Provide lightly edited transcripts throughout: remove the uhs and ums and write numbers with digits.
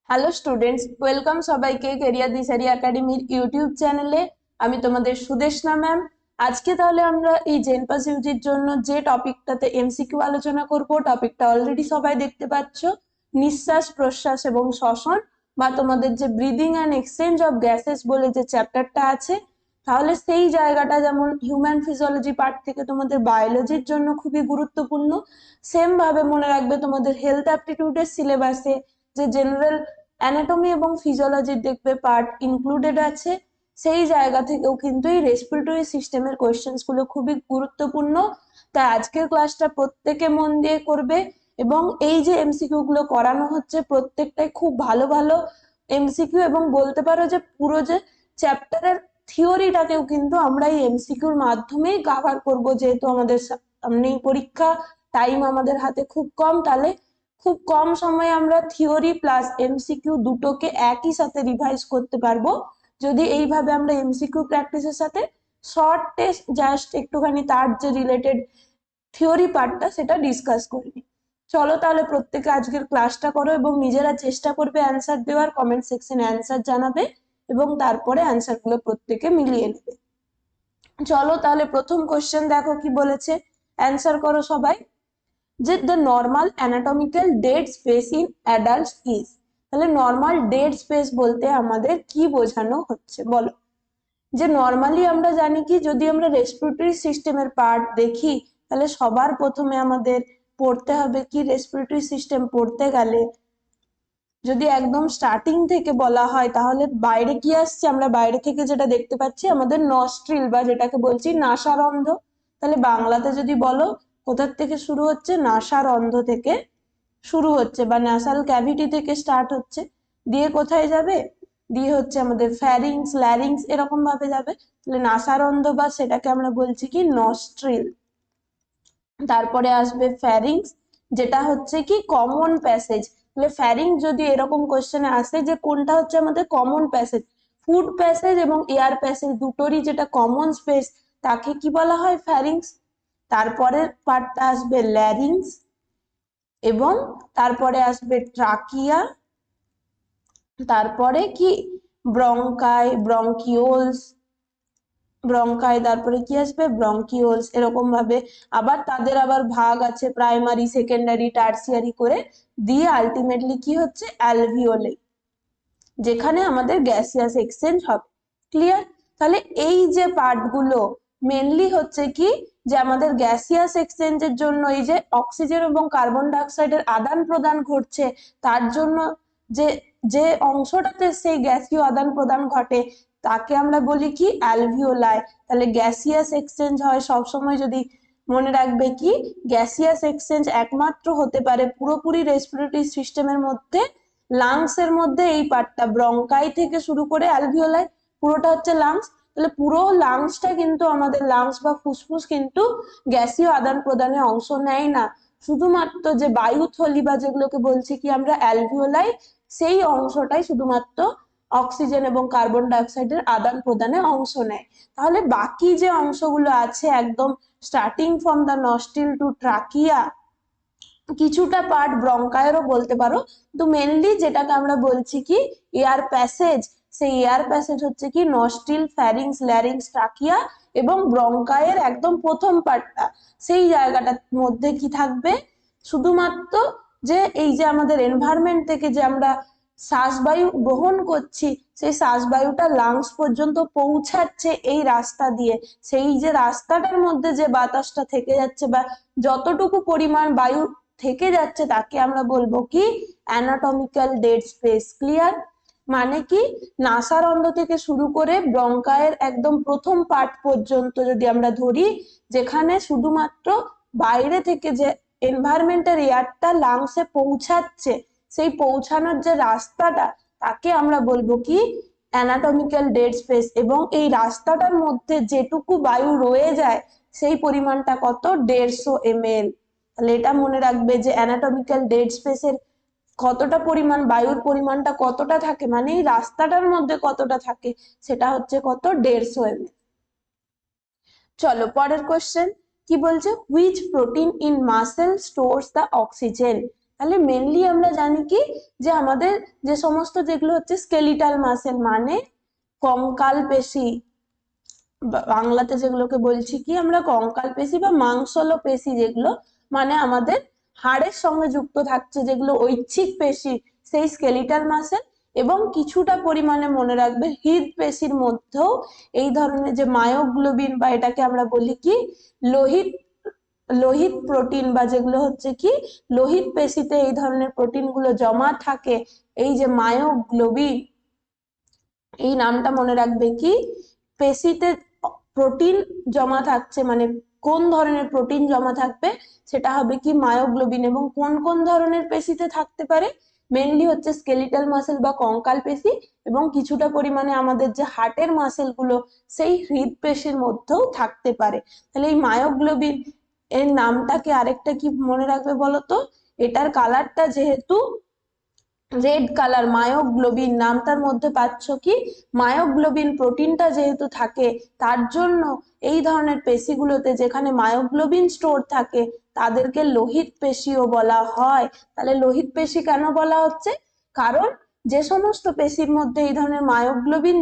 Hello students, welcome সবাইকে career দিশারি একাডেমির YouTube চ্যানেলে। আমি তোমাদের সুদেশনা ম্যাম। আজকে তাহলে আমরা এই জেনপাস ইউজির জন্য যে টপিকটাতে এমসিকিউ আলোচনা করব, টপিকটা অলরেডি সবাই দেখতে পাচ্ছ, নিঃশ্বাস প্রশ্বাস এবং শ্বসন, বা তোমাদের যে breathing and exchange of gases বলে যে চ্যাপ্টারটা আছে। তাহলে সেই জায়গাটা যেমন হিউম্যান ফিজিওলজি পার্ট থেকে তোমাদের বায়োলজির জন্য খুবই গুরুত্বপূর্ণ, সেম ভাবে মনে রাখবে তোমাদের হেলথ অ্যাপটিটিউডের সিলেবাসে যে জেনারেল অ্যানাটমি এবং ফিজিওলজির দেখবে পার্ট ইনক্লুডেড আছে। সেই জায়গা থেকেও কিন্তু এই রেসপিরেটরি সিস্টেমের কোয়েশ্চেন্স গুলো খুবই গুরুত্বপূর্ণ। তাই আজকের ক্লাসটা প্রত্যেকে মন দিয়ে করবে, এবং এই যে এমসিকিউ গুলো করানো হচ্ছে প্রত্যেকটাই খুব ভালো ভালো এমসিকিউ, এবং বলতে পারো যে পুরো যে চ্যাপ্টারের থিওরিটাকেও কিন্তু আমরা এই এমসিকিউর মাধ্যমেই কভার করব, যেহেতু আমাদের সামনেই পরীক্ষা, টাইম আমাদের হাতে খুব কম। তাহলে খুব কম সময়ে আমরা থিওরি প্লাস এমসিকিউ দুটোকে একই সাথে রিভাইজ করতে পারবো, যদি এইভাবে আমরা এমসিকিউ প্র্যাকটিসের সাথে শর্ট টেস্ট জাস্ট একটুখানি তার যে রিলেটেড থিওরি পার্টটা সেটা ডিসকাস করে নিই। চলো তাহলে প্রত্যেকে আজকের ক্লাসটা করো এবং নিজেরা চেষ্টা করবে অ্যান্সার দেওয়ার, কমেন্ট সেকশনে অ্যান্সার জানাবে এবং তারপরে অ্যান্সার গুলো প্রত্যেকে মিলিয়ে নেবে। চলো তাহলে প্রথম কোশ্চেন দেখো কি বলেছে, অ্যান্সার করো সবাই। যে the normal anatomical dead space in adults is, তাহলে নর্মাল ডেড স্পেস বলতে আমাদের কি বোঝানো হচ্ছে বলো। যে নর্মালি আমরা জানি কি, যদি আমরা রেসপিরেটরি সিস্টেমের পার্ট দেখি তাহলে সবার প্রথমে আমাদের পড়তে হবে কি, রেসপিরেটরি সিস্টেম পড়তে গেলে যদি একদম স্টার্টিং থেকে বলা হয় তাহলে বাইরে কি আসছে, আমরা বাইরে থেকে যেটা দেখতে পাচ্ছি আমাদের নস্ট্রিল বা যেটাকে বলছি নাসারন্ধ্র। তাহলে বাংলাতে যদি বলো কোথার থেকে শুরু হচ্ছে, নাসারন্ধ্র থেকে শুরু হচ্ছে বা ন্যাসাল ক্যাভিটি থেকে স্টার্ট হচ্ছে, দিয়ে কোথায় যাবে, দিয়ে হচ্ছে আমাদের ফ্যারিংস ল্যারিংস এরকম ভাবে যাবে। তাহলে নাসারন্ধ্র বা সেটাকে আমরা বলছি কি নস্ট্রিল। তারপরে আসবে ফ্যারিংস, যেটা হচ্ছে কি কমন প্যাসেজ। তাহলে ফ্যারিংস যদি এরকম কোশ্চেনে আসে যে কোনটা হচ্ছে আমাদের কমন প্যাসেজ, ফুড প্যাসেজ এবং এয়ার প্যাসেজ দুটোরই যেটা কমন স্পেস তাকে কি বলা হয়, ফ্যারিংস। তারপরের পার্টটা আসবে ল্যারিংস, এবং তারপরে আসবে ট্রাকিয়া, তারপরে কি ব্রঙ্কাই ব্রঙ্কিওলস, ব্রঙ্কাই তারপরে কি আসবে ব্রঙ্কিওলস, এরকম ভাবে আবার তাদের আবার ভাগ আছে প্রাইমারি সেকেন্ডারি টার্সিয়ারি করে, দিয়ে আলটিমেটলি কি হচ্ছে অ্যালভিওলে, যেখানে আমাদের গ্যাসিয়াস এক্সচেঞ্জ হবে। ক্লিয়ার? তাহলে এই যে পার্টগুলো মেনলি হচ্ছে কি, যে আমাদের গ্যাসিয়াস এক্সচেঞ্জের জন্য এই যে অক্সিজেন এবং কার্বন ডাইঅক্সাইডের আদান প্রদান ঘটছে, তার জন্য যে যে অংশটাতে সেই গ্যাসীয় আদান প্রদান ঘটে তাকে আমরা বলি কি অ্যালভিওলাই। তাহলে গ্যাসিয়াস এক্সচেঞ্জ হয় সবসময়, যদি মনে রাখবে কি গ্যাসিয়াস এক্সচেঞ্জ একমাত্র হতে পারে পুরোপুরি রেসপিরেটরি সিস্টেমের মধ্যে লাংস এর মধ্যে, এই পার্টটা ব্রঙ্কাই থেকে শুরু করে অ্যালভিওলাই পুরোটা হচ্ছে লাংস। তাহলে পুরো লাংসটা কিন্তু আমাদের লাংস বা ফুসফুস কিন্তু গ্যাসীয় আদান প্রদানে অংশ নেয় না, শুধুমাত্র যে বায়ুথলি বা যেগুলোকে বলছি কি আমরা অ্যালভিওলাই, সেই অংশটাই শুধুমাত্র অক্সিজেন এবং কার্বন ডাইঅক্সাইডের আদান প্রদানে অংশ নেয়। তাহলে বাকি যে অংশগুলো আছে একদম starting from the nostril to trachea, কিছুটা পার্ট ব্রঙ্কায়েরও বলতে পারো, তো মেনলি যেটাকে আমরা বলছি কি এয়ার প্যাসেজ, সেই এয়ার প্যাসেজ হচ্ছে কি নস্ট্রিল ফ্যারিংস ল্যারিংস ট্রাকিয়া, এবং ব্রঙ্কায়ের একদম প্রথম পার্টটা সেই জায়গাটার মধ্যে কি থাকবে, শুধুমাত্র যে এই যে আমাদের এনভায়রনমেন্ট থেকে যে আমরা শ্বাসবায়ু গ্রহণ করছি সেই শ্বাসবায়ুটা লাংস পর্যন্ত পৌঁছাচ্ছে এই রাস্তা দিয়ে, সেই যে রাস্তাটার মধ্যে যে বাতাসটা থেকে যাচ্ছে বা যতটুকু পরিমাণ বায়ু থেকে যাচ্ছে তাকে আমরা বলবো কি অ্যানাটমিক্যাল ডেড স্পেস। ক্লিয়ার? মানে কি নাসারন্ধ্র থেকে শুরু করে ব্রঙ্কায়ের একদম প্রথম পার্ট পর্যন্ত যদি আমরা ধরি, যেখানে শুধুমাত্র বাইরে থেকে যে এনভায়রনমেন্টের এয়ারটা লাংসে পৌঁছাচ্ছে, সেই পৌঁছানোর যে রাস্তাটা তাকে আমরা বলবো কি অ্যানাটমিক্যাল ডেড স্পেস, এবং এই রাস্তাটার মধ্যে যেটুকু বায়ু রয়ে যায় সেই পরিমাণটা কত, 150 ml। তাহলে এটা মনে রাখবে যে অ্যানাটমিক্যাল ডেড স্পেসের কতটা পরিমাণ বায়ুর পরিমাণটা কতটা থাকে, মানে এই রাস্তাটার মধ্যে কতটা থাকে সেটা হচ্ছে কত, 150 ml। চলো পরের কোশ্চেন কি বলছে, which protein in muscle stores the oxygen. তাহলে মেনলি আমরা জানি কি যে আমাদের যে সমস্ত যেগুলো হচ্ছে স্কেলিটাল মাসেল মানে কঙ্কাল পেশি, বাংলাতে যেগুলোকে বলছি কি আমরা কঙ্কাল পেশি বা মাংসল পেশি, যেগুলো মানে আমাদের হাড়ের সঙ্গে যুক্ত থাকছে যেগুলো ঐচ্ছিক পেশি, সেই স্কেলিটাল মাসেল। এবং কিছুটা পরিমাণে মনে রাখবে হৃদ পেশির মধ্যেও এই ধরনের যে মায়োগ্লোবিন বা এটাকে আমরা বলি কি লোহিত লোহিত প্রোটিন বা যেগুলো হচ্ছে কি লোহিত পেশিতে এই ধরনের প্রোটিন গুলো জমা থাকে, এই যে মায়োগ্লোবিন, এই নামটা মনে রাখবে কি পেশিতে প্রোটিন জমা থাকছে, মানে কোন ধরনের প্রোটিন জমা থাকবে সেটা হবে কি মায়োগ্লোবিন। এবং কোন কোন ধরনের পেশিতে থাকতে পারে, মেনলি হচ্ছে স্কেলিটাল মাসেল বা কঙ্কাল পেশি, এবং কিছুটা পরিমাণে আমাদের যে হার্টের মাসেল গুলো সেই হৃদ পেশির মধ্যেও থাকতে পারে। তাহলে এই মায়োগ্লোবিন এর নামটাকে আরেকটা কি মনে রাখবে বলতো, এটার কালারটা যেহেতু রেড কালার, মায়োগ্লোবিন নামটার মধ্যে পাচ্ছ কি মায়োগ্লোবিন প্রোটিনটা যেহেতু থাকে, তার জন্য এই ধরনের পেশিগুলোতে যেখানে মায়োগ্লোবিন স্টোর থাকে তাদেরকে লোহিত পেশিও বলা হয়। তাহলে লোহিত পেশি কেন বলা হচ্ছে, কারণ যে সমস্ত পেশির মধ্যে এই ধরনের মায়োগ্লোবিন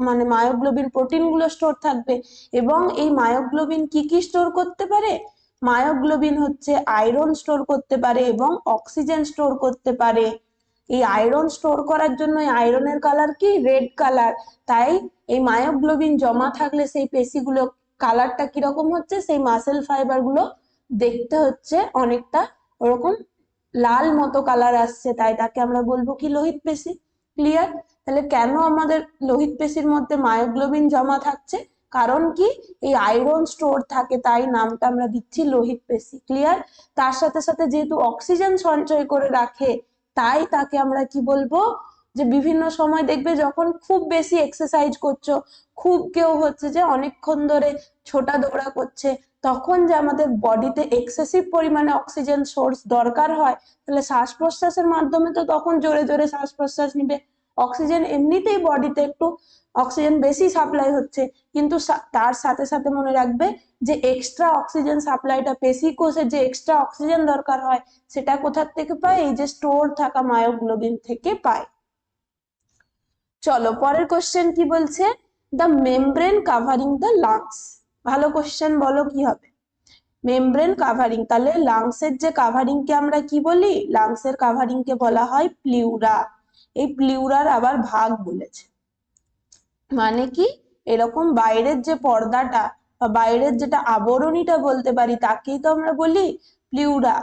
মানে মায়োগ্লোবিন প্রোটিন গুলো স্টোর থাকবে, এবং এই মায়োগ্লোবিন কি কি স্টোর করতে পারে, মায়োগ্লোবিন হচ্ছে আয়রন স্টোর করতে পারে এবং অক্সিজেন স্টোর করতে পারে। এই আয়রন স্টোর করার জন্য আয়রনের কালার কি রেড কালার, তাই এই মায়োগ্লোবিন জমা থাকলে সেই পেশিগুলো কালারটা কিরকম হচ্ছে, সেই মাসেল ফাইবার গুলো দেখতে হচ্ছে অনেকটা ওরকম লাল মতো কালার আসছে, তাই তাকে আমরা বলবো কি লোহিত পেশি। ক্লিয়ার? তাহলে কেন আমাদের লোহিত পেশির মধ্যে মায়োগ্লোবিন জমা থাকছে, কারণ কি এই আয়রন স্টোর থাকে, তাই নামটা আমরা দিচ্ছি লোহিত পেশি। ক্লিয়ার? তার সাথে সাথে যেহেতু অক্সিজেন সঞ্চয় করে রাখে, তাই তাকে আমরা কি বলবো, যে বিভিন্ন সময় দেখবে যখন খুব বেশি এক্সারসাইজ করছো, খুব কেউ হচ্ছে যে অনেকক্ষণ ধরে ছোটা দৌড়া করছে, তখন যে আমাদের বডিতে এক্সেসিভ পরিমাণে অক্সিজেন সোর্স দরকার হয়, তাহলে শ্বাস প্রশ্বাসের মাধ্যমে তো তখন জোরে জোরে শ্বাস প্রশ্বাস নিবে, অক্সিজেন এমনিতেই বডিতে একটু অক্সিজেন বেশি সাপ্লাই হচ্ছে, কিন্তু তার সাথে সাথে মনে রাখবে যে এক্সট্রা অক্সিজেন সাপ্লাইটা পেশি কোষে যে এক্সট্রা অক্সিজেন দরকার হয় সেটা কোথা থেকে পায়, এই যে স্টোর থাকা মায়োগ্লোবিন থেকে পায়। চলো পরের কোশ্চেন কি বলছে, the membrane covering the lungs. ভালো কোশ্চেন, বলো কি হবে মেমব্রেন কাভারিং। তাহলে লাংসের যে কাভারিং কে আমরা কি বলি, লাংসের কাভারিং কে বলা হয় প্লিউরা। এই প্লিউরার আবার ভাগ বলেছে, মানে কি এরকম বাইরের যে পর্দাটা বা বাইরের যেটা আবরণীটা বলতে পারি তাকেই তো আমরা বলি প্লিউরা।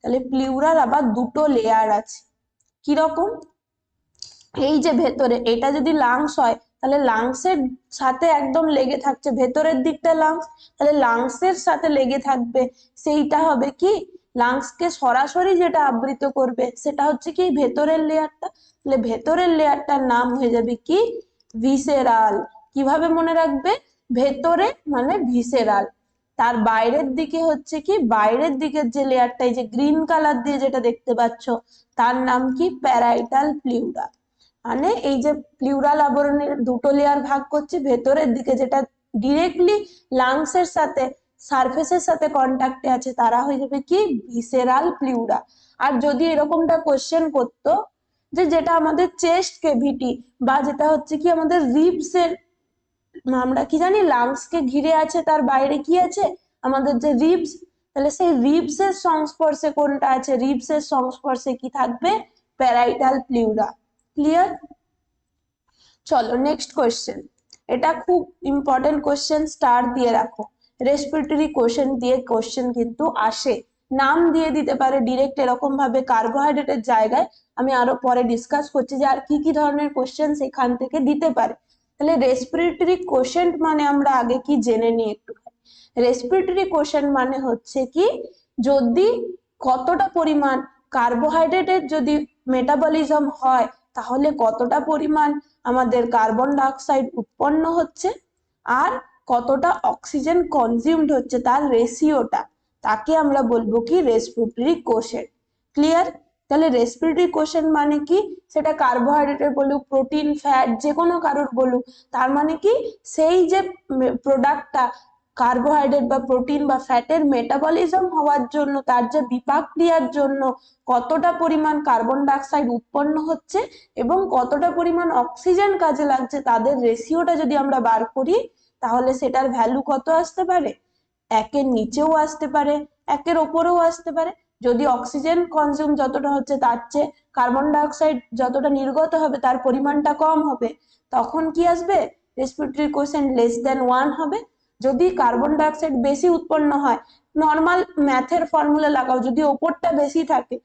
তাহলে প্লিউরার আবার দুটো লেয়ার আছে, কিরকম, এই যে ভেতরে এটা যদি লাংস হয় তাহলে লাংসের সাথে একদম লেগে থাকছে ভেতরের দিকটা লাংস, তাহলে লাংসের সাথে লেগে থাকবে সেইটা হবে কি লাংসকে সরাসরি যেটা আবৃত করবে সেটা হচ্ছে কি ভেতরের লেয়ারটা, তাহলে ভেতরের লেয়ারটার নাম হয়ে যাবে কি ভিসেরাল। কিভাবে মনে রাখবে, ভেতরে মানে ভিসেরাল, তার বাইরের দিকে হচ্ছে কি বাইরের দিকের যে লেয়ারটা এই যে গ্রিন কালার দিয়ে যেটা দেখতে পাচ্ছ তার নাম কি প্যারাইটাল প্লিউরা। মানে এই যে প্লিউরাল আবরণের দুটো লেয়ার ভাগ করছে, ভেতরের দিকে যেটা ডিরেক্টলি লাংসের সাথে সারফেসের সাথে কন্ট্যাক্টে আছে তারা হয়ে যাবে কি ভিসেরাল প্লিউরা। আর যদি এরকমটা কোশ্চেন করতো যে যেটা আমাদের চেস্ট কেভিটি বা যেটা হচ্ছে কি আমাদের রিবস এর, আমরা কি জানি লাংস কে ঘিরে আছে তার বাইরে কি আছে আমাদের যে রিবস, তাহলে সেই রিবস এর সংস্পর্শে কোনটা আছে, রিবস এর সংস্পর্শে কি থাকবে প্যারাইটাল প্লিউরা। ক্লিয়ার? চলো নেক্সট কোশ্চেন, এটা খুব ইম্পর্টেন্ট কোশ্চেন, স্টার দিয়ে রাখো। রেসপিরেটরি কোশ্চেন দিয়ে কোশ্চেন কিন্তু আসে, নাম দিয়ে দিতে পারে ডিরেক্ট এরকম ভাবে কার্বোহাইড্রেটের জায়গায়, আমি আরো পরে ডিসকাস করছি যে আর কি কি ধরনের কোশ্চেন এখান থেকে দিতে পারে। তাহলে রেসপিরেটরি কোশ্চেন মানে আমরা আগে কি জেনে নিই একটু, রেসপিরেটরি কোশ্চেন মানে হচ্ছে কি যদি কতটা পরিমাণ কার্বোহাইড্রেটের যদি মেটাবলিজম হয় তাহলে কতটা পরিমাণ আমাদের কার্বন ডাই অক্সাইড উৎপন্ন হচ্ছে আর কতটা অক্সিজেন কনজিউমড হচ্ছে তার রেশিওটা, তাকে আমরা বলবো কি রেসপিরেটরি কোশ্চেন। ক্লিয়ার? তাহলে রেসপিরেটরি কোশ্চেন মানে কি, সেটা কার্বোহাইড্রেটের বলুক প্রোটিন ফ্যাট যে কোনো কারোর বলুক, তার মানে কি সেই যে প্রোডাক্টটা কার্বোহাইড্রেট বা প্রোটিন বা ফ্যাটের মেটাবলিজম হওয়ার জন্য, তার যে বিপাক ক্রিয়ার জন্য কতটা পরিমাণ কার্বন ডাইঅক্সাইড উৎপন্ন হচ্ছে এবং কতটা পরিমাণ অক্সিজেন কাজে লাগছে, তাদের রেশিওটা যদি আমরা বার করি তাহলে সেটার ভ্যালু কত আসতে পারে, একের নিচেও আসতে পারে, একের ওপরেও আসতে পারে। যদি অক্সিজেন কনজিউম যতটা হচ্ছে তার চেয়ে কার্বন ডাইঅক্সাইড যতটা নির্গত হবে তার পরিমাণটা কম হবে, তখন কি আসবে, রেসপিরেটরি কোয়েশ্চেন্ট লেস দেন 1 হবে। যদি কার্বন ডাইঅক্সাইড বেশি উৎপন্ন হয়, নর্মাল ম্যাথের ফর্মুলা লাগাও, যদি ওপরটা বেশি থাকে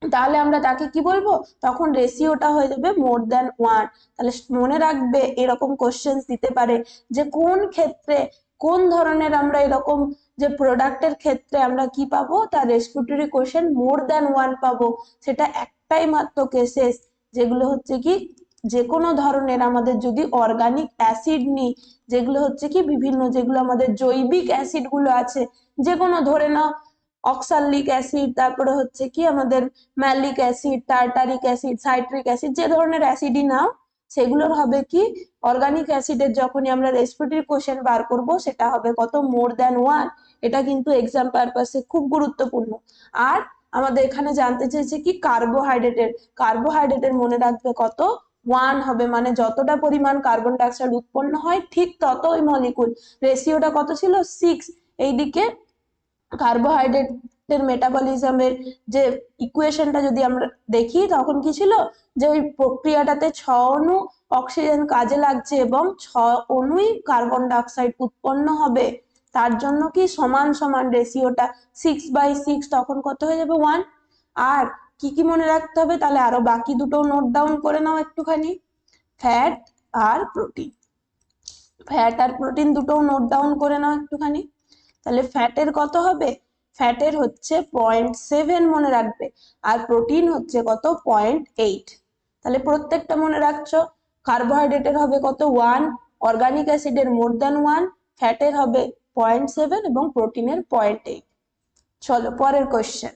তাহলে আমরা তাকে কি বলবো, তখন রেশিওটা হয়ে যাবে মোর দ্যান 1। তাহলে মনে রাখবে এরকম কোশ্চেন দিতে পারে যে কোন ক্ষেত্রে কোন ধরনের আমরা এরকম যে প্রোডাক্টের ক্ষেত্রে আমরা কি পাবো, তার রেসপিরেটরি কোশ্চেন মোর দ্যান 1 পাবো। সেটা একটাই মাত্র কেসেস, যেগুলো হচ্ছে কি যে কোনো ধরনের আমাদের যদি অর্গানিক অ্যাসিড নিই, যেগুলো হচ্ছে কি বিভিন্ন যেগুলো আমাদের জৈবিক অ্যাসিড গুলো আছে, যে কোনো ধরে নাও অক্সালিক অ্যাসিড, তারপরে হচ্ছে কি আমাদের malic acid, tartaric acid, citric acid, যে ধরনের অ্যাসিডই নাও সেগুলোর হবে কি অর্গানিক অ্যাসিডের যখনই আমরা রেসপিরেটরি কোশ্চেন বার করব সেটা হবে কত, মোর দ্যান 1। এটা কিন্তু এক্সাম পারপাসে খুব গুরুত্বপূর্ণ। আর আমাদের এখানে জানতে চেয়েছে কি কার্বোহাইড্রেটের মনে রাখবে কত, 1 হবে, মানে যতটা পরিমাণ কার্বন ডাইঅক্সাইড উৎপন্ন হয় ঠিক ততই মলিকুল। রেশিওটা কত ছিল, 6। এইদিকে কার্বোহাইড্রেটের মেটাবলিজমের যে ইকুয়েশনটা যদি আমরা দেখি তখন কি ছিল, যে ওই প্রক্রিয়াটাতে 6 অণু অক্সিজেন কাজে লাগছে এবং 6 অণুই কার্বন ডাইঅক্সাইড উৎপন্ন হবে। তার জন্য কি সমান সমান রেশিওটা 6/6, তখন কত হয়ে যাবে, 1। আর কি কি মনে রাখতে হবে, তাহলে আরো বাকি দুটো নোট ডাউন করে নাও একটুখানি। ফ্যাট আর প্রোটিন, ফ্যাট আর প্রোটিন দুটো নোট ডাউন করে নাও একটুখানি। তাহলে ফ্যাটের কত হবে, ফ্যাটের হচ্ছে 0.7 মনে রাখবে, আর প্রোটিন হচ্ছে কত, 0.8। তাহলে প্রত্যেকটা মনে রাখছো। কার্বোহাইড্রেটের হবে কত, 1, অর্গানিক অ্যাসিডের মোর দ্যান 1, ফ্যাটের হবে 0.7 এবং প্রোটিনের 0.8। চলো পরের কোশ্চেন,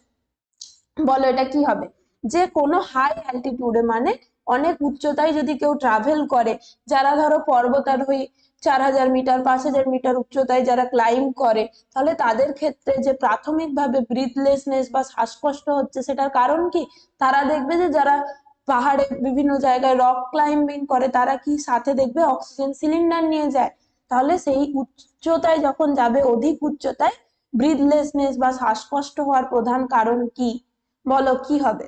বলো এটা কি হবে। যে কোনো হাই অ্যালটিটিউডে মানে অনেক উচ্চতায় যদি কেউ ট্রাভেল করে, যারা ধরো পর্বতারোহী 4000 মিটার 5000 মিটার উচ্চতায় যারা ক্লাইম্ব করে, তাহলে তাদের ক্ষেত্রে যে প্রাথমিকভাবে ব্রিথলেসনেস বা শ্বাসকষ্ট হচ্ছে সেটার কারণ কি, তারা দেখবে যে যারা পাহাড়ে বিভিন্ন জায়গায় রক ক্লাইম্বিং করে তারা কি সাথে দেখবে অক্সিজেন সিলিন্ডার নিয়ে যায়। তাহলে সেই উচ্চতায় যখন যাবে, অধিক উচ্চতায় ব্রিথলেসনেস বা শ্বাসকষ্ট হওয়ার প্রধান কারণ কি, বলো কি হবে।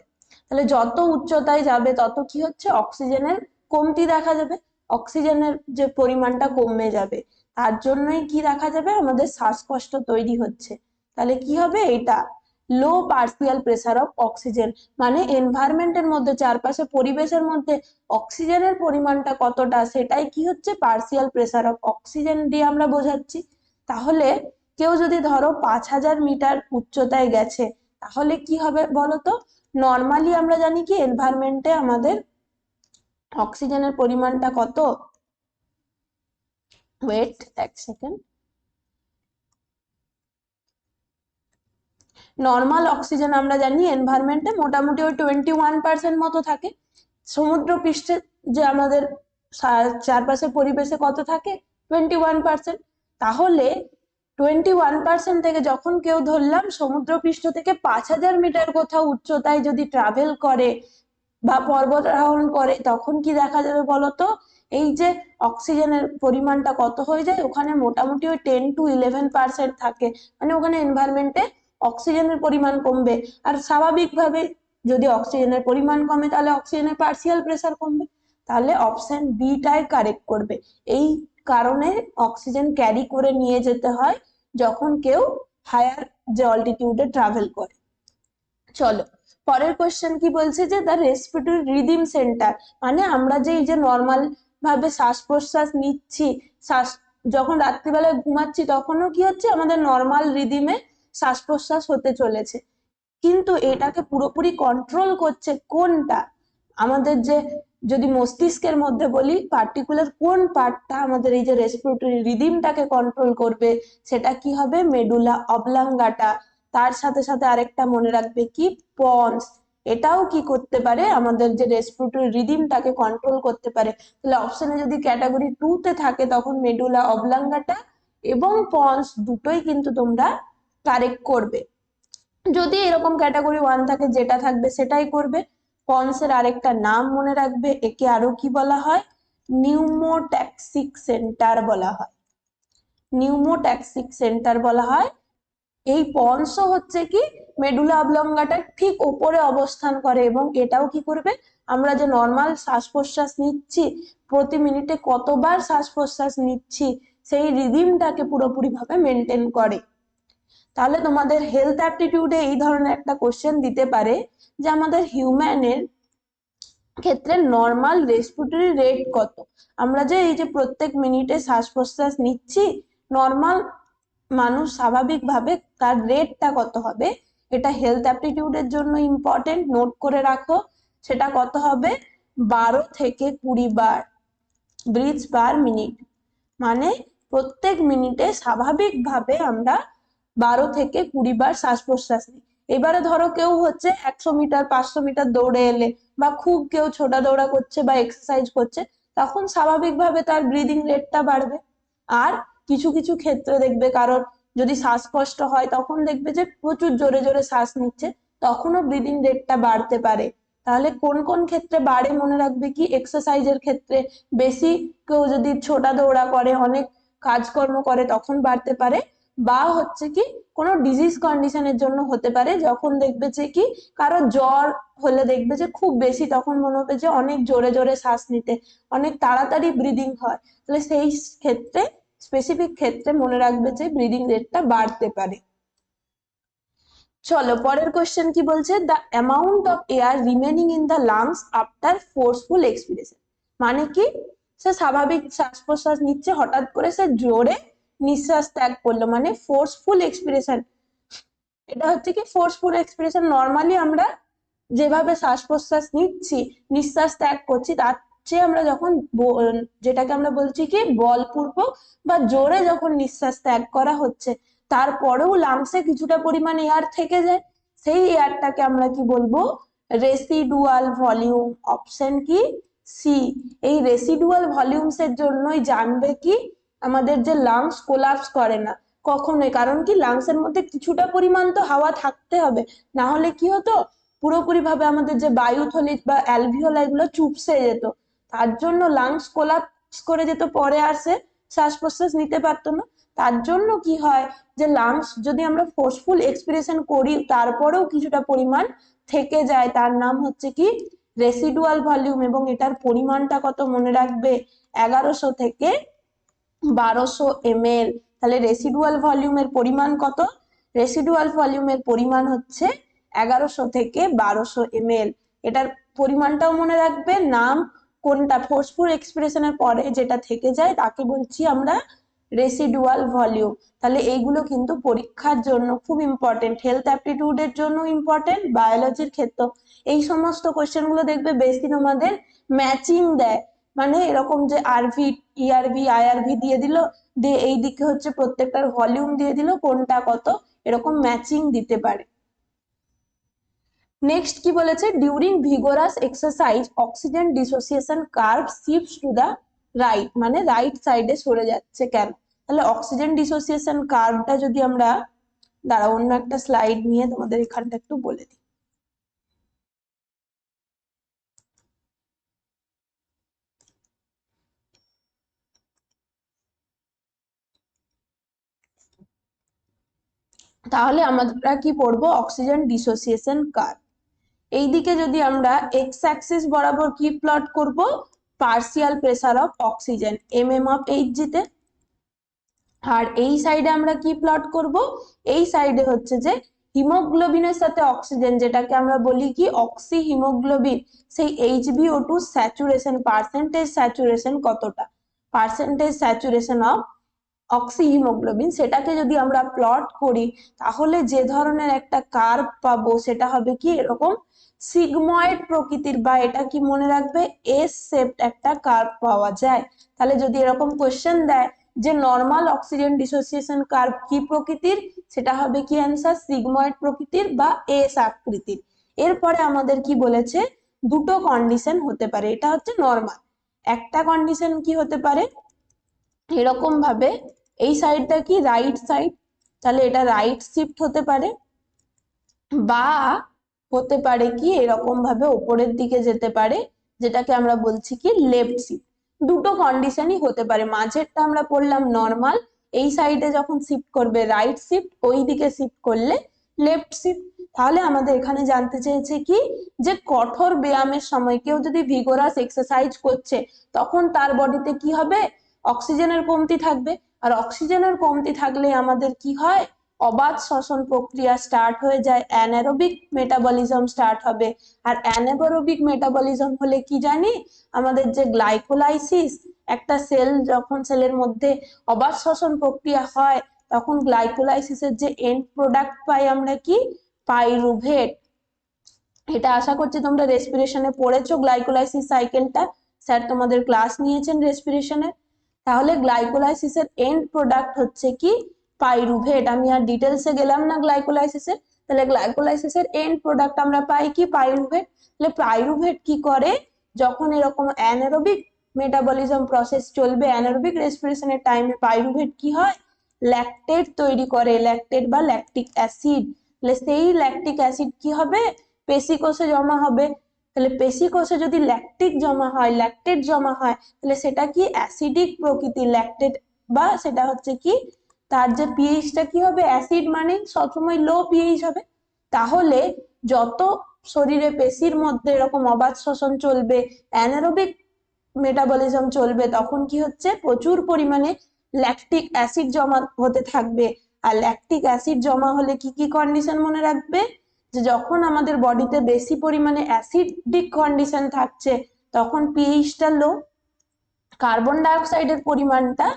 তাহলে যত উচ্চতায় যাবে তত কি হচ্ছে, অক্সিজেনের কমতি দেখা যাবে, অক্সিজেনের যে পরিমাণটা কমে যাবে, তার জন্যই কি দেখা যাবে, আমাদের শ্বাসকষ্ট তৈরি হচ্ছে। তাহলে কি হবে এটা, লো পার্সিয়াল প্রেসার অফ অক্সিজেন, মানে এনভায়রনমেন্টের মধ্যে চারপাশে পরিবেশের মধ্যে অক্সিজেনের পরিমাণটা কতটা সেটাই কি হচ্ছে, পার্সিয়াল প্রেসার অফ অক্সিজেন দিয়ে আমরা বোঝাচ্ছি। তাহলে কেউ যদি ধরো 5000 মিটার উচ্চতায় গেছে, তাহলে কি হবে বলতো, নর্মালি আমরা জানি কি এনভায়রনমেন্টে আমাদের অক্সিজেনের পরিমাণটা কত, ওয়েট এক সেকেন্ড, নর্মাল অক্সিজেন আমরা জানি এনভায়রনমেন্টে মোটামুটি ওই 21% মতো থাকে। সমুদ্র পৃষ্ঠে যে আমাদের চারপাশে পরিবেশে কত থাকে, 21%। তাহলে 21% থেকে যখন কেউ ধরলাম সমুদ্রপৃষ্ঠ থেকে 5000 মিটার কোথাও উচ্চতায় যদি ট্রাভেল করে বা পর্বতারোহণ করে, তখন কি দেখা যাবে বলতো, এই যে অক্সিজেনের পরিমাণটা কত হয়ে যায়, ওখানে মোটামুটি ওই 10 to 11% থাকে, মানে ওখানে এনভায়রনমেন্টে অক্সিজেনের পরিমাণ কমবে। আর স্বাভাবিকভাবে যদি অক্সিজেনের পরিমাণ কমে তাহলে অক্সিজেনের পার্সিয়াল প্রেসার কমবে। তাহলে অপশন বিটাই কারেক্ট করবে। এই কারণে অক্সিজেন ক্যারি করে নিয়ে যেতে হয় যখন কেউ হায়ার যে অল্টিটিউডে ট্রাভেল করে। চলো পরের কোশ্চেন কি বলছে, যে দ্য রেসপিরেটরি রিদিম সেন্টার, মানে আমরা যে এই যে নর্মাল ভাবে শ্বাস প্রশ্বাস নিচ্ছি, শ্বাস যখন রাত্রিবেলায় ঘুমাচ্ছি তখনও কি হচ্ছে, আমাদের নর্মাল রিদিমে শ্বাস প্রশ্বাস হতে চলেছে, কিন্তু এটাকে পুরোপুরি কন্ট্রোল করছে কোনটা, আমাদের যে যদি মস্তিষ্কের মধ্যে বলি পার্টিকুলার কোন পার্টটা আমাদের এই যে রেসপিরেটরি রিদিমটাকে কন্ট্রোল করবে, সেটা কি হবে, মেডুলা অবলাঙ্গাটা। তার সাথে সাথে আরেকটা মনে রাখবে কি, পন্স, এটাও কি করতে পারে, আমাদের যে রেসপিরেটরি রিদিমটাকে কন্ট্রোল করতে পারে। তাহলে অপশনে যদি ক্যাটাগরি 2 তে থাকে তখন মেডুলা অবলাঙ্গাটা এবং পন্স দুটোই কিন্তু তোমরা কারেক্ট করবে। যদি এরকম ক্যাটাগরি 1 থাকে যেটা থাকবে সেটাই করবে। পন্সের আরেকটা নাম মনে রাখবে, একে আরো কি বলা হয়, নিউমোট্যাক্সিক সেন্টার বলা হয়, নিউমোট্যাক্সিক সেন্টার বলা হয়। এই পন্সও হচ্ছে কি মেডুলা অবলঙ্গাটার ঠিক উপরে অবস্থান করে এবং এটাও কি করবে, আমরা যে নর্মাল শ্বাস প্রশ্বাস নিচ্ছি, প্রতি মিনিটে কতবার শ্বাস প্রশ্বাস নিচ্ছি সেই রিদিমটাকে পুরোপুরি ভাবে মেনটেন করে। তাহলে তোমাদের হেলথ অ্যাপটিটিউডে এই ধরনের একটা কোশ্চেন দিতে পারে যে আমাদের হিউম্যানের ক্ষেত্রে নর্মাল রেসপিরেটরি রেট কত, আমরা যে এই যে প্রত্যেক মিনিটে শ্বাস প্রশ্বাস নিচ্ছি, নর্মাল মানুষ স্বাভাবিকভাবে তার রেটটা কত হবে, এটা হেলথ অ্যাপটিটিউডের জন্য ইম্পর্টেন্ট, নোট করে রাখো। সেটা কত হবে, 12 থেকে 20 বার ব্রিথস পার মিনিট, মানে প্রত্যেক মিনিটে স্বাভাবিকভাবে আমরা 12 থেকে 20 বার শ্বাস প্রশ্বাস নিই। এবারে ধরো কেউ হচ্ছে 100 মিটার 500 মিটার দৌড়ে এলে বা খুব কেউ ছোটা দৌড়া করছে বা এক্সারসাইজ করছে, তখন স্বাভাবিকভাবে তার ব্রিদিং রেটটা বাড়বে। আর কিছু কিছু ক্ষেত্রে দেখবে কারণ যদি শ্বাসকষ্ট হয় তখন দেখবে যে প্রচুর জোরে জোরে শ্বাস নিচ্ছে, তখনও ব্রিদিং রেটটা বাড়তে পারে। তাহলে কোন কোন ক্ষেত্রে বাড়ে মনে রাখবে কি, এক্সারসাইজের ক্ষেত্রে বেশি, কেউ যদি ছোটা দৌড়া করে অনেক কাজকর্ম করে তখন বাড়তে পারে, বা হচ্ছে কি কোনো ডিজিজ কন্ডিশনের জন্য হতে পারে, যখন দেখবে যে কি কারো জ্বর হলে দেখবে যে খুব বেশি, তখন মনে হবে যে অনেক জোরে জোরে শ্বাস নিতে, অনেক তাড়াতাড়ি ব্রিদিং হয়, তাহলে সেই ক্ষেত্রে স্পেসিফিক ক্ষেত্রে মনে রাখবে যে ব্রিদিং রেটটা বাড়তে পারে। চলো পরের কোশ্চেন কি বলছে, the amount of air remaining in the lungs after forceful expiration, মানে কি সে স্বাভাবিক শ্বাস প্রশ্বাস নিচ্ছে, হঠাৎ করে সে জোরে নিঃশ্বাস ত্যাগ করলো, মানে ফোর্সফুল এক্সপিরেশন। এটা হচ্ছে কি ফোর্সফুল এক্সপিরেশন, নর্মালি আমরা যেভাবে শ্বাস প্রশ্বাস নিচ্ছি নিঃশ্বাস ত্যাগ করছি, তার চেয়ে আমরা যখন যেটাকে আমরা বলছি কি বলপূর্বক বা জোরে যখন নিঃশ্বাস ত্যাগ করা হচ্ছে, তারপরেও লাংসে কিছুটা পরিমাণ এয়ার থেকে যায়, সেই এয়ারটাকে আমরা কি বলবো, রেসিডুয়াল ভলিউম। অপশন কি সি। এই রেসিডুয়াল ভলিউমস এর জন্যই জানবে কি আমাদের যে লাংস কোলাপস করে না কখনোই, কারণ কি লাংসের মধ্যে কিছুটা পরিমাণ তো হাওয়া থাকতে হবে, না হলে কি হতো, পুরোপুরি ভাবে আমাদের যে বায়ুথলি বা অ্যালভিওলাই গুলো চুপসে যেত, তার জন্য লাংস কোলাপস করে যেত, পরে আর সে শ্বাস প্রশ্বাস নিতে পারতো না। তার জন্য কি হয় যে লাংস যদি আমরা ফোর্সফুল এক্সপিরেশন করি তারপরেও কিছুটা পরিমাণ থেকে যায়, তার নাম হচ্ছে কি রেসিডুয়াল ভলিউম, এবং এটার পরিমাণটা কত মনে রাখবে, 1100 থেকে 1200 ml। তাহলে রেসিডুয়াল ভলিউমের পরিমাণ কত, রেসিডুয়াল ভলিউমের পরিমাণ হচ্ছে 1100 থেকে 1200 ml। এটার পরিমাণটাও মনে রাখবে, নাম কোনটা ফোর্সফুল এক্সপিরেশনের পরে যেটা থেকে যায় তাকে বলছি আমরা রেসিডুয়াল ভলিউম। তাহলে এইগুলো কিন্তু পরীক্ষার জন্য খুব ইম্পর্টেন্ট, হেলথ অ্যাপটিটিউডের জন্য ইম্পর্টেন্ট, বায়োলজির ক্ষেত্রে এই সমস্ত কোশ্চেন গুলো দেখবে বেশি তোমাদের ম্যাচিং দেয়, মানে এরকম যে আরভি ইআরভি আইআরভি দিয়ে দিল, দিয়ে এই দিকে হচ্ছে প্রত্যেকটার ভলিউম দিয়ে দিল কোনটা কত, এরকম ম্যাচিং দিতে পারে। নেক্সট কি বলেছে, during vigorous exercise oxygen dissociation curve shifts to the right, মানে রাইট সাইডে সরে যাচ্ছে কেন। তাহলে অক্সিজেন ডিসোসিয়েশন কার্ভটা যদি আমরা, দাঁড়াও অন্য একটা স্লাইড নিয়ে তোমাদের এখানটা একটু বলে দিই। তাহলে আমরা কি পড়বো, অক্সিজেন ডিসোসিয়েশন কার্ভ। এইদিকে যদি আমরা এক্স অ্যাক্সিস বরাবর কি প্লট করব, partial pressure of oxygen mm of Hg তে, আর এই সাইডে আমরা কি প্লট করব, এই সাইডে হচ্ছে যে হিমোগ্লোবিনের সাথে অক্সিজেন, যেটাকে আমরা বলি কি অক্সি হিমোগ্লোবিন, সেই HbO2 স্যাচুরেশন পার্সেন্টেজ, স্যাচুরেশন কতটা, percentage saturation of oxy haemoglobin, সেটাকে যদি আমরা প্লট করি তাহলে যে ধরনের একটা কার্ভ পাবো সেটা হবে কি এরকম সিগময়েড প্রকৃতির, বা এটা কি মনে রাখবে এস শেপড একটা কার্ভ পাওয়া যায়। তাহলে যদি এরকম কোশ্চেন দেয় যে নর্মাল অক্সিজেন ডিসোসিয়েশন কার্ভ কি প্রকৃতির, সেটা হবে কি অ্যান্সার সিগময়েড প্রকৃতির বা এস আকৃতির। এরপরে আমাদের কি বলেছে, দুটো কন্ডিশন হতে পারে, এটা হচ্ছে নর্মাল, একটা কন্ডিশন কি হতে পারে, এরকম ভাবে এই সাইডটা কি রাইট সাইড, তাহলে এটা রাইট শিফট হতে পারে, বা হতে পারে কি এরকম ভাবে উপরের দিকে যেতে পারে, যেটাকে আমরা বলছি কি লেফট শিফট। দুটো কন্ডিশনই হতে পারে। মাঝেরটা আমরা পড়লাম নর্মাল, এই সাইডে যখন শিফট করবে রাইট শিফট, ওই দিকে শিফট করলে লেফট শিফট। তাহলে আমাদের এখানে জানতে চেয়েছে কি যে কঠোর ব্যায়ামের সময় কেউ যদি ভিগোরাস এক্সারসাইজ করছে তখন তার বডিতে কি হবে, অক্সিজেনের কমতি থাকবে। আর অক্সিজেনের কমতি থাকলে আমাদের কি হয়, অবাত শ্বসন প্রক্রিয়া স্টার্ট হয়ে যায়, অ্যানারোবিক মেটাবলিজম স্টার্ট হবে। আর অ্যানারোবিক মেটাবলিজম হলে কি জানি, আমাদের যে গ্লাইকোলাইসিস, একটা সেল যখন সেলের মধ্যে অবাত শ্বসন প্রক্রিয়া হয় তখন গ্লাইকোলাইসিসের যে এন্ড প্রোডাক্ট পাই আমরা কি, পাইরুভেট। এটা আশা করছি তোমরা রেসপিরেশনে পড়েছো গ্লাইকোলাইসিস সাইকেলটা, স্যার তোমাদের ক্লাস নিয়েছেন রেসপিরেশনে। তাহলে গ্লাইকোলাইসিসের এন্ড প্রোডাক্ট হচ্ছে কি পাইরুভেট। আমি আর ডিটেলসে গেলাম না গ্লাইকোলাইসিসের। তাহলে গ্লাইকোলাইসিসের এন্ড প্রোডাক্ট আমরা পাই কি পাইরুভেট। তাহলে পাইরুভেট কি করে, যখন এরকম অ্যানারোবিক মেটাবলিজম প্রসেস চলবে, অ্যানারোবিক রেসপিরেশনের টাইমে পাইরুভেট কি হয়, ল্যাকটেট তৈরি করে, ল্যাকটেট বা ল্যাকটিক অ্যাসিড। তাহলে সেই ল্যাকটিক অ্যাসিড কি হবে, পেশিকোষে জমা হবে। তাহলে পেশিকোষে যদি ল্যাকটিক জমা হয়, ল্যাকটেট জমা হয়, তাহলে সেটা কি অ্যাসিডিক প্রকৃতির ল্যাকটেট, বা সেটা হচ্ছে কি তার যে পিএইচটা কি হবে, অ্যাসিড মানে সবসময় লো পিএইচ হবে। তাহলে যত শরীরে পেশির মধ্যে এরকম অবাত শ্বসন চলবে, অ্যানারোবিক মেটাবলিজম চলবে, তখন কি হচ্ছে প্রচুর পরিমাণে ল্যাকটিক অ্যাসিড জমা হতে থাকবে। আর ল্যাকটিক অ্যাসিড জমা হলে কি কি কন্ডিশন মনে রাখবে, যে যখন আমাদের বডিতে বেশি পরিমাণে অ্যাসিডিক কন্ডিশন থাকছে তখন পিএইচটা লো, কার্বন ডাইঅক্সাইডের পরিমাণটা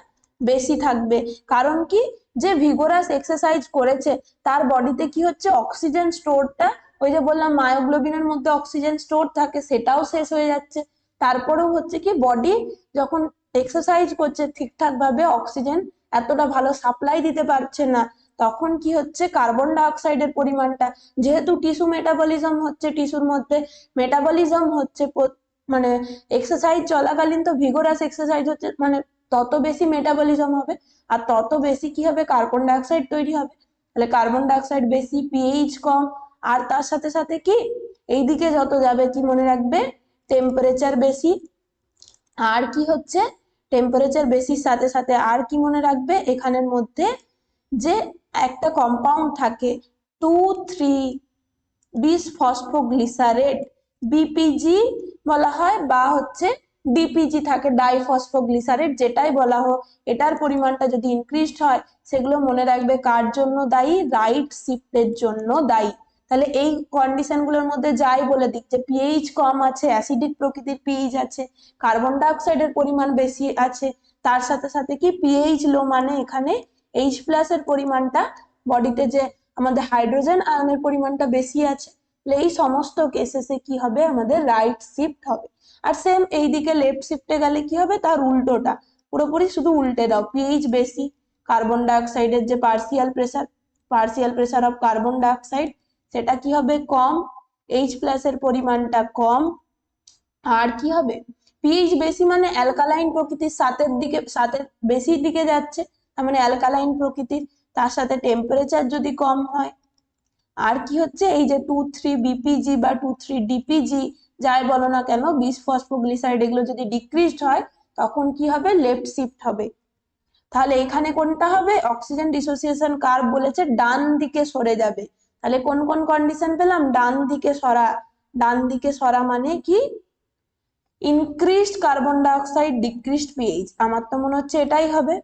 বেশি থাকবে। কারণ কি, যে ভিগোরাস এক্সারসাইজ করেছে তার বডিতে কি হচ্ছে, অক্সিজেন স্টোরটা, ওই যে বললাম মায়োগ্লোবিনের মধ্যে অক্সিজেন স্টোর থাকে, সেটাও শেষ হয়ে যাচ্ছে। তারপরেও হচ্ছে কি বডি যখন এক্সারসাইজ করছে ঠিকঠাক ভাবে অক্সিজেন এতটা ভালো সাপ্লাই দিতে পারছে না, তখন কি হচ্ছে কার্বন ডাইঅক্সাইডের পরিমাণটা, যেহেতু টিস্যু মেটাবলিজম হচ্ছে, টিস্যুর মধ্যে মেটাবলিজম হচ্ছে, মানে এক্সারসাইজ চলাকালীন তো ভিগোরাস এক্সারসাইজ হচ্ছে, মানে তত বেশি মেটাবলিজম হবে, আর তত বেশি কি হবে, কার্বন ডাইঅক্সাইড তৈরি হবে। তাহলে কার্বন ডাইঅক্সাইড বেশি, পিএইচ কম, আর তার সাথে সাথে কি এইদিকে যত যাবে কি মনে রাখবে, টেম্পারেচার বেশি। আর কি হচ্ছে, টেম্পারেচার বেশির সাথে সাথে আর কি মনে রাখবে, এখানের মধ্যে যে একটা কম্পাউন্ড থাকে 2,3 বিসফসফোগ্লিসারেট, বিপিজি বলা হয়, বা হচ্ছে ডিপিজি থাকে, ডাইফসফোগ্লিসারেট যেটাই বলা হোক, এটার পরিমাণটা যদি ইনক্রিজড হয় সেগুলো মনে রাখবে কার জন্য দায়ী, রাইট শিফটের জন্য দায়ী। তাহলে এই কন্ডিশন গুলোর মধ্যে যাই বলে দিক, যে পিএইচ কম আছে, অ্যাসিডিক প্রকৃতির পিএইচ আছে, কার্বন ডাইঅক্সাইডের পরিমাণ বেশি আছে, তার সাথে সাথে কি পিএইচ লো, মানে এখানে এইচ প্লাস এর পরিমাণটা বডিতে, যে আমাদের হাইড্রোজেন আয়নের পরিমাণটা বেশি আছে, এই সমস্ত কেসেসে কি হবে, আমাদের রাইট শিফট হবে। আর সেম এইদিকে লেফট শিফটে গেলে কি হবে, তার উল্টোটা, পুরোপুরি শুধু উল্টে দাও, পিএইচ বেশি, কার্বন ডাইঅক্সাইডের যে partial pressure of carbon dioxide সেটা কি হবে, কম, এইচ প্লাস এর পরিমাণটা কম। আর কি হবে, পিএইচ বেশি মানে অ্যালকালাইন প্রকৃতির, সাতের দিকে, সাতের বেশির দিকে যাচ্ছে, তার মানে অ্যালকালাইন প্রকৃতির। তার সাথে টেম্পারেচার যদি কম হয়, আর কি হচ্ছে, এই যে 2,3 বিপিজি বা 2,3 ডিপিজি যাই বলো না কেন, বিসফসফোগ্লিসাইড, এগুলো যদি ডিক্রিজড হয় তখন কি হবে, লেফট শিফট হবে। তাহলে এখানে কোনটা হবে, অক্সিজেন ডিসোসিয়েশন কার্ভ বলেছে ডান দিকে সরে যাবে। তাহলে কোন কোন কন্ডিশন পেলাম, ডান দিকে সরা, ডান দিকে সরা মানে কি, increased carbon dioxide, decreased pH, আমার তো মনে হচ্ছে এটাই হবে।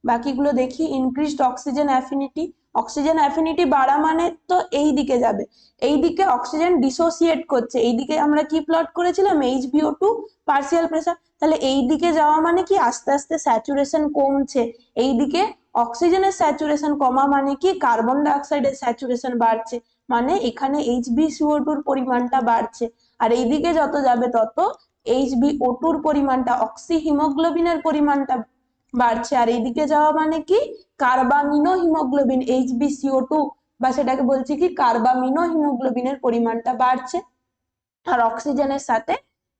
বাকিগুলো দেখি, increased oxygen affinity, oxygen affinity বাড়া মানে তো এই দিকে যাবে, এই দিকে অক্সিজেন ডিসোসিয়েট করছে, এই দিকে আমরা কি প্লট করেছিলাম, HbO2 পার্সিয়াল প্রেসার। তাহলে এই দিকে যাওয়া মানে কি আস্তে আস্তে স্যাচুরেশন কমছে, এই দিকে অক্সিজেনের স্যাচুরেশন কমা মানে কি কার্বন ডাইঅক্সাইডের স্যাচুরেশন বাড়ছে, মানে এখানে HbCO2 এর পরিমাণটা বাড়ছে। আর এইদিকে যত যাবে তত HbO2 পরিমাণটা, অক্সি হিমোগ্লোবিনের পরিমাণটা বাড়ছে। আর এইদিকে যাওয়া মানে কি কার্বামিনো হিমোগ্লোবিন, HbCO2, বা সেটাকে বলছি কি কার্বামিনো হিমোগ্লোবিনের পরিমাণটা বাড়ছে। আর অক্সিজেনের সাথে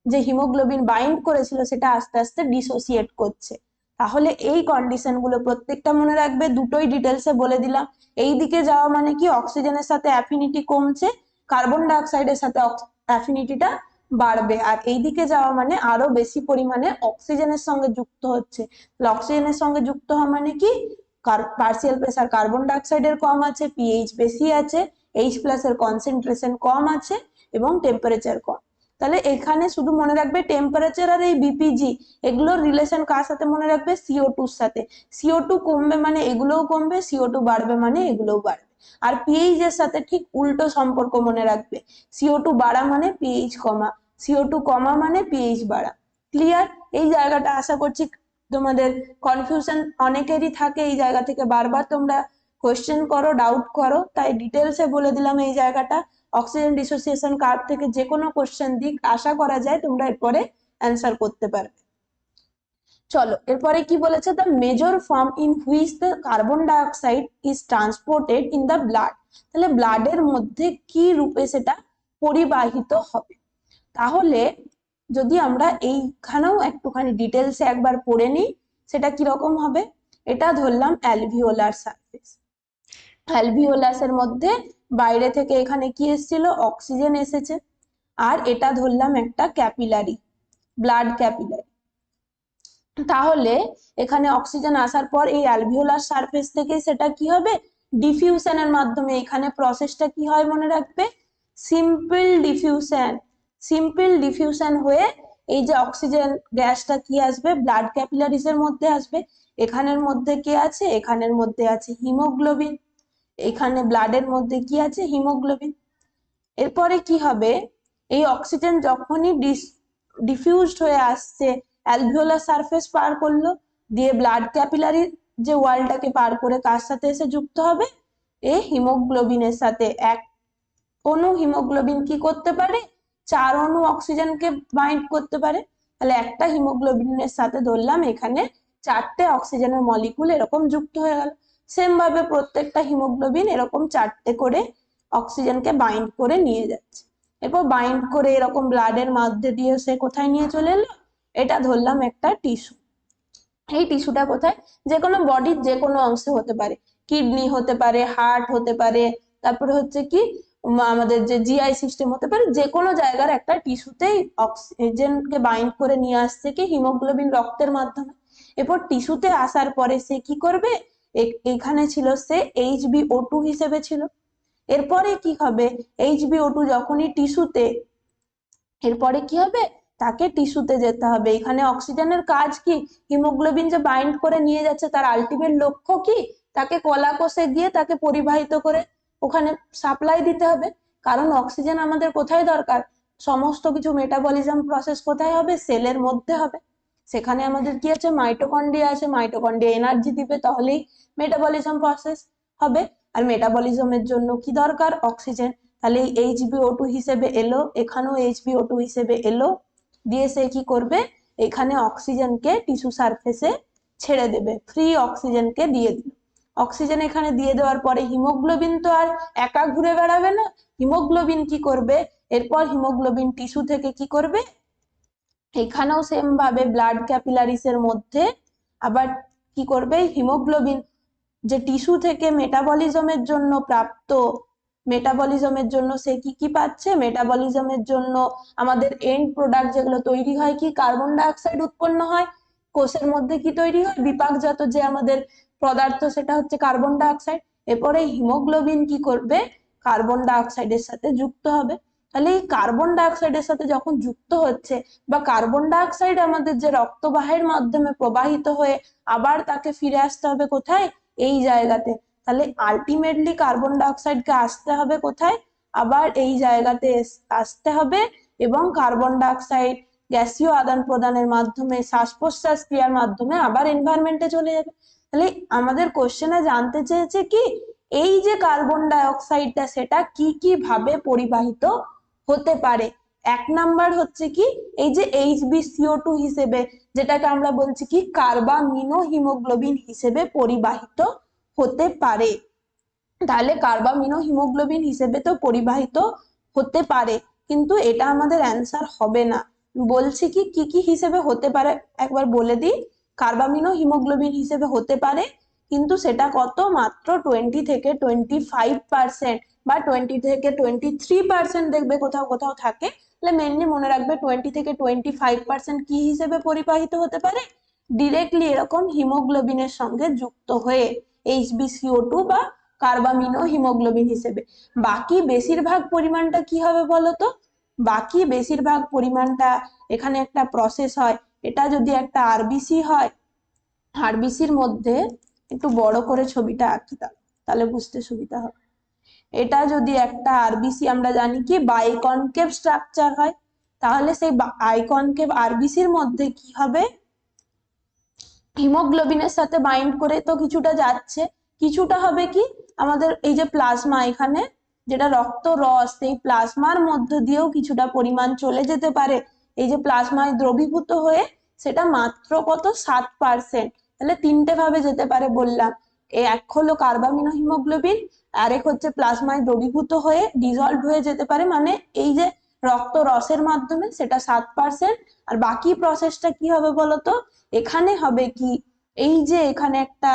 যে হিমোগ্লোবিন বাইন্ড করেছিল সেটা আস্তে আস্তে ডিসোসিয়েট করছে। তাহলে এই কন্ডিশন গুলো প্রত্যেকটা মনে রাখবে, দুটোই ডিটেলসে বলে দিলাম। এই দিকে যাওয়া মানে কি অক্সিজেনের সাথে অ্যাফিনিটি কমছে, কার্বন ডাই অক্সাইডের সাথে অ্যাফিনিটিটা বাড়বে, আর এই দিকে যাওয়া মানে আরো বেশি পরিমাণে অক্সিজেনের সঙ্গে যুক্ত হচ্ছে। অক্সিজেনের সঙ্গে যুক্ত হওয়া মানে কি পার্সিয়াল প্রেসার কার্বন ডাই অক্সাইডের কম আছে, পিএইচ বেশি আছে, H+ এর কনসেন্ট্রেশন কম আছে এবং টেম্পারেচার কম। তাহলে এখানে শুধু মনে রাখবে টেম্পারেচার আর এই বিপিজি এগুলোর রিলেশন কার সাথে মনে রাখবে, CO2 এর সাথে। CO2 কমবে মানে এগুলোও কমবে, CO2 বাড়বে মানে এগুলোও বাড়বে। আর পিএইচ এর সাথে ঠিক উল্টো সম্পর্ক মনে রাখবে, CO2 বাড়া মানে পিএইচ কমা, CO2 কমা মানে পিএইচ বাড়া। ক্লিয়ার? এই জায়গাটা আশা করছি তোমাদের কনফিউশন অনেকেরই থাকে, এই জায়গা থেকে বারবার তোমরা কোয়েশ্চেন করো, ডাউট করো, তাই ডিটেলসে বলে দিলাম এই জায়গাটা। অক্সিজেন ডিসোসিয়েশন কার্ভ থেকে যে কোনো কোশ্চেন দিক আশা করা যায় তোমরা এরপরে অ্যান্সার করতে পারবে। চলো এরপরে কি বলেছে, the major form in which the carbon dioxide is transported in the blood. তাহলে ব্লাডের মধ্যে কি রূপে সেটা পরিবাহিত হবে। তাহলে যদি আমরা এইখানেও একটুখানি ডিটেলসে একবার পড়ে নিই, সেটা কিরকম হবে। এটা ধরলাম অ্যালভিওলার সারফেস, অ্যালভিওলাসের মধ্যে বাইরে থেকে এখানে কি এসেছিল, অক্সিজেন এসেছে। আর এটা ধরলাম একটা ক্যাপিলারি, ব্লাড ক্যাপিলারি। তাহলে এখানে অক্সিজেন আসার পর এই অ্যালভিওলার সারফেস থেকে সেটা কি হবে, ডিফিউশনের মাধ্যমে। এখানে প্রসেসটা কি হয় মনে রাখবে, সিম্পল ডিফিউশন। সিম্পল ডিফিউশন হয়ে এই যে অক্সিজেন গ্যাসটা কি আসবে, ব্লাড ক্যাপিলারিজ এর মধ্যে আসবে। এখানের মধ্যে কি আছে, এখানের মধ্যে আছে হিমোগ্লোবিন, এখানে ব্লাডের মধ্যে কি আছে, হিমোগ্লোবিন। এরপরে কি হবে, এই অক্সিজেন যখনই ডিফিউজড হয়ে আসছে, অ্যালভিওলার সারফেস পার করলো, দিয়ে ব্লাড ক্যাপিলারি যে ওয়ালটাকে পার করে কার সাথে এসে যুক্ত হবে, এই হিমোগ্লোবিনের সাথে। এক অণু হিমোগ্লোবিন কি করতে পারে, 4 অণু অক্সিজেনকে বাইন্ড করতে পারে। তাহলে একটা হিমোগ্লোবিনের সাথে ধরলাম এখানে 4টে অক্সিজেনের মলিকুল এরকম যুক্ত হয়ে গেল। সেম ভাবে প্রত্যেকটা হিমোগ্লোবিন এরকম 4টে করে অক্সিজেনকে বাইন্ড করে নিয়ে যাচ্ছে। এরপর বাইন্ড করে এরকম ব্লাডের মধ্যে দিয়ে সে কোথায় নিয়ে চলে এলো, এটা ধরলাম একটা টিস্যু। এই টিস্যুটা কোথায়, যে কোনো বডির যে কোনো অংশে হতে পারে, কিডনি হতে পারে, হার্ট হতে পারে, তারপরে হচ্ছে কি আমাদের যে জিআই সিস্টেম হতে পারে, যে কোনো জায়গার একটা টিস্যুতেই অক্সিজেনকে বাইন্ড করে নিয়ে আসছে কি হিমোগ্লোবিন রক্তের মাধ্যমে। এরপর টিস্যুতে আসার পরে সে কি করবে, এখানে ছিল সে HbO2 হিসেবে ছিল। এরপরে কি হবে, HbO2 যখনই টিস্যুতে, এরপরে কি হবে, তাকে টিস্যুতে যেতে হবে। এখানে অক্সিজেনের কাজ কি, হিমোগ্লোবিন যে বাইন্ড করে নিয়ে যাচ্ছে তার আলটিমেট লক্ষ্য কি, তাকে কলা কোষে গিয়ে তাকে পরিবাহিত করে ওখানে সাপ্লাই দিতে হবে। কারণ অক্সিজেন আমাদের কোথায় দরকার, সমস্ত কিছু মেটাবলিজম প্রসেস কোথায় হবে, সেলের মধ্যে হবে। সেখানে আমাদের কি আছে, মাইটোকন্ড্রিয়া আছে, মাইটোকন্ড্রিয়া এনার্জি দিবে, তাহলেই মেটাবলিজম প্রসেস হবে। আর মেটাবলিজমের জন্য কি দরকার, অক্সিজেন। তাহলে HbO2 হিসেবে এলো, এখানেও HbO2 হিসেবে এলো, দিয়ে সে কি করবে, এখানে অক্সিজেনকে টিস্যু সারফেসে ছেড়ে দেবে, ফ্রি অক্সিজেনকে দিয়ে দিল। অক্সিজেন এখানে দিয়ে দেওয়ার পরে হিমোগ্লোবিন তো আর একা ঘুরে বেড়াবে না, হিমোগ্লোবিন কি করবে, এরপর হিমোগ্লোবিন টিস্যু থেকে কি করবে, এখানেও সেম ভাবে ব্লাড ক্যাপিলারিস এর মধ্যে আবার কি করবে, হিমোগ্লোবিন যে টিস্যু থেকে মেটাবলিজমের জন্য প্রাপ্ত, মেটাবলিজমের জন্য সে কি কি পাচ্ছে, মেটাবলিজমের জন্য আমাদের এন্ড প্রোডাক্ট যেগুলো তৈরি হয় কি, কার্বন ডাই অক্সাইড উৎপন্ন হয়। কোষের মধ্যে কি তৈরি হয়, বিপাকজাত যে আমাদের পদার্থ, সেটা হচ্ছে কার্বন ডাই অক্সাইড। এরপরে হিমোগ্লোবিন কি করবে, কার্বন ডাই অক্সাইডের সাথে যুক্ত হবে। তাহলে এই কার্বন ডাই অক্সাইডের সাথে যখন যুক্ত হচ্ছে, বা কার্বন ডাই অক্সাইড আমাদের যে রক্তবাহের মাধ্যমে প্রবাহিত হয়ে আবার তাকে ফিরে আসতে হবে কোথায়, এই জায়গাতে। তাহলে আলটিমেটলি কার্বন ডাই অক্সাইডকে আসতে হবে কোথায়, আবার এই জায়গাতে আসতে হবে, এবং কার্বন ডাই অক্সাইড গ্যাসীয় আদান প্রদানের মাধ্যমে, শ্বাস প্রশ্বাস ক্রিয়ার মাধ্যমে আবার এনভায়রনমেন্টে চলে যাবে। তাহলে আমাদের কোশ্চেনে জানতে চেয়েছে কি, এই যে কার্বন ডাই অক্সাইডটা সেটা কি কি ভাবে পরিবাহিত হতে পারে। 1 নাম্বার হচ্ছে কি, এই যে HbCO2 হিসেবে, যেটাকে আমরা বলছি কি কার্বামিনো হিমোগ্লোবিন হিসেবে পরিবাহিত হতে পারে। তাহলে কার্বামিনো হিমোগ্লোবিন হিসেবে তো পরিবাহিত হতে পারে, কিন্তু এটা আমাদের অ্যান্সার হবে না। বলছি কি কি কি হিসেবে হতে পারে একবার বলে দিই। কার্বামিনো হিমোগ্লোবিন হিসেবে হতে পারে, কিন্তু সেটা কত, মাত্র 20 থেকে 25% বা 20 থেকে 23% দেখবে কোথাও কোথাও থাকে। তাহলে মেনলি মনে রাখবে 20 থেকে 25% কি হিসেবে পরিবাহিত হতে পারে, ডিরেক্টলি এরকম হিমোগ্লোবিনের সঙ্গে যুক্ত হয়ে HbCO2 বা কার্বামিনো হিমোগ্লোবিন হিসেবে। বাকি বেশিরভাগ পরিমাণটা কি হবে বলতো, বাকি বেশিরভাগ পরিমাণটা এখানে একটা প্রসেস হয়। এটা যদি একটা আরবিসি হয়, আরবিসির মধ্যে একটু বড় করে ছবিটা আঁকি তাহলে বুঝতে সুবিধা হবে। এটা যদি একটা আরবিসি, আমরা জানি কি বাইকনকেভ স্ট্রাকচার হয়, তাহলে সেই বাইকনকেভ আরবিসির মধ্যে কি হবে, হিমোগ্লোবিনের সাথে বাইন্ড করে তো কিছুটা যাচ্ছে, কিছুটা হবে কি আমাদের এই যে প্লাজমা, এখানে যেটা রক্ত রস, সেই প্লাজমার মধ্য দিয়েও কিছুটা পরিমাণ চলে যেতে পারে। এই যে প্লাজমায় দ্রবীভূত হয়ে সেটা মাত্র কত 7%, তাহলে তিনটে ভাবে যেতে পারে বললাম। এক হলো কার্বামিনো হিমোগ্লোবিন, আরেক হচ্ছে প্লাজমায় দ্রবীভূত হয়ে ডিজলভ হয়ে যেতে পারে, মানে এই যে রক্ত রসের মাধ্যমে, সেটা 7%। আর বাকি প্রসেসটা কি হবে বলতো, এখানে হবে কি, এই যে এখানে একটা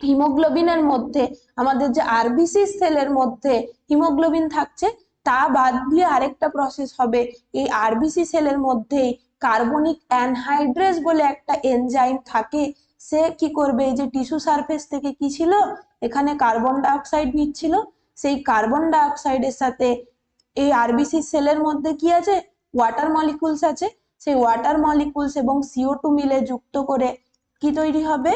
হিমোগ্লোবিনের মধ্যে আমাদের যে আরবিসি সেলের মধ্যে হিমোগ্লোবিন থাকছে, তা বাদ দিয়ে আরেকটা প্রসেস হবে। এই আরবিসি সেলের মধ্যে কার্বনিক অ্যানহাইড্রেজ বলে একটা এনজাইম থাকে, সে কি করবে, এই যে টিস্যু সারফেস থেকে কি ছিল, এখানে কার্বন ডাই অক্সাইড নিচ্ছিল, সেই কার্বন ডাই অক্সাইডের সাথে এই আরবিসি সেলের মধ্যে কি আছে, ওয়াটার মলিকুলস আছে, সেই ওয়াটার মলিকুলস এবং CO2 মিলে যুক্ত করে কি তৈরি হবে,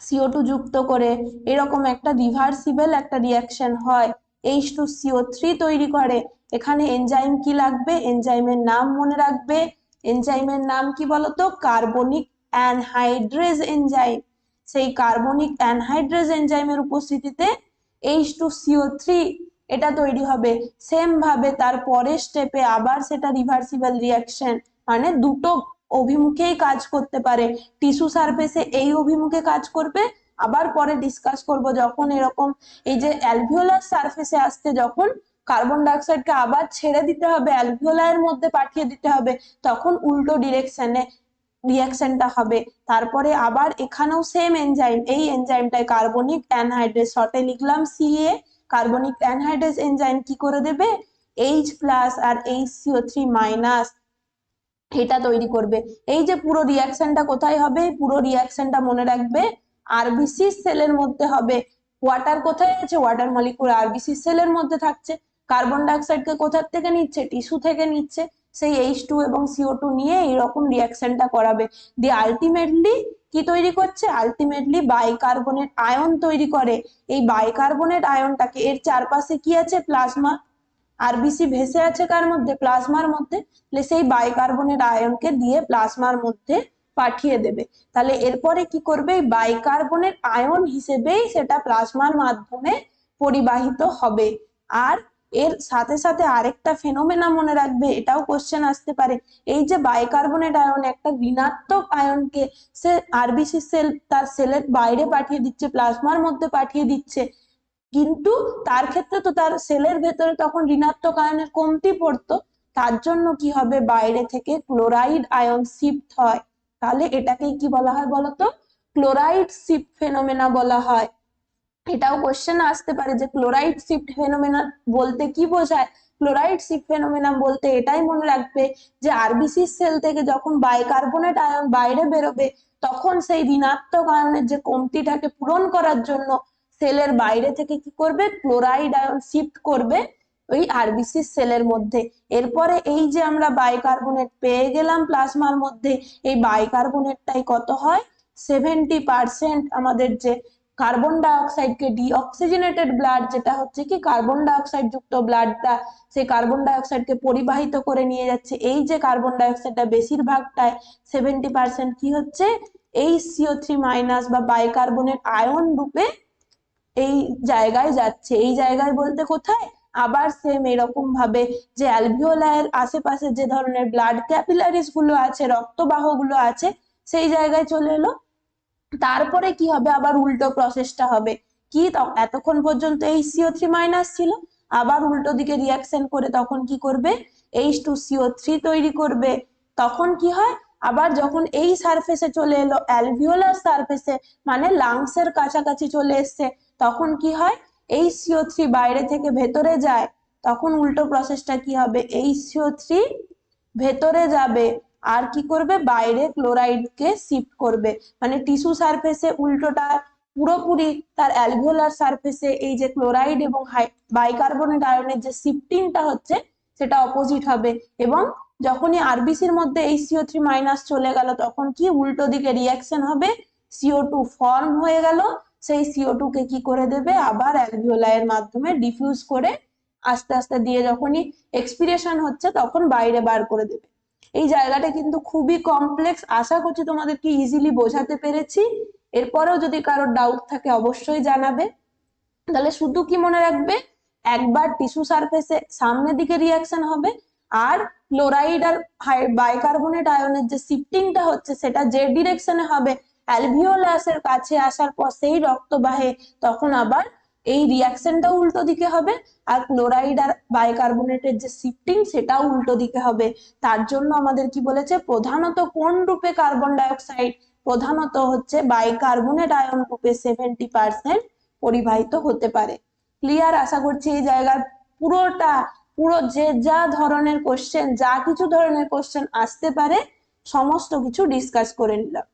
CO2 যুক্ত করে এরকম একটা রিভার্সিবল একটা রিয়াকশন হয়, H2CO3 তৈরি করে। এখানে এনজাইম কি লাগবে, এনজাইমের নাম মনে রাখবে, এনজাইমের নাম কি বলতো, কার্বনিক অ্যানহাইড্রেজ এনজাইম। সেই কার্বনিক অ্যানহাইড্রেজ এনজাইমের উপস্থিতিতে H2CO3 এটা তৈরি হবে। সেম ভাবে তার পরের স্টেপে আবার সেটা রিভার্সিবল রিয়াকশন, মানে দুটো অভিমুখেই কাজ করতে পারে। টিস্যু সারফেসে এই অভিমুখে কাজ করবে, আবার পরে ডিসকাস করব যখন এরকম এই যে অ্যালভিওলার সারফেসে আসতে যখন কার্বন ডাইঅক্সাইডকে আবার ছেড়ে দিতে হবে, অ্যালভিওলার মধ্যে পাঠিয়ে দিতে হবে, তখন উল্টো ডিরেকশনে রিয়াকশনটা হবে। তারপরে আবার এখানেও সেম এনজাইম, এই এনজাইমটাই কার্বনিক অ্যানহাইড্রেজ, শর্টে লিখলাম CA, কার্বনিক অ্যানহাইড্রেজ এনজাইম কি করে দেবে, H+ আর HCO3- এটা তৈরি করবে। এই যে পুরো রিয়াকশনটা কোথায় হবে, পুরো রিয়াকশনটা মনে রাখবে আরবিসি সেলের মধ্যে হবে। ওয়াটার কোথায় আছে, ওয়াটার মলিকুল আরবিসি সেলের মধ্যে থাকছে, কার্বন ডাইঅক্সাইডকে কোথা থেকে নিচ্ছে, টিস্যু থেকে নিচ্ছে, সেই H2 এবং CO2 নিয়ে এইরকম রিয়াকশনটা করাবে, দিয়ে আলটিমেটলি কি তৈরি করছে, আলটিমেটলি বাইকার্বনেট আয়ন তৈরি করে। এই বাইকার্বনেট আয়নটাকে, এর চারপাশে কি আছে, প্লাজমা, আরবিসি ভেসে আছে কার মধ্যে, প্লাজমার মধ্যে, সেই বাইকার্বনেট আয়নকে দিয়ে প্লাজমার মধ্যে পাঠিয়ে দেবে। তাহলে এরপরে কি করবে, বাইকার্বনেট আয়ন হিসেবেই সেটা প্লাজমার মাধ্যমে পরিবাহিত হবে। আর এর সাথে সাথে আরেকটা ফেনোমেনা মনে রাখবে, এটাও কোশ্চেন আসতে পারে, এই যে বাইকার্বনেট আয়ন একটা ঋণাত্মক আয়নকে সে আরবিসি সেল তার সেলের বাইরে পাঠিয়ে দিচ্ছে, প্লাজমার মধ্যে পাঠিয়ে দিচ্ছে, কিন্তু তার ক্ষেত্রে তো তার সেলের ভেতরে তখন ঋণাত্মক আয়নের কমতি পড়তো, তার জন্য কি হবে, বাইরে থেকে ক্লোরাইড আয়ন শিফট হয়। তাহলে এটাকে কি বলা হয় বলতো, ক্লোরাইড শিফট ফেনোমেনা বলা হয়। এটাও কোশ্চেন আসতে পারে যে ক্লোরাইড শিফট ফেনোমেনা বলতে কি বোঝায়। ক্লোরাইড শিফট ফেনোমেনা বলতে এটাই মনে রাখবে যে আরবিসি সেল থেকে যখন বাইকার্বনেট আয়ন বাইরে বেরোবে, তখন সেই ঋণাত্মক আয়নের যে কমতিটাকে পূরণ করার জন্য সেলের বাইরে থেকে কি করবে, ক্লোরাইড আয়ন শিফট করবে ওই আরবিসি সেলের মধ্যে। এরপরে এই যে আমরা বাইকার্বনেট পেয়ে গেলাম প্লাজমার মধ্যে, এই বাইকার্বনেটটাই কত হয়, 70% আমাদের যে কার্বন ডাই অক্সাইডকে ডিঅক্সিজেনেটেড ব্লাড, যেটা হচ্ছে কি কার্বন ডাই অক্সাইড যুক্ত ব্লাডটা, সেই কার্বন ডাই অক্সাইডকে পরিবাহিত করে নিয়ে যাচ্ছে। এই যে কার্বন ডাই অক্সাইডটা বেশিরভাগটাই 70% কি হচ্ছে, HCO3- বা বাইকার্বনেট আয়ন রূপে এই জায়গায় যাচ্ছে। এই জায়গায় বলতে কোথায়, আবার সেম এরকম ভাবে যে অ্যালভিওলার আশেপাশে যে ধরনের ব্লাড ক্যাপিলারিজ গুলো আছে, রক্তবাহ গুলো আছে, সেই জায়গায় চলে এলো। তারপরে কি হবে, আবার উল্টো প্রসেসটা হবে কি, এতক্ষণ পর্যন্ত HCO3- ছিল, আবার উল্টো দিকে রিয়াকশন করে তখন কি করবে, H2CO3 তৈরি করবে। তখন কি হয়, আবার যখন এই সারফেসে চলে এলো অ্যালভিওলার সারফেসে, মানে লাংসের কাছাকাছি চলে এসছে, তখন কি হয়, এই CO3 বাইরে থেকে ভেতরে যায়, তখন উল্টো প্রসেসটা কি হবে, এই CO3 ভেতরে যাবে আর কি করবে, বাইরে ক্লোরাইডকে শিফট করবে, মানে টিস্যু সারফেসে উল্টোটা পুরোপুরি তার অ্যালভিওলার সারফেসে এই যে ক্লোরাইড এবং বাইকার্বনেট আয়নের যে শিফটিংটা হচ্ছে সেটা অপোজিট হবে। এবং যখনই আরবিসির মধ্যে এই CO3 মাইনাস চলে গেল, তখন কি উল্টো দিকে রিয়াকশন হবে, CO2 ফর্ম হয়ে গেল, সেই CO2 কে কি করে দেবে, আবার অ্যালভিওলাইয়ের মাধ্যমে ডিফিউজ করে আস্তে আস্তে দিয়ে যখনই এক্সপিরেশন হচ্ছে তখন বাইরে বার করে দেবে। এই জায়গাটা কিন্তু খুবই কমপ্লেক্স, আশা করছি তোমাদেরকে ইজিলি বোঝাতে পেরেছি। এরপরেও যদি কারোর ডাউট থাকে অবশ্যই জানাবে। তাহলে শুধু কি মনে রাখবে, একবার টিস্যু সারফেসে সামনের দিকে রিয়াকশন হবে, আর ক্লোরাইড আর বাইকার্বনেট আয়নের যে শিফটিংটা হচ্ছে সেটা যে ডিরেকশনে হবে, অ্যালভিওলাসের কাছে আসার পর সেই রক্তবাহে, তখন আবার এই রিয়াকশনটা উল্টো দিকে হবে, আর ক্লোরাইড আর বাইকার্বনেটের যে শিফটিং সেটাও উল্টো দিকে হবে। তার জন্য আমাদের কি বলেছে, প্রধানত কোন রূপে কার্বন ডাইঅক্সাইড, প্রধানত হচ্ছে বাইকার্বনেট আয়ন রূপে 70% পরিবাহিত হতে পারে। ক্লিয়ার? আশা করছি এই জায়গার পুরো যে যা ধরনের কোশ্চেন, যা কিছু ধরনের কোশ্চেন আসতে পারে সমস্ত কিছু ডিসকাস করে নিলাম।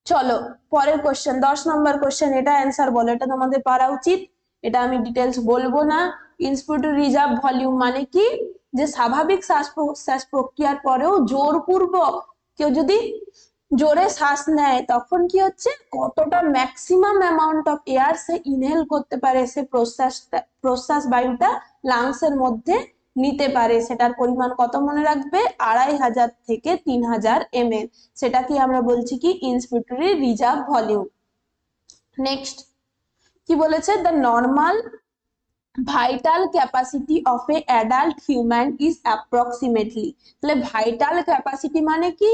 চলো পরের কোশ্চেন, 10 নম্বর কোশ্চেন, এটা অ্যান্সার বলো, এটা তোমাদের পারা উচিত, এটা আমি ডিটেলস বলবো না। ইন্সপিরেটরি রিজার্ভ ভলিউম মানে কি, যে স্বাভাবিক শ্বাস প্রক্রিয়ার পরেও জোরপূর্বক কেউ যদি জোরে শ্বাস নেয় তখন কি হচ্ছে, কতটা maximum amount of air say inhale করতে পারে, সে প্রশ্বাস বায়ুটা লাংসের মধ্যে নিতে পারে, সেটার পরিমাণ কত মনে রাখবে, 2500 থেকে 3000 ml, সেটা কি আমরা বলছি কি ইন্সপিরেটরি রিজার্ভ ভলিউম। নেক্সট কি বলেছে, the normal vital capacity of A adult human is approximately. তাহলে ভাইটাল ক্যাপাসিটি মানে কি,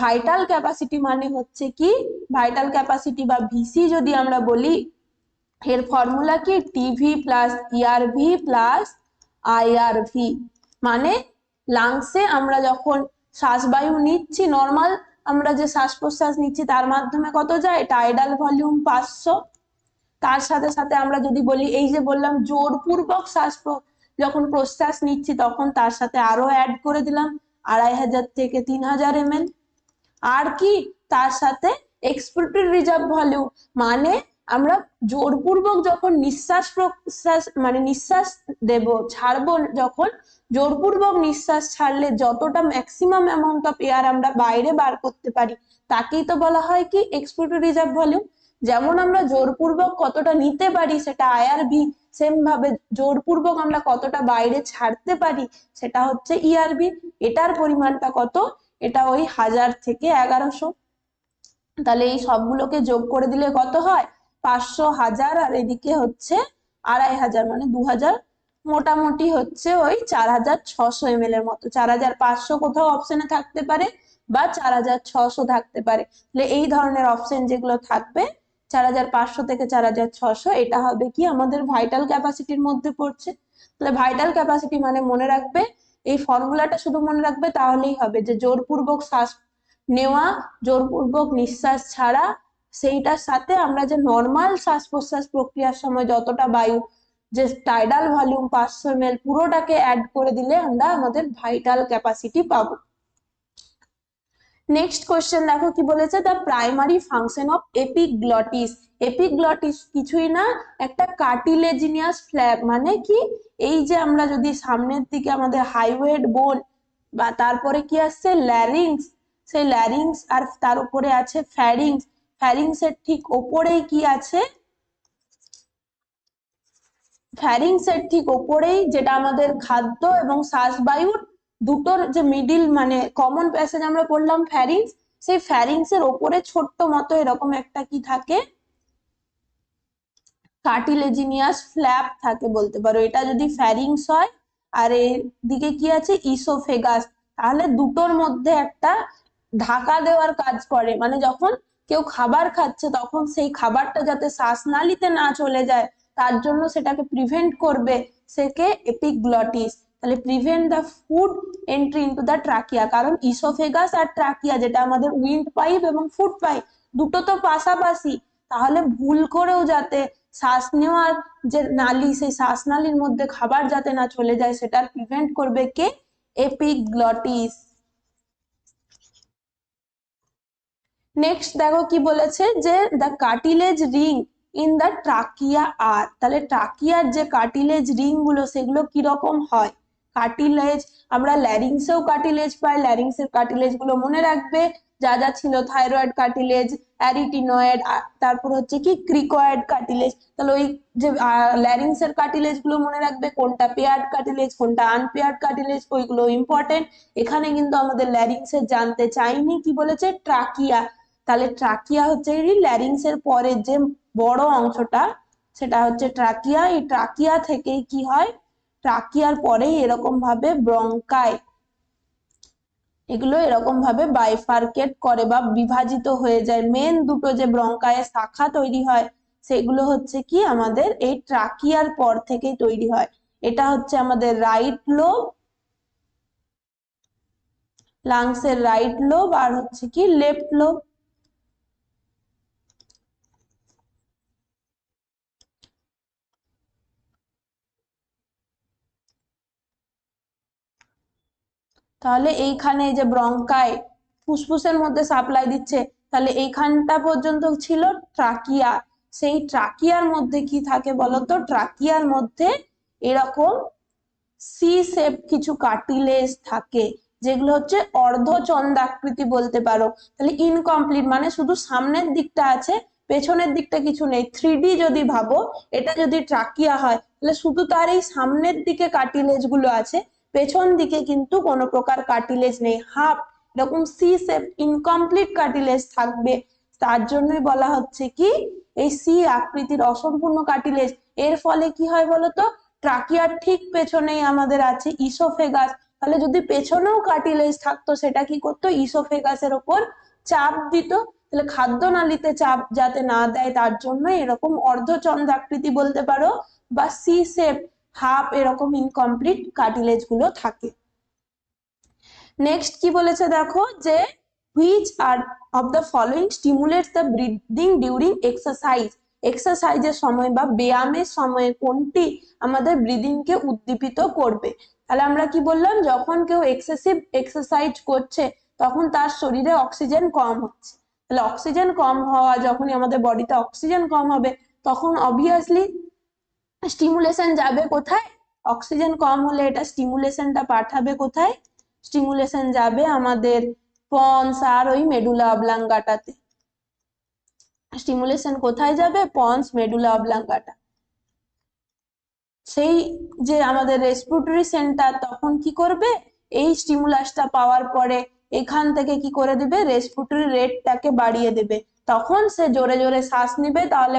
ভাইটাল ক্যাপাসিটি মানে হচ্ছে কি, ভাইটাল ক্যাপাসিটি বা ভিসি যদি আমরা বলি, এর ফর্মুলা কি, টিভি প্লাস ইআরভি প্লাস আইআরভি। মানে লাংসে আমরা যখন শ্বাসবায়ু নিচ্ছি, নর্মাল আমরা যে শ্বাস প্রশ্বাস নিচ্ছি তার মাধ্যমে কত যায়, টাইডাল ভলিউম 500, তার সাথে সাথে আমরা যদি বলি, এই যে বললাম জোরপূর্বক যখন প্রশ্বাস নিচ্ছি তখন তার সাথে আরো অ্যাড করে দিলাম 2500 থেকে 3000 ml। আর কি, তার সাথে এক্সপিরেটরি রিজার্ভ ভলিউম মানে আমরা জোরপূর্বক যখন নিঃশ্বাস প্রশ্বাস মানে নিঃশ্বাস দেব, ছাড়বো, যখন জোরপূর্বক নিঃশ্বাস ছাড়লে যতটা ম্যাক্সিমাম অ্যামাউন্ট অফ এয়ার আমরা বাইরে বার করতে পারি তাকেই তো বলা হয় কি এক্সপিরেটরি রিজার্ভ ভলিউম। যেমন আমরা জোরপূর্বক কতটা নিতে পারি সেটা আইআরভি, সেম ভাবে জোরপূর্বক আমরা কতটা বাইরে ছাড়তে পারি সেটা হচ্ছে ইআরভি। এটার পরিমাণটা কত, এটা ওই 1000 থেকে 1100। তাহলে এই সবগুলোকে যোগ করে দিলে কত হয়, 500, 1000 আর এদিকে হচ্ছে 2500, মানে 2000, মোটামুটি হচ্ছে ওই 4600 ml এর মতো। 4500 কোথাও অপশনে থাকতে পারে বা 4600 থাকতে পারে। তাহলে এই ধরনের অপশন যেগুলো থাকবে 4500 থেকে 4600, এটা হবে কি আমাদের ভাইটাল ক্যাপাসিটির মধ্যে পড়ছে। তাহলে ভাইটাল ক্যাপাসিটি মানে মনে রাখবে, এই ফর্মুলাটা শুধু মনে রাখবে, তাহলেই হবে যে জোরপূর্বক শ্বাস নেওয়া, জোরপূর্বক নিঃশ্বাস ছাড়া, সেইটার সাথে আমরা যে নর্মাল শ্বাস প্রশ্বাস প্রক্রিয়ার সময় যতটা বায়ু, যে টাইডাল ভলিউম 500 ml, পুরোটাকে অ্যাড করে দিলে আমরা আমাদের ভাইটাল ক্যাপাসিটি পাবো। নেক্সট কোশ্চেন দেখো কি বলেছে, the primary function of epiglottis. Epiglottis কিছুই না, একটা কার্টিলেজিনিয়াস ফ্ল্যাপ, মানে কি, এই যে আমরা যদি সামনের দিকে আমাদের হাইওয়েড বোন বা তারপরে কি আসছে ল্যারিংস, সেই ল্যারিংস আর তার উপরে আছে ফ্যারিংস, ফ্যারিংস এর ঠিক ওপরেই কি আছে, ফ্যারিংস এর ঠিক ওপরেই যেটা আমাদের খাদ্য এবং শ্বাসবায়ুর দুটোর যে মিডিল মানে কমন প্যাসেজ আমরা পড়লাম ফ্যারিংস, সেই ফ্যারিংস এর ওপরে ছোট্ট মতো এরকম একটা কি থাকে, কার্টিলেজিনিয়াস ফ্ল্যাপ থাকে বলতে পারো। এটা যদি ফ্যারিংস হয় আর এর দিকে কি আছে ইসোফেগাস, তাহলে দুটোর মধ্যে একটা ঢাকা দেওয়ার কাজ করে, মানে যখন কেউ খাবার খাচ্ছে তখন সেই খাবারটা যাতে শ্বাসনালীতে না চলে যায় তার জন্য সেটাকে প্রিভেন্ট করবে, সেকে এপিগ্লটিস। তাহলে prevent the food entry into the trachea, কারণ ইসোফেগাস আর ট্রাকিয়া যেটা আমাদের উইন্ড পাইপ এবং ফুড পাইপ দুটো তো পাশাপাশি, তাহলে ভুল করেও যাতে শ্বাস নেওয়ার যে নালী সেই শ্বাসনালীর মধ্যে খাবার যাতে না চলে যায় সেটা প্রিভেন্ট করবে কে? এপিগ্লটিস। নেক্সট দেখো কি বলেছে যে the cartilage ring in the trachea are, তাহলে ট্রাকিয়ার যে কার্টিলেজ রিং গুলো সেগুলো কিরকম হয়? কার্টিলেজ আমরা ল্যারিংসেও কার্টিলেজ পাই, ল্যারিংসের কার্টিলেজ গুলো মনে রাখবে যা যা ছিল, থাইরয়েড কার্টিলেজ, অ্যারিটিনয়েড, তারপর হচ্ছে কি ক্রিকয়েড কার্টিলেজ। তাহলে ওই যে ল্যারিংসের কার্টিলেজ গুলো মনে রাখবে, কোনটা পেয়ার্ড কার্টিলেজ কোনটা আনপেয়ার্ড কার্টিলেজ ওইগুলো ইম্পর্টেন্ট। এখানে কিন্তু আমাদের ল্যারিংসের জানতে চাইনি, কি বলেছে? ট্রাকিয়া। তাহলে ট্রাকিয়া হচ্ছে ল্যারিংস এর পরের যে বড় অংশটা সেটা হচ্ছে ট্রাকিয়া। এই ট্রাকিয়া থেকেই কি হয়? ট্রাকিয়ার পরেই এরকম ভাবে ব্রঙ্কাই, এগুলো এরকম ভাবে বাইফার্কেট করে বা বিভাজিত হয়ে যায়। মেন দুটো যে ব্রঙ্কায়ের শাখা তৈরি হয় সেগুলো হচ্ছে কি আমাদের এই ট্রাকিয়ার পর থেকেই তৈরি হয়। এটা হচ্ছে আমাদের রাইট লোব, লাংসের রাইট লোব, আর হচ্ছে কি লেফট লোব। তাহলে এইখানে যে ব্রঙ্কাই ফুসফুসের মধ্যে সাপ্লাই দিচ্ছে, তাহলে এইখানটা পর্যন্ত ছিল ট্রাকিয়া। সেই ট্রাকিয়ার মধ্যে কি থাকে বলতো? ট্রাকিয়ার মধ্যে এরকম সি শেপ কিছু কার্টিলেজ থাকে যেগুলো হচ্ছে অর্ধচন্দ্রাকৃতি বলতে পারো। তাহলে ইনকমপ্লিট মানে শুধু সামনের দিকটা আছে, পেছনের দিকটা কিছু নেই। 3D যদি ভাবো, এটা যদি ট্রাকিয়া হয় তাহলে শুধু তার এই সামনের দিকে কার্টিলেজ গুলো আছে, পেছন দিকে কিন্তু কোনো প্রকার কার্টিলেজ নেই, হাফ এরকম সি শেপ ইনকমপ্লিট কার্টিলেজ থাকবে। তার জন্যই বলা হচ্ছে কি এই সি আকৃতির অসম্পূর্ণ কার্টিলেজ। এর ফলে কি হয় বলতো? ট্রাকিয়ার ঠিক পেছনেই আমাদের আছে ইসোফেগাস। তাহলে যদি পেছনেও কার্টিলেজ থাকতো সেটা কি করতো? ইসোফেগাসের ওপর চাপ দিত। তাহলে খাদ্য নালীতে চাপ যাতে না দেয় তার জন্য এরকম অর্ধচন্দ্রাকৃতি বলতে পারো বা সি শেপ হাফ এরকম ইনকমপ্লিট কার্টিলেজ গুলো থাকে। নেক্সট কি বলেছে দেখো যে which are of the following stimulates the breathing during exercise, এক্সারসাইজের সময় বা ব্যায়ামের সময় কোনটি আমাদের ব্রিদিং কে উদ্দীপিত করবে? তাহলে আমরা কি বললাম, যখন কেউ এক্সেসিভ এক্সারসাইজ করছে তখন তার শরীরে অক্সিজেন কম হচ্ছে। তাহলে অক্সিজেন কম হওয়া, যখনই আমাদের বডিতে অক্সিজেন কম হবে তখন অবভিয়াসলি স্টিমুলেশন যাবে কোথায়? অক্সিজেন কম হলে এটা স্টিমুলেশনটা পাঠাবে কোথায়? স্টিমুলেশন যাবে আমাদের পন্স আর ওই মেডুলা অবলাঙ্গাটাতে। স্টিমুলেশন কোথায় যাবে? Ponds medulla oblongata. সেই যে আমাদের রেসপিরেটরি সেন্টার তখন কি করবে? এই স্টিমুলাসটা পাওয়ার পরে এখান থেকে কি করে দেবে? রেসপিরেটরি রেটটাকে বাড়িয়ে দেবে। তখন সে জোরে জোরে শ্বাস নিবে, তাহলে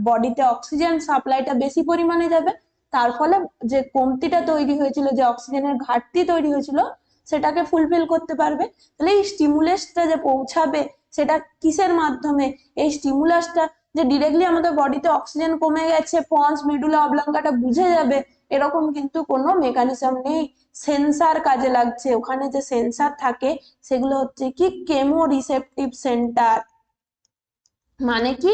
বডিতে অক্সিজেন সাপ্লাইটা বেশি পরিমাণে যাবে। তার ফলে যে কমতিটা তৈরি হয়েছিল, যে অক্সিজেনের ঘাটতি তৈরি হয়েছিল সেটাকে ফুলফিল করতে পারবে। তাহলে এই স্টিমুলাসটা যে পৌঁছাবে সেটা কিসের মাধ্যমে? এই স্টিমুলাসটা যে ডিরেক্টলি আমাদের বডিতে অক্সিজেন কমে গেছে পন্স মেডুলা অবলাঙ্গাটা বুঝে যাবে এরকম কিন্তু কোনো মেকানিজম নেই। সেন্সার কাজে লাগছে। ওখানে যে সেন্সার থাকে সেগুলো হচ্ছে কি কেমো রিসেপটিভ সেন্টার, মানে কি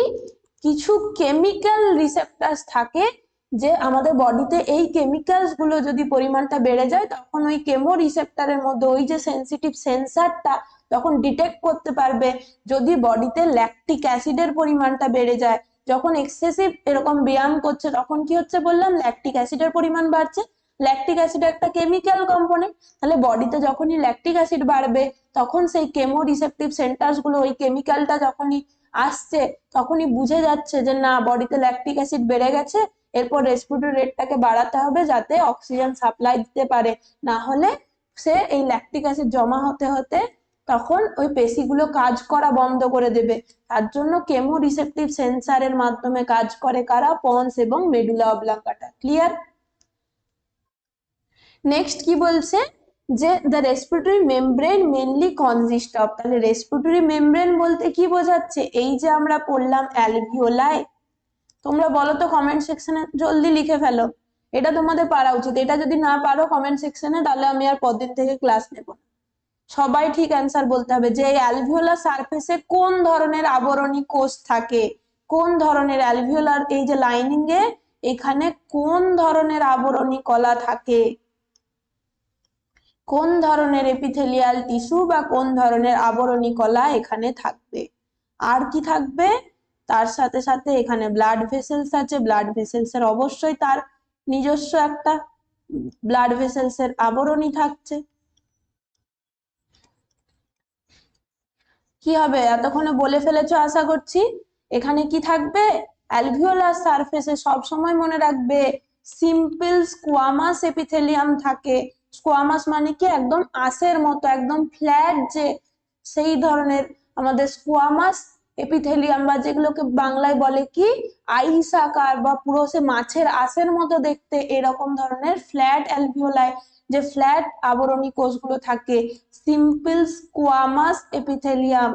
কিছু কেমিক্যাল রিসেপ্টার্স থাকে যে আমাদের বডিতে এই কেমিক্যালস গুলো যদি পরিমাণটা বেড়ে যায় তখন ওই কেমো রিসেপ্টারের মধ্যে ওই যে সেন্সিটিভ সেন্সারটা তখন ডিটেক্ট করতে পারবে যদি বডিতে ল্যাকটিক অ্যাসিডের পরিমাণটা বেড়ে যায়। যখন এক্সেসিভ এরকম ব্যায়াম করছে তখন কি হচ্ছে বললাম? ল্যাকটিক অ্যাসিডের পরিমাণ বাড়ছে। ল্যাকটিক অ্যাসিড একটা কেমিক্যাল কম্পোনেন্ট। তাহলে বডিতে যখনই ল্যাকটিক অ্যাসিড বাড়বে তখন সেই কেমো রিসেপটিভ সেন্টার্স গুলো ওই কেমিক্যালটা যখনই আসছে তখনই বুঝে যাচ্ছে যে না বডিতে ল্যাকটিক অ্যাসিড বেড়ে গেছে, এরপর রেসপিরেটরি রেটটাকে বাড়াতে হবে যাতে অক্সিজেন সাপ্লাই দিতে পারে। না হলে সে এই ল্যাকটিক অ্যাসিড জমা হতে হতে তখন ওই পেশিগুলো কাজ করা বন্ধ করে দেবে। তার জন্য কেমো রিসেপটিভ সেন্সারের মাধ্যমে কাজ করে কারা? পন্স এবং মেডুলা অবলাঙ্গাটা। ক্লিয়ার? নেক্সট কি বলছে যে the respiratory membrane mainly consist of, তাহলে রেসপিরেটরি মেমব্রেন বলতে কি বোঝাচ্ছে? এই যে আমরা পড়লাম অ্যালভিওলাই, তোমরা বলো তো কমেন্ট সেকশনে জলদি লিখে ফেলো। এটা তোমাদের পারা উচিত। এটা যদি না পারো কমেন্ট সেকশনে, তাহলে আমি আর পরদিন থেকে ক্লাস নেব না। সবাই ঠিক অ্যান্সার বলতে হবে যে অ্যালভিওলার সারফেসে কোন ধরনের আবরণী কোষ থাকে, কোন ধরনের অ্যালভিওলার এই যে লাইনিং এ এখানে কোন ধরনের আবরণী কলা থাকে, কোন ধরনের এপিথেলিয়াল টিস্যু বা কোন ধরনের আবরণী কলা এখানে থাকবে। আর কি থাকবে, তার সাথে সাথে এখানে ব্লাড ভেসেলস আছে, ব্লাড ভেসেলস এর অবশ্যই তার নিজস্ব একটা ব্লাড ভেসেলস এর আবরণী থাকছে। কি হবে এতক্ষণে বলে ফেলেছো আশা করছি। এখানে কি থাকবে, অ্যালভিওলার সারফেসে সব সময় মনে রাখবে সিম্পল স্কোয়ামাস এপিথেলিয়াম থাকে। স্কোয়ামাস মানে কি একদম আঁশের মতো একদম ফ্ল্যাট, যে সেই ধরনের আমাদের স্কোয়ামাস এপিথেলিয়াম, বা যেগুলোকে বাংলায় বলে কি আইস আকার বা পুরো সে মাছের আঁশের মতো দেখতে, এরকম ধরনের ফ্ল্যাট অ্যালভিওলাই যে ফ্ল্যাট আবরণী কোষগুলো থাকে, সিম্পল স্কোয়ামাস এপিথেলিয়াম।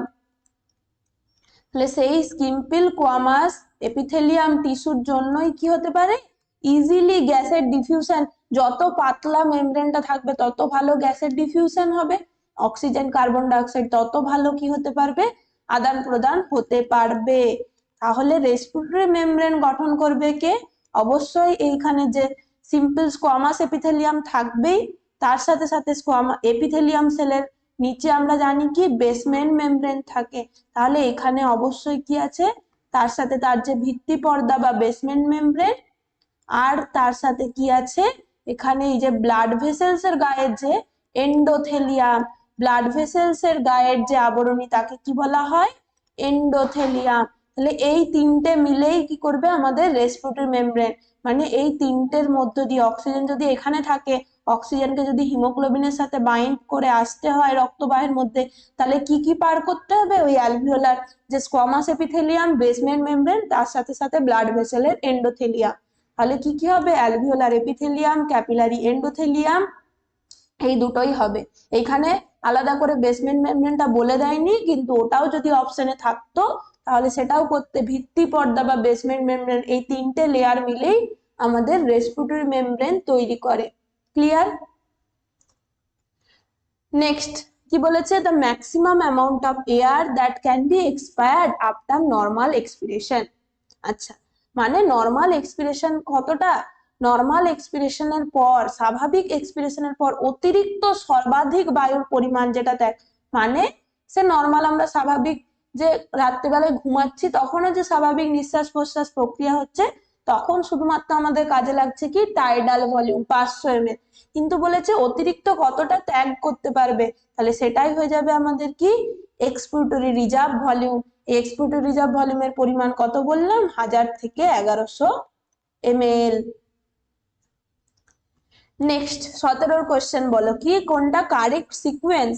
তাহলে সেই সিম্পল স্কোয়ামাস এপিথেলিয়াম টিস্যুর জন্যই কি হতে পারে, ইজিলি গ্যাসের ডিফিউশন, যত পাতলা মেমব্রেনটা থাকবে তত ভালো গ্যাসের ডিফিউশন হবে, অক্সিজেন কার্বন ডাইঅক্সাইড তত ভালো কি হতে পারবে, আদান প্রদান হতে পারবে। তাহলে রেসপিরেটরি মেমব্রেন গঠন করবে কে, অবশ্যই এইখানে যে সিম্পল স্কোয়ামাস এপিথেলিয়াম থাকবেই, তার সাথে সাথে স্কোয়ামা এপিথেলিয়াম সেলের নিচে আমরা জানি কি বেসমেন্ট মেমব্রেন থাকে। তাহলে এখানে অবশ্যই কি আছে, তার সাথে তার যে ভিত্তি পর্দা বা বেসমেন্ট মেমব্রেন, আর তার সাথে কি আছে এখানে এই যে ব্লাড ভেসেলস এর গায়ের যে এন্ডোথেলিয়াম, ব্লাড ভেসেলস এর গায়ের যে আবরণী তাকে কি বলা হয়, এন্ডোথেলিয়াম। তাহলে এই তিনটে মিলেই কি করবে আমাদের রেসপিরেটরি মেমব্রেন। মানে এই তিনটের মধ্য দিয়ে অক্সিজেন যদি এখানে থাকে, অক্সিজেনকে যদি হিমোগ্লোবিনের সাথে বাইন্ড করে আসতে হয় রক্তবাহের মধ্যে, তাহলে কি কি পার করতে হবে, ওই অ্যালভিওলার যে স্কোয়ামাস এপিথেলিয়াম, বেসমেন্ট মেমব্রেন, তার সাথে সাথে ব্লাড ভেসেলের এন্ডোথেলিয়াম। তাহলে কি কি হবে, অ্যালভিওলার এপিথেলিয়াম, ক্যাপিলারি এন্ডোথেলিয়াম, এই দুটোই হবে। এখানে আলাদা করে বেসমেন্ট মেমব্রেনটা বলে দেয়নি, কিন্তু ওটাও যদি অপশনে থাকতো তাহলে সেটাও করতে, ভিত্তি পর্দা বা বেসমেন্ট মেমব্রেন এই তিনটে লেয়ার মিলেই আমাদের রেসপিরেটরি মেমব্রেন তৈরি করে। ক্লিয়ার? নেক্সট কি বলেছে, the maximum amount of air that can be expired after normal expiration. আচ্ছা, মানে নর্মাল এক্সপিরেশন কতটা, নর্মাল এক্সপিরেশনের পর, স্বাভাবিক এক্সপিরেশনের পর অতিরিক্ত সর্বাধিক বায়ুর পরিমাণ যেটা দেয়, মানে সে নর্মাল আমরা স্বাভাবিক যে রাত্রিবেলায় ঘুমাচ্ছি তখনও যে স্বাভাবিক নিঃশ্বাস প্রশ্বাস প্রক্রিয়া হচ্ছে, তখন শুধুমাত্র আমাদের কাজে লাগছে কি টাইডাল ভলিউম 500 ml, কিন্তু বলেছে অতিরিক্ত কতটা ত্যাগ করতে পারবে, তাহলে সেটাই হয়ে যাবে আমাদের কি expiratory reserve volume. Expiratory reserve ভলিউমের পরিমাণ কত বললাম, 1000 থেকে 1100 ml। নেক্সট 17 কোশ্চেন বলো কি, কোনটা correct sequence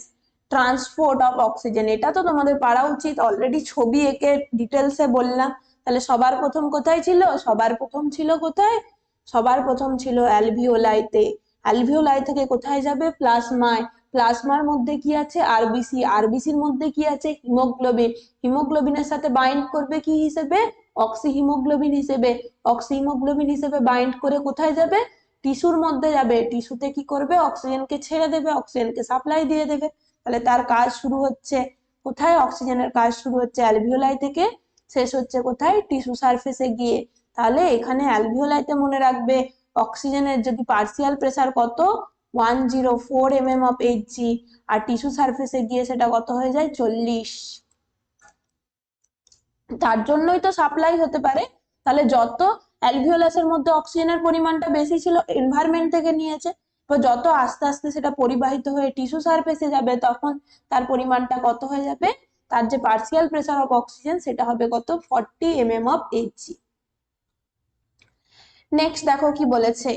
transport of oxygen. এটা তো তোমাদের পারা উচিত, অলরেডি ছবি এঁকে ডিটেলসে বললাম। তাহলে সবার প্রথম কোথায় ছিল, সবার প্রথম ছিল কোথায়, সবার প্রথম ছিল অ্যালভিওলাইতে। অ্যালভিওলাই থেকে কোথায় যাবে, প্লাজমায়। প্লাজমার মধ্যে কি আছে, আরবিসি। আরবিসির মধ্যে কি আছে, হিমোগ্লোবিন। হিমোগ্লোবিনের সাথে বাইন্ড করবে কি হিসেবে, অক্সি হিমোগ্লোবিন হিসেবে। অক্সি হিমোগ্লোবিন হিসেবে বাইন্ড করে কোথায় যাবে, টিস্যুর মধ্যে যাবে। টিস্যুতে কি করবে, অক্সিজেনকে ছেড়ে দেবে, অক্সিজেনকে সাপ্লাই দিয়ে দেবে। তাহলে তার কাজ শুরু হচ্ছে কোথায়, অক্সিজেনের কাজ শুরু হচ্ছে অ্যালভিওলাই থেকে, শেষ হচ্ছে কোথায়, টিস্যু সারফেসে গিয়ে। তাহলে এখানে অ্যালভিওলাইতে মনে রাখবে অক্সিজেনের যদি পার্সিয়াল প্রেসার কত, 104 mm অফ Hg, আর টিস্যু সারফেসে গিয়ে সেটা কত হয়ে যায়, 40। তার জন্যই তো সাপ্লাই হতে পারে। তাহলে যত অ্যালভিওলাসের মধ্যে অক্সিজেনের পরিমাণটা বেশি ছিল, এনভায়রনমেন্ট থেকে নিয়েছে, তো যত আস্তে আস্তে সেটা পরিবাহিত হয়ে টিস্যু সারফেসে যাবে, তখন তার পরিমাণটা কত হয়ে যাবে, তার যে পার্সিয়াল প্রেসার অফ অক্সিজেন সেটা হবে কত, 40 mm অফ Hg। নেক্সট দেখো কি বলেছে,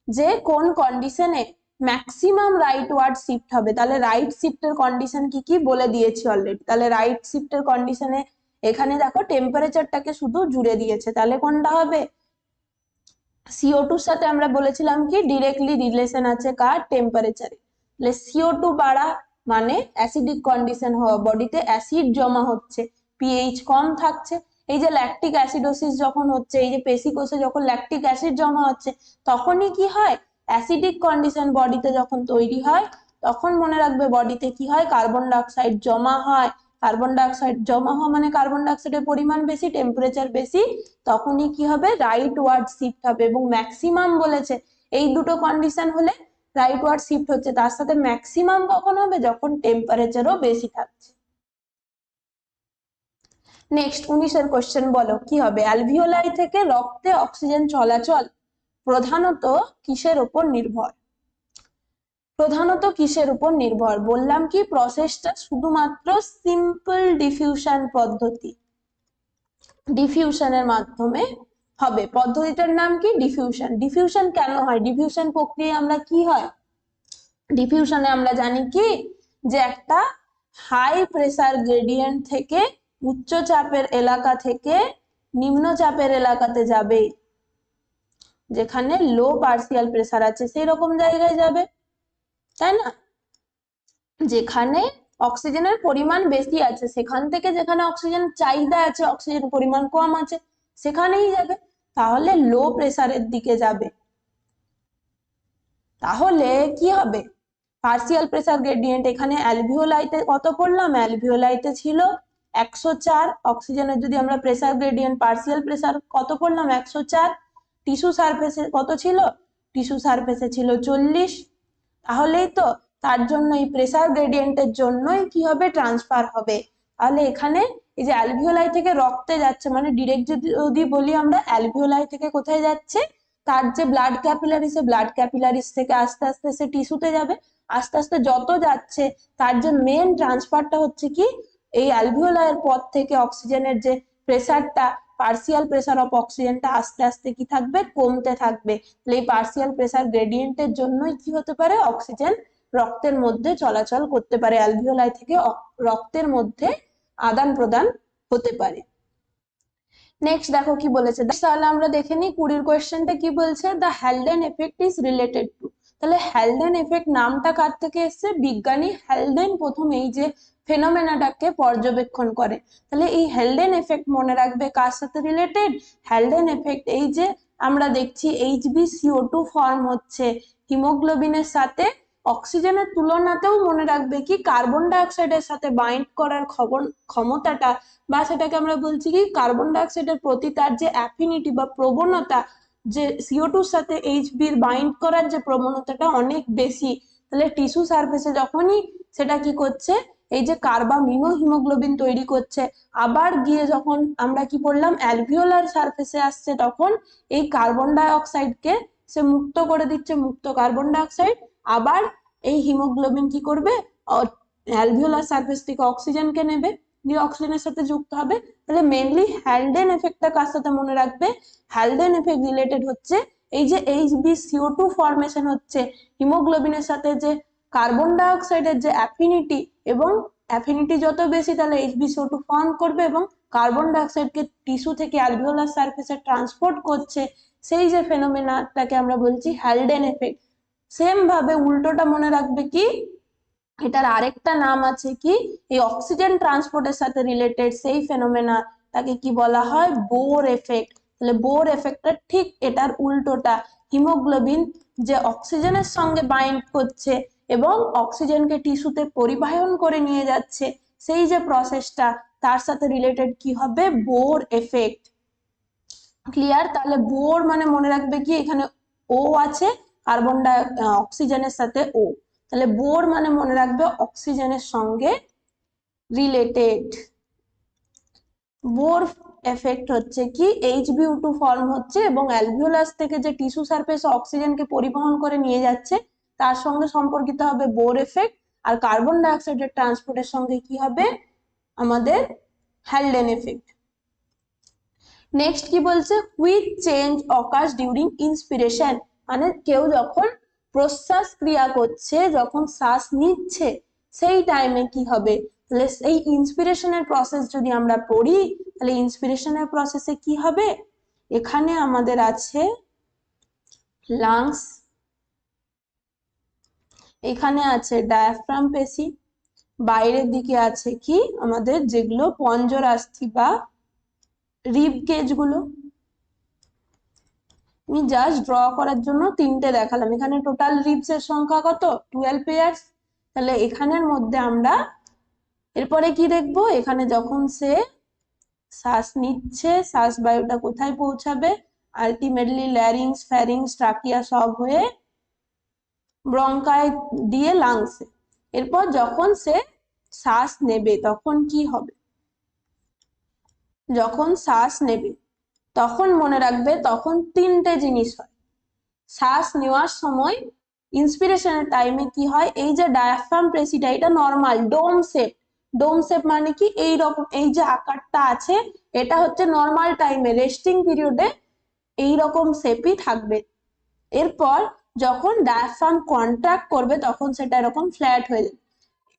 যে কোন কন্ডিশনে ম্যাক্সিমাম রাইট ওয়ার্ড শিফট হবে। তাহলে রাইট শিফটের কন্ডিশন কি কি বলে দিয়েছি অলরেডি। তাহলে রাইট শিফটের কন্ডিশনে এখানে দেখো টেম্পারেচারটাকে শুধু জুড়ে দিয়েছে, তাহলে কোনটা হবে, CO2 এর সাথে আমরা বলেছিলাম কি ডিরেক্টলি রিলেশন আছে কার, টেম্পারেচারে। তাহলে CO2 বাড়া মানে অ্যাসিডিক কন্ডিশন হওয়া, বডিতে অ্যাসিড জমা হচ্ছে, পিএইচ কম থাকছে। এই যে ল্যাকটিক অ্যাসিডোসিস যখন হচ্ছে, এই যে পেশি কোষে যখন ল্যাকটিক অ্যাসিড জমা হচ্ছে, তখনই কি হয়, অ্যাসিডিক কন্ডিশন বডিতে যখন তৈরি হয়, তখন মনে রাখবে বডিতে কি হয়, কার্বন ডাইঅক্সাইড জমা হয়। কার্বন ডাইঅক্সাইড জমা হওয়া মানে কার্বন ডাইঅক্সাইডের পরিমাণ বেশি, টেম্পারেচার বেশি, তখনই কি হবে, রাইট ওয়ার্ড শিফট হবে। এবং ম্যাক্সিমাম বলেছে, এই দুটো কন্ডিশন হলে রাইট ওয়ার্ড শিফট হচ্ছে। তার সাথে ম্যাক্সিমাম কখন হবে, যখন টেম্পারেচারও বেশি থাকছে। নেক্সট 19 কোশ্চেন বলো কি হবে, অ্যালভিওলাই থেকে রক্তে অক্সিজেন চলাচল প্রধানত কিসের উপর নির্ভর? প্রধানত কিসের উপর নির্ভর? বললাম কি প্রসেসটা শুধুমাত্র সিম্পল ডিফিউশন পদ্ধতি, ডিফিউশনের মাধ্যমে হবে। পদ্ধতিটার নাম কি, ডিফিউশন। ডিফিউশন কেন হয়, ডিফিউশন প্রক্রিয়া আমরা কি হয়, ডিফিউশনে আমরা জানি কি, যে একটা হাই প্রেসার গ্রেডিয়েন্ট থেকে উচ্চ চাপের এলাকা থেকে নিম্ন চাপের এলাকাতে যাবে, যেখানে লো পার্সিয়াল প্রেসার আছে সেই রকম জায়গায় যাবে, তাই না? যেখানে অক্সিজেনের পরিমাণ বেশি আছে সেখান থেকে যেখানে অক্সিজেন চাহিদা আছে, অক্সিজেন পরিমাণ কম আছে, সেখানেই যাবে। তাহলে লো প্রেসারের দিকে যাবে। তাহলে কি হবে, পার্সিয়াল প্রেসার গ্রেডিয়েন্ট এখানে অ্যালভিওলাইতে কত পড়লাম, অ্যালভিওলাইতে ছিল 104, অক্সিজেনের যদি আমরা প্রেসার গ্রেডিয়েন্ট পার্সিয়াল প্রেসার কত পড়লাম 104, টিস্যু সারফেসে কত ছিল, টিস্যু সারফেসে ছিল 40। তাহলেই তো, তার জন্য এই প্রেসার গ্রেডিয়েন্টের জন্যই কি হবে, ট্রান্সফার হবে। তাহলে এখানে এই যে অ্যালভিওলাই থেকে রক্তে যাচ্ছে, মানে ডিরেক্ট যদি বলি আমরা, অ্যালভিওলাই থেকে কোথায় যাচ্ছে, তার যে ব্লাড ক্যাপিলারিস, ব্লাড ক্যাপিলারিস থেকে আস্তে আস্তে সে টিস্যুতে যাবে। আস্তে আস্তে যত যাচ্ছে, তার যে মেন ট্রান্সফারটা হচ্ছে কি, এই অ্যালভিওলাইয়ের পর থেকে অক্সিজেনের যে প্রেসারটা, পার্সিয়াল প্রেসার অফ অক্সিজেনটা আস্তে আস্তে কি থাকবে, কমতে থাকবে। তাহলে এই পার্সিয়াল প্রেসার গ্রেডিয়েন্টের জন্যই কি হতে পারে, অক্সিজেন রক্তের মধ্যে চলাচল করতে পারে, অ্যালভিওলাই থেকে রক্তের মধ্যে আদান প্রদান হতে পারে। নেক্সট দেখো কি বলেছে, তাহলে আমরা দেখে নিই 20 কোয়েশ্চেনটা কি বলছে, the Haldane effect is related to. তাহলে হ্যালডেন এফেক্ট নামটা কার থেকে এসছে, বিজ্ঞানী হ্যালডেন প্রথম এই যে ফেনোমেনাটাকে পর্যবেক্ষণ করে। তাহলে এই হ্যালডেন এফেক্ট মনে রাখবে কার সাথে রিলেটেড, হ্যালডেন এফেক্ট এই যে আমরা দেখছি HbCO2 ফর্ম হচ্ছে হিমোগ্লোবিনের সাথে, অক্সিজেনের তুলনাতেও মনে রাখবে কি কার্বন ডাইঅক্সাইডের সাথে বাইন্ড করার ক্ষমতাটা, বা সেটাকে আমরা বলছি কি কার্বন ডাইঅক্সাইডের প্রতি তার যে অ্যাফিনিটি বা প্রবণতা, যে CO2 সাথে Hb বাইন্ড করার যে প্রবণতাটা অনেক বেশি। তাহলে টিস্যু সারফেসে যখনই সেটা কি করছে, এই যে কার্বামিনো হিমোগ্লোবিন তৈরি করছে, আবার গিয়ে যখন আমরা কি বললাম অ্যালভিওলার সারফেসে আসছে, তখন এই কার্বন ডাইঅক্সাইডকে সে মুক্ত করে দিচ্ছে, মুক্ত কার্বন ডাইঅক্সাইড, আবার এই হিমোগ্লোবিন কি করবে, অ্যালভিওলার সারফেস থেকে অক্সিজেনকে নেবে, দিয়ে অক্সিজেনের সাথে যুক্ত হবে। তাহলে মেইনলি হ্যালডেন এফেক্টটা কার সাথে মনে রাখবে, হ্যালডেন এফেক্ট রিলেটেড হচ্ছে এই যে HbCO2 ফর্মেশন হচ্ছে হিমোগ্লোবিনের সাথে, যে কার্বন ডাইঅক্সাইডের যে অ্যাফিনিটি, এবং অ্যাফিনিটি যত বেশি তাহলে HbCO2 ফর্ম করবে, এবং কার্বন ডাইঅক্সাইডকে টিস্যু থেকে অ্যালভিওলার সারফেসে ট্রান্সপোর্ট করছে, সেই যে ফেনোমেনাটাকে আমরা বলছি হ্যালডেন এফেক্ট। সেম ভাবে উল্টোটা মনে রাখবে কি, এটার আরেকটা নাম আছে কি, এই অক্সিজেন ট্রান্সপোর্টের সাথে রিলেটেড সেই ফেনোমেনা, তাকে কি বলা হয়, বোর এফেক্ট। তাহলে বোর এফেক্টটা ঠিক এটার উল্টোটা, হিমোগ্লোবিন যে অক্সিজেনের সঙ্গে বাইন্ড করছে এবং অক্সিজেনকে টিস্যুতে পরিবাহন করে নিয়ে যাচ্ছে, সেই যে প্রসেসটা, তার সাথে রিলেটেড কি হবে, বোর এফেক্ট। ক্লিয়ার? তাহলে বোর মানে মনে রাখবে কি, এখানে ও আছে, কার্বন ডাই অক্সিজেনের সাথে ও, তাহলে বোর মানে মনে রাখবে অক্সিজেনের সঙ্গে রিলেটেড। বোর এফেক্ট হচ্ছে কি, HbO2 ফর্ম হচ্ছে এবং অ্যালভিওলাস থেকে যে টিস্যু সারফেস অক্সিজেনকে পরিবহন করে নিয়ে যাচ্ছে, তার সঙ্গে সম্পর্কিত হবে বোর এফেক্ট। আর কার্বন ডাইঅক্সাইডের ট্রান্সপোর্টের সঙ্গে কি হবে, আমাদের হ্যালডেন এফেক্ট। নেক্সট কি বলছে, which change occurs during inspiration, মানে কেউ যখন প্রশ্বাস ক্রিয়া করছে, যখন শ্বাস নিচ্ছে, সেই টাইমে কি হবে। তাহলে এই ইন্সপিরেশনের প্রসেস যদি আমরা পড়ি, তাহলে ইন্সপিরেশনের প্রসেসে কি হবে, এখানে আমাদের আছে লাংস, এখানে আছে ডায়াফ্রাম পেশি, বাইরের দিকে আছে কি আমাদের যেগুলো পঞ্জরাস্থি বা রিব কেজ গুলো আমি জাস্ট ড্র করার জন্য তিনটে দেখালাম। এখানে টোটাল রিবস এর সংখ্যা কত? 12 পেয়ার্স। তাহলে এখানের মধ্যে আমরা এরপরে কি দেখবো, এখানে যখন সে শ্বাস নিচ্ছে, শ্বাস বায়ুটা কোথায় পৌঁছাবে? আলটিমেটলি ল্যারিংস, ফ্যারিংস, ট্রাকিয়া সব হয়ে ব্রঙ্কাই দিয়ে লাংসে। এরপর যখন সে শ্বাস নেবে তখন কি হবে? যখন শ্বাস নেবে তখন মনে রাখবে, তখন তিনটে জিনিস হয়। শ্বাস নেওয়ার সময় ইন্সপিরেশনের টাইমে কি হয়, এই যে ডায়াফ্রাম প্রেসিটা এটা normal dome shape. Dome shape মানে কি, এই রকম এই যে আকারটা আছে এটা হচ্ছে নর্মাল টাইমে, রেস্টিং পিরিয়ডে এই রকম শেপই থাকবে। এরপর যখন ডায়াফ্রাম কন্ট্রাক্ট করবে তখন সেটা এরকম ফ্ল্যাট হয়ে যাবে।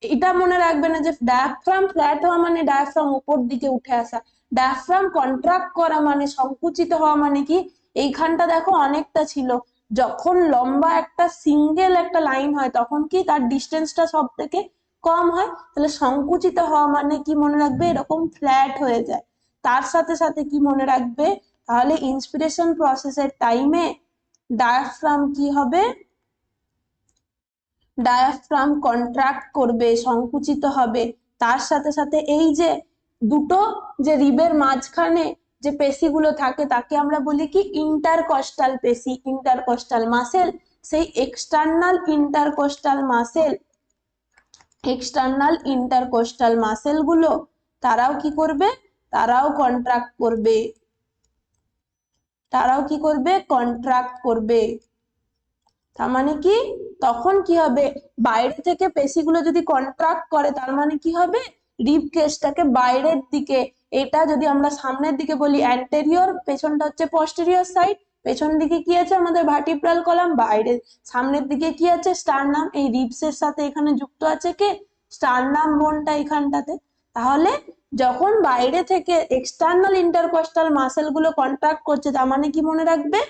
এটা মনে রাখবে না যে ডায়াফ্রাম ফ্ল্যাট হওয়া মানে ডায়াফ্রাম উপর দিকে উঠে আসা, ডায়াফ্রাম কন্ট্রাক্ট করা মানে সংকুচিত হওয়া মানে কি, এইখানটা দেখো অনেকটা ছিল, যখন লম্বা একটা সিঙ্গেল একটা লাইন হয় তখন কি তার ডিস্টেন্সটা সব থেকে কম হয়। তাহলে সংকুচিত হওয়া মানে কি মনে রাখবে, এরকম ফ্ল্যাট হয়ে যায়। তার সাথে সাথে কি মনে রাখবে, তাহলে ইন্সপিরেশন প্রসেসের টাইমে ডায়াফ্রাম কি হবে, ডায়াফ্রাম কন্ট্রাক্ট করবে, সংকুচিত হবে। তার সাথে সাথে এই যে দুটো যে রিবের মাঝখানে যে পেশিগুলো থাকে তাকে আমরা বলি কি ইন্টারকস্টাল পেশি, ইন্টারকস্টাল মাসেল। সেই external intercostal muscle, external intercostal muscle গুলো তারাও কি করবে, তারাও কন্ট্রাক্ট করবে, তারাও কি করবে, কন্ট্রাক্ট করবে। তার মানে কি, তখন কি হবে, বাইরে থেকে পেশিগুলো যদি কন্ট্রাক্ট করে তার মানে কি হবে, রিব কেসটাকে বাইরের দিকে, এটা যদি আমরা সামনের দিকে বলি অ্যান্টেরিয়র, পেছনটা হচ্ছে পস্টেরিয়র সাইড, পেছন দিকে কি আছে আমাদের ভার্টিব্রাল কলাম, বাইরে সামনের দিকে কি আছে স্টারনাম, এই রিবসের সাথে এখানে যুক্ত আছে কে, স্টারনাম বোনটা এখানটাতে। তাহলে যখন বাইরে থেকে এক্সটার্নাল ইন্টারকস্টাল মাসেল গুলো কন্ট্রাক্ট করছে তার মানে কি মনে রাখবে,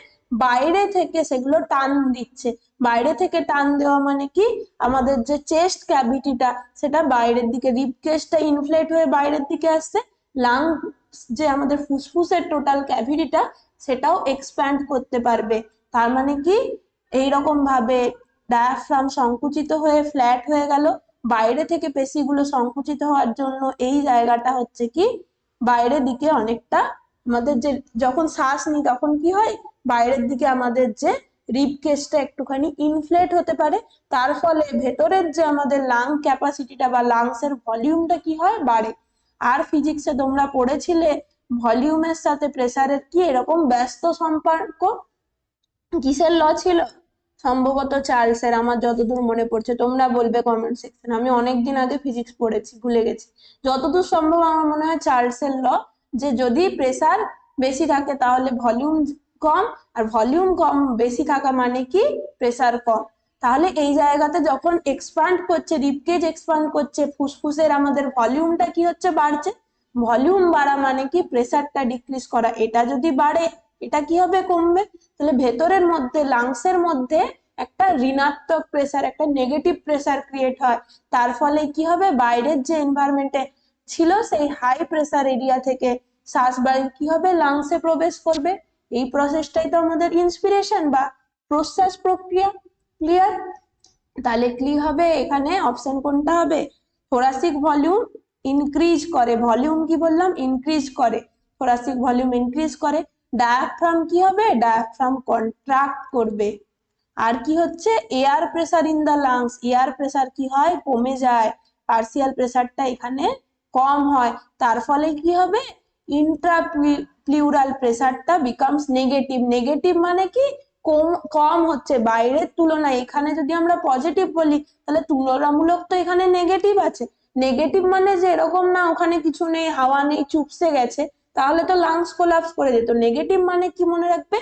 বাইরে থেকে সেগুলো টান দিচ্ছে। বাইরে থেকে টান দেওয়া মানে কি, আমাদের যে চেস্ট ক্যাভিটিটা সেটা বাইরের দিকে, রিব কেসটা ইনফ্লেট হয়ে বাইরের দিকে আসছে, লাং যে আমাদের ফুসফুসের টোটাল ক্যাভিটিটা সেটাও এক্সপ্যান্ড করতে পারবে। তার মানে কি, এইরকম ভাবে ডায়াফ্রাম সংকুচিত হয়ে ফ্ল্যাট হয়ে গেল, বাইরে থেকে পেশিগুলো সংকুচিত হওয়ার জন্য এই জায়গাটা হচ্ছে কি বাইরের দিকে অনেকটা, আমাদের যে যখন শ্বাস নিই তখন কি হয়, বাইরের দিকে আমাদের যে রিব কেসটা একটুখানি ইনফ্লেট হতে পারে, তার ফলে ভেতরের যে আমাদের লাং ক্যাপাসিটিটা বা লাংস এর ভলিউমটা কি হয়, বাড়ে। আর ফিজিক্সে তোমরা পড়েছিলে ভলিউমের সাথে প্রেসারের কি এরকম ব্যস্ত সম্পর্ক, কিসের ল ছিল, সম্ভবত চার্লসের, আমার যতদূর মনে পড়ছে, তোমরা বলবে কমেন্ট সেকশন, আমি অনেকদিন আগে ফিজিক্স পড়েছি ভুলে গেছি, যতদূর সম্ভব আমার মনে হয় চার্লসের ল, যে যদি প্রেসার বেশি থাকে তাহলে ভলিউম কম, আর ভলিউম কম বেশি থাকা মানে কি প্রেসার কম। তাহলে এই জায়গাতে যখন এক্সপ্যান্ড করছে, রিবকেজ এক্সপ্যান্ড করছে, ফুসফুসের আমাদের ভলিউমটা কি হচ্ছে, বাড়ছে। ভলিউম বাড়া মানে কি প্রেসারটা ডিক্রিজ করা, এটা যদি বাড়ে এটা কি হবে, কমবে। তাহলে ভেতরের মধ্যে লাংসের মধ্যে একটা ঋণাত্মক প্রেসার, একটা নেগেটিভ প্রেসার ক্রিয়েট হয়, তার ফলে কি হবে, বাইরের যে এনভায়রনমেন্টে ছিল সেই হাই প্রেসার এরিয়া থেকে শ্বাস বায়ু কি হবে, লাংসে প্রবেশ করবে। এই প্রসেসটাই তো আমাদের ইন্সপিরেশন বা প্রশ্বাস প্রক্রিয়া। ক্লিয়ার? তাহলে কি হবে এখানে, অপশন কোনটা হবে, থোরাসিক ভলিউম ইনক্রিজ করে, ভলিউম কি বললাম, ইনক্রিজ করে, থোরাসিক ভলিউম ইনক্রিজ করে। ডায়াফ্রাম কি হবে, ডায়াফ্রাম কন্ট্রাক্ট করবে। আর কি হচ্ছে, air pressure in the lungs, air pressure কি হয়, কমে যায়, পার্সিয়াল প্রেসারটা এখানে কম হয়, তার ফলে কি হবে, ইন্ট্রাপ্লিউরাল প্রেসারটা বিকামস নেগেটিভ। নেগেটিভ মানে কি, কম হচ্ছে বাইরের তুলনায়। এখানে যদি আমরা পজিটিভ বলি তাহলে তুলনামূলক তো এখানে নেগেটিভ আছে, নেগেটিভ মানে যে এরকম না ওখানে কিছু নেই, হাওয়া নেই, চুপসে গেছে, তাহলে তো লাংস কোলাপস করে যেত। নেগেটিভ মানে কি মনে রাখবে,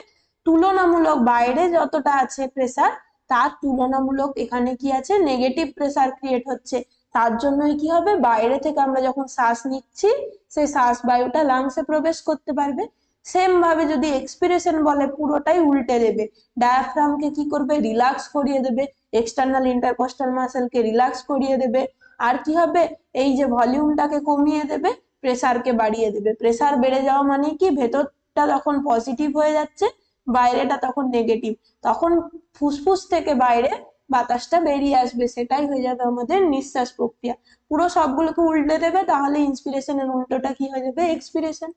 তুলনামূলক বাইরে যতটা আছে প্রেসার তার তুলনামূলক এখানে কি আছে, নেগেটিভ প্রেসার ক্রিয়েট হচ্ছে। তার জন্যই কি হবে, বাইরে থেকে আমরা যখন শ্বাস নিচ্ছি সেই শ্বাস বায়ুটা লাংসে প্রবেশ করতে পারবে। সেম ভাবে যদি এক্সপিরেশন বলে পুরোটাই উল্টে দেবে, ডায়াফ্রামকে কি করবে, রিল্যাক্স করিয়ে দেবে, এক্সটার্নাল ইন্টারকস্টাল মাসেলকে রিল্যাক্স করিয়ে দেবে, আর কি হবে, এই যে ভলিউমটাকে কমিয়ে দেবে, প্রেসারকে বাড়িয়ে দেবে। প্রেসার বেড়ে যাওয়া মানে কি, ভেতরটা তখন পজিটিভ হয়ে যাচ্ছে, বাইরেটা তখন নেগেটিভ, তখন ফুসফুস থেকে বাইরে বাতাসটা বেরিয়ে আসবে, সেটাই হয়ে যাবে আমাদের নিঃশ্বাস প্রক্রিয়া। পুরো সবগুলোকে উল্টে দেবে, তাহলে ইন্সপিরেশনের উল্টোটা কি হয়ে যাবে, এক্সপিরেশন।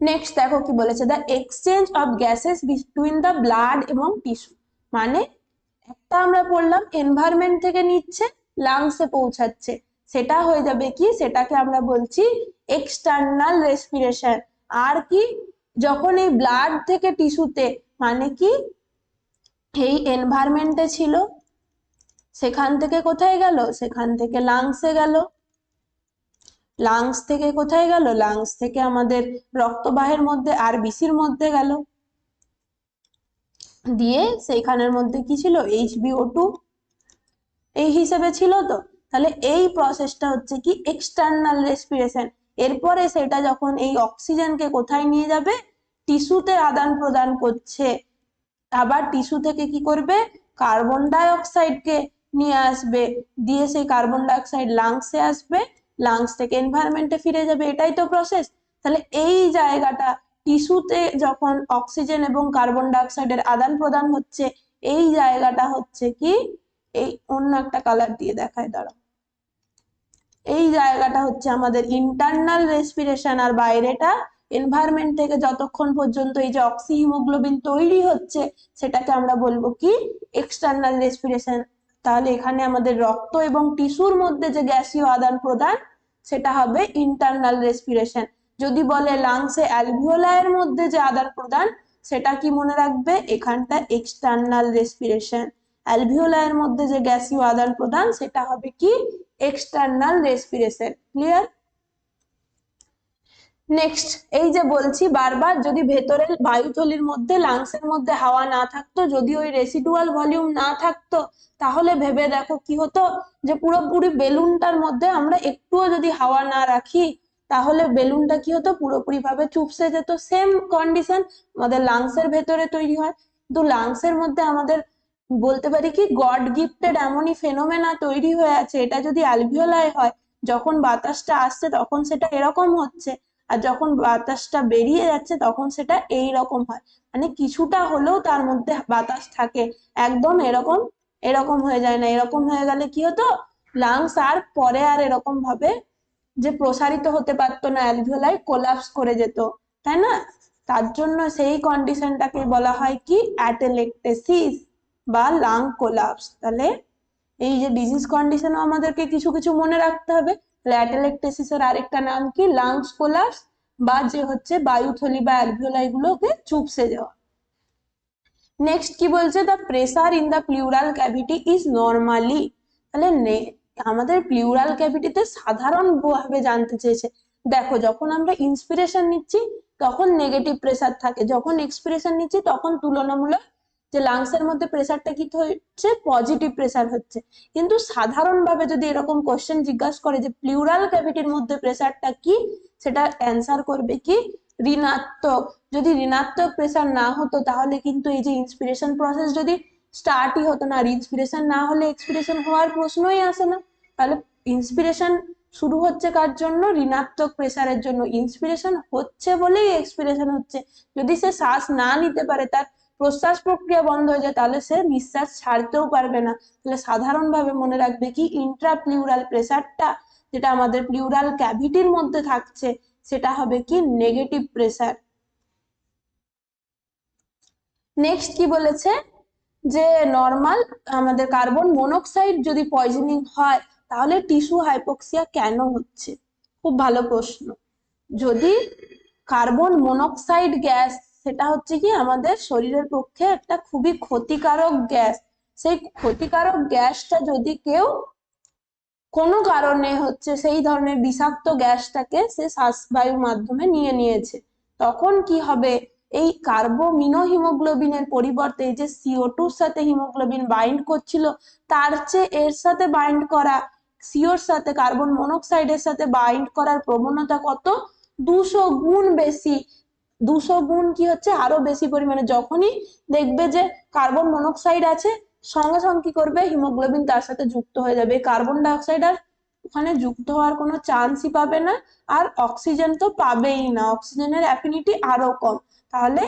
নেক্সট দেখো কি বলেছে, the exchange of gases between the blood এবং টিস্যু। মানে একটা আমরা পড়লাম এনভায়রনমেন্ট থেকে নিচ্ছে, লাংসে পৌঁছাচ্ছে, সেটা হয়ে যাবে কি, সেটাকে আমরা বলছি এক্সটার্নাল রেসপিরেশন। আর কি, যখন এই ব্লাড থেকে টিস্যুতে, মানে কি এই এনভায়রনমেন্টে ছিল, সেখান থেকে কোথায় গেল, সেখান থেকে লাংসে গেল, লাংস থেকে কোথায় গেল, লাংস থেকে আমাদের রক্তবাহের মধ্যে আরবিসির মধ্যে গেল, দিয়ে সেইখানের মধ্যে কি ছিল, HbO2 এই হিসেবে ছিল। তো তাহলে এই প্রসেসটা হচ্ছে কি এক্সটার্নাল রেসপিরেশন। এরপরে সেটা যখন এই অক্সিজেনকে কোথায় নিয়ে যাবে, টিস্যুতে আদান প্রদান করছে, আবার টিস্যু থেকে কি করবে, কার্বন ডাই অক্সাইডকে নিয়ে আসবে, দিয়ে সেই কার্বন ডাই অক্সাইড লাংসে আসবে, লাংস থেকে এনভায়রনমেন্টে ফিরে যাবে, এটাই তো প্রসেস। তাহলে এই জায়গাটা টিস্যুতে যখন অক্সিজেন এবং কার্বন ডাই অক্সাইডের আদান প্রদান হচ্ছে, এই জায়গাটা হচ্ছে কি, এই অন্য একটা কালার দিয়ে দেখায়, দাঁড়াও, এই জায়গাটা হচ্ছে আমাদের ইন্টারনাল রেসপিরেশন। আর বাইরেটা এনভায়রনমেন্ট থেকে যতক্ষণ পর্যন্ত এই যে অক্সি হিমোগ্লোবিন তৈরি হচ্ছে, সেটাকে আমরা বলবো কি এক্সটার্নাল রেসপিরেশন। তাহলে এখানে আমাদের রক্ত এবং টিস্যুর মধ্যে যে গ্যাসীয় আদান প্রদান, সেটা হবে ইন্টারনাল রেসপিরেশন। যদি বলে লাংসে অ্যালভিওলাইয়ের মধ্যে যে আদান প্রদান, সেটা কি মনে রাখবে, এখানটা এক্সটার্নাল রেসপিরেশন। অ্যালভিওলাইয়ের মধ্যে যে গ্যাসীয় আদান প্রদান, সেটা হবে কি এক্সটার্নাল রেসপিরেশন। ক্লিয়ার? নেক্সট, এই যে বলছি বারবার, যদি ভেতরের বায়ুথলির মধ্যে লাংসের মধ্যে হাওয়া না থাকতো, যদি ওই রেসিডুয়াল ভলিউম না থাকতো, তাহলে ভেবে দেখো কি হতো, যে পুরোপুরি বেলুনটার মধ্যে আমরা একটুও যদি হাওয়া না রাখি, তাহলে বেলুনটা কি হতো, পুরোপুরি ভাবে চুপসে যেত। সেম কন্ডিশন আমাদের লাংসের ভেতরে তৈরি হয়, কিন্তু লাংসের মধ্যে আমাদের বলতে পারি কি গড গিফটেড এমনই ফেনোমেনা তৈরি হয়ে আছে, এটা যদি অ্যালভিওলাই হয়, যখন বাতাসটা আসছে তখন সেটা এরকম হচ্ছে, আর যখন বাতাসটা বেরিয়ে যাচ্ছে তখন সেটা এই রকম হয়। মানে কিছুটা হলেও তার মধ্যে বাতাস থাকে, একদম এরকম এরকম হয়ে যায় না। এরকম হয়ে গেলে কি হতো, লাংস আর পরে আর এরকম ভাবে যে প্রসারিত হতে পারতো না, অ্যালভিওলাই কোলাপস করে যেত, তাই না? তার জন্য সেই কন্ডিশনটাকে বলা হয় কি অ্যাটেলেকটেসিস বা লাং কোলাপস। তাহলে এই যে ডিজিজ কন্ডিশনও আমাদেরকে কিছু কিছু মনে রাখতে হবে। অ্যাটেলেকটেসিসের আরেকটা নাম কি লাংস কোলাপস, বা যে হচ্ছে বায়ুথলি বা অ্যালভিওলাই গুলোকে চুপসে যাওয়া। নেক্সট কি বলছে, the pressure in the pleural cavity is normally. তাহলে আমাদের প্লিউরাল ক্যাভিটিতে সাধারণ ভাবে জানতে চেয়েছে। দেখো, যখন আমরা ইন্সপিরেশন নিচ্ছি তখন নেগেটিভ প্রেসার থাকে, যখন এক্সপিরেশন নিচ্ছি তখন তুলনামূলক যে লাংসের মধ্যে প্রেসারটা কি হচ্ছে, পজিটিভ প্রেসার হচ্ছে। কিন্তু সাধারণভাবে যদি এরকম কোশ্চেন জিজ্ঞাসা করে যে প্লিউরাল ক্যাভিটির মধ্যে প্রেসারটা কি, সেটা অ্যান্সার করবে কি ঋণাত্মক। যদি ঋণাত্মক প্রেসার না হতো, তাহলে কিন্তু এই যে ইন্সপিরেশন প্রসেস যদি স্টার্টই হতো না, আর ইন্সপিরেশন না হলে এক্সপিরেশন হওয়ার প্রশ্নই আসে না। তাহলে ইন্সপিরেশন শুরু হচ্ছে কার জন্য, ঋণাত্মক প্রেসারের জন্য। ইন্সপিরেশন হচ্ছে বলেই এক্সপিরেশন হচ্ছে। যদি সে শ্বাস না নিতে পারে, তার প্রশ্বাস প্রক্রিয়া বন্ধ হয়ে যায়, তাহলে সে নিঃশ্বাস ছাড়তেও পারবে না। তাহলে সাধারণভাবে মনে রাখবে কি ইন্ট্রাপ্লিউরাল প্রেসারটা, যেটা আমাদের প্লিউরাল ক্যাভিটির মধ্যে থাকছে, সেটা হবে কি নেগেটিভ প্রেসার। নেক্সট কি বলেছে, যে নর্মাল আমাদের কার্বন মনোক্সাইড যদি পয়জনিং হয়, তাহলে টিস্যু হাইপোক্সিয়া কেন হচ্ছে? খুব ভালো প্রশ্ন। যদি কার্বন মনোক্সাইড গ্যাস, সেটা হচ্ছে কি আমাদের শরীরের পক্ষে একটা খুবই ক্ষতিকারক গ্যাস, সেই ক্ষতিকারক গ্যাসটা যদি কেউ কোনো কারণে হচ্ছে সেই ধরনের বিষাক্ত গ্যাসটাকে সে শ্বাসবায়ুর মাধ্যমে নিয়ে নিয়েছে, তখন কি হবে, এই কার্বোমিনো হিমোগ্লোবিনের পরিবর্তে যে CO2 সাথে হিমোগ্লোবিন বাইন্ড করছিল, তার চেয়ে এর সাথে বাইন্ড করা, সিওর সাথে কার্বন মনোক্সাইডের সাথে বাইন্ড করার প্রবণতা কত, 200 গুণ বেশি। 200 গুণ কি হচ্ছে, আরো বেশি পরিমাণে। যখনই দেখবে যে কার্বন মনোক্সাইড আছে, সঙ্গে সঙ্গে কি করবে, হিমোগ্লোবিন তার সাথে যুক্ত হয়ে যাবে। কার্বন ডাই অক্সাইড আর ওখানে যুক্ত হওয়ার কোনো চান্সই পাবে না, আর অক্সিজেন তো পাবেই না, অক্সিজেনের অ্যাফিনিটি আরো কম। তাহলে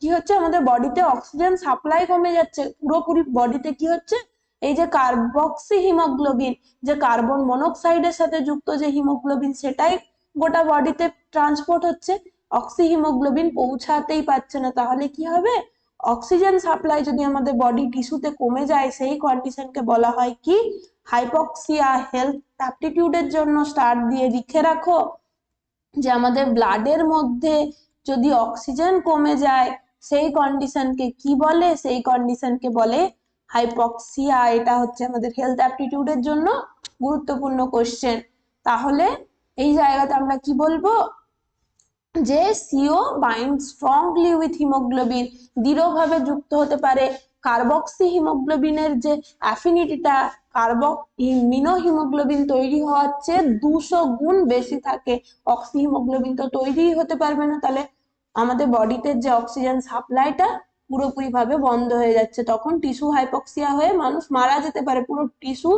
কি হচ্ছে, আমাদের বডিতে অক্সিজেন সাপ্লাই কমে যাচ্ছে, পুরোপুরি বডিতে কি হচ্ছে, এই যে কার্বক্সি হিমোগ্লোবিন, যে কার্বন মনোক্সাইডের সাথে যুক্ত যে হিমোগ্লোবিন, সেটাই গোটা বডিতে ট্রান্সপোর্ট হচ্ছে, অক্সি হিমোগ্লোবিন পৌঁছাতেই পারছে না। তাহলে কি হবে, অক্সিজেন সাপ্লাই যদি আমাদের বডি টিস্যুতে কমে যায়, সেই কন্ডিশনকে বলা হয় কি, হাইপক্সিয়া। হেলথ অ্যাপটিটিউডের জন্য স্টার দিয়ে লিখে রাখো যে আমাদের ব্লাডের মধ্যে যদি অক্সিজেন কমে যায়, সেই কন্ডিশনকে কি বলে, সেই কন্ডিশনকে বলে হাইপক্সিয়া। এটা হচ্ছে আমাদের হেলথ অ্যাপটিটিউডের জন্য গুরুত্বপূর্ণ কোশ্চেন। তাহলে এই জায়গাতে আমরা কি বলবো, যে CO bind strongly with haemoglobin, দৃঢ়ভাবে যুক্ত হতে পারে। কার্বক্সি হিমোগ্লোবিনের যে অ্যাফিনিটিটা মিনো হিমোগ্লোবিন তৈরি হওয়ার চেয়ে 200 গুণ বেশি থাকে। অক্সি হিমোগ্লোবিন তো তৈরি হতে পারবে না, তাহলে আমাদের বডিতে যে অক্সিজেন সাপ্লাইটা পুরোপুরি ভাবে বন্ধ হয়ে যাচ্ছে, তখন টিস্যু হাইপক্সিয়া হয়ে মানুষ মারা যেতে পারে, পুরো টিস্যু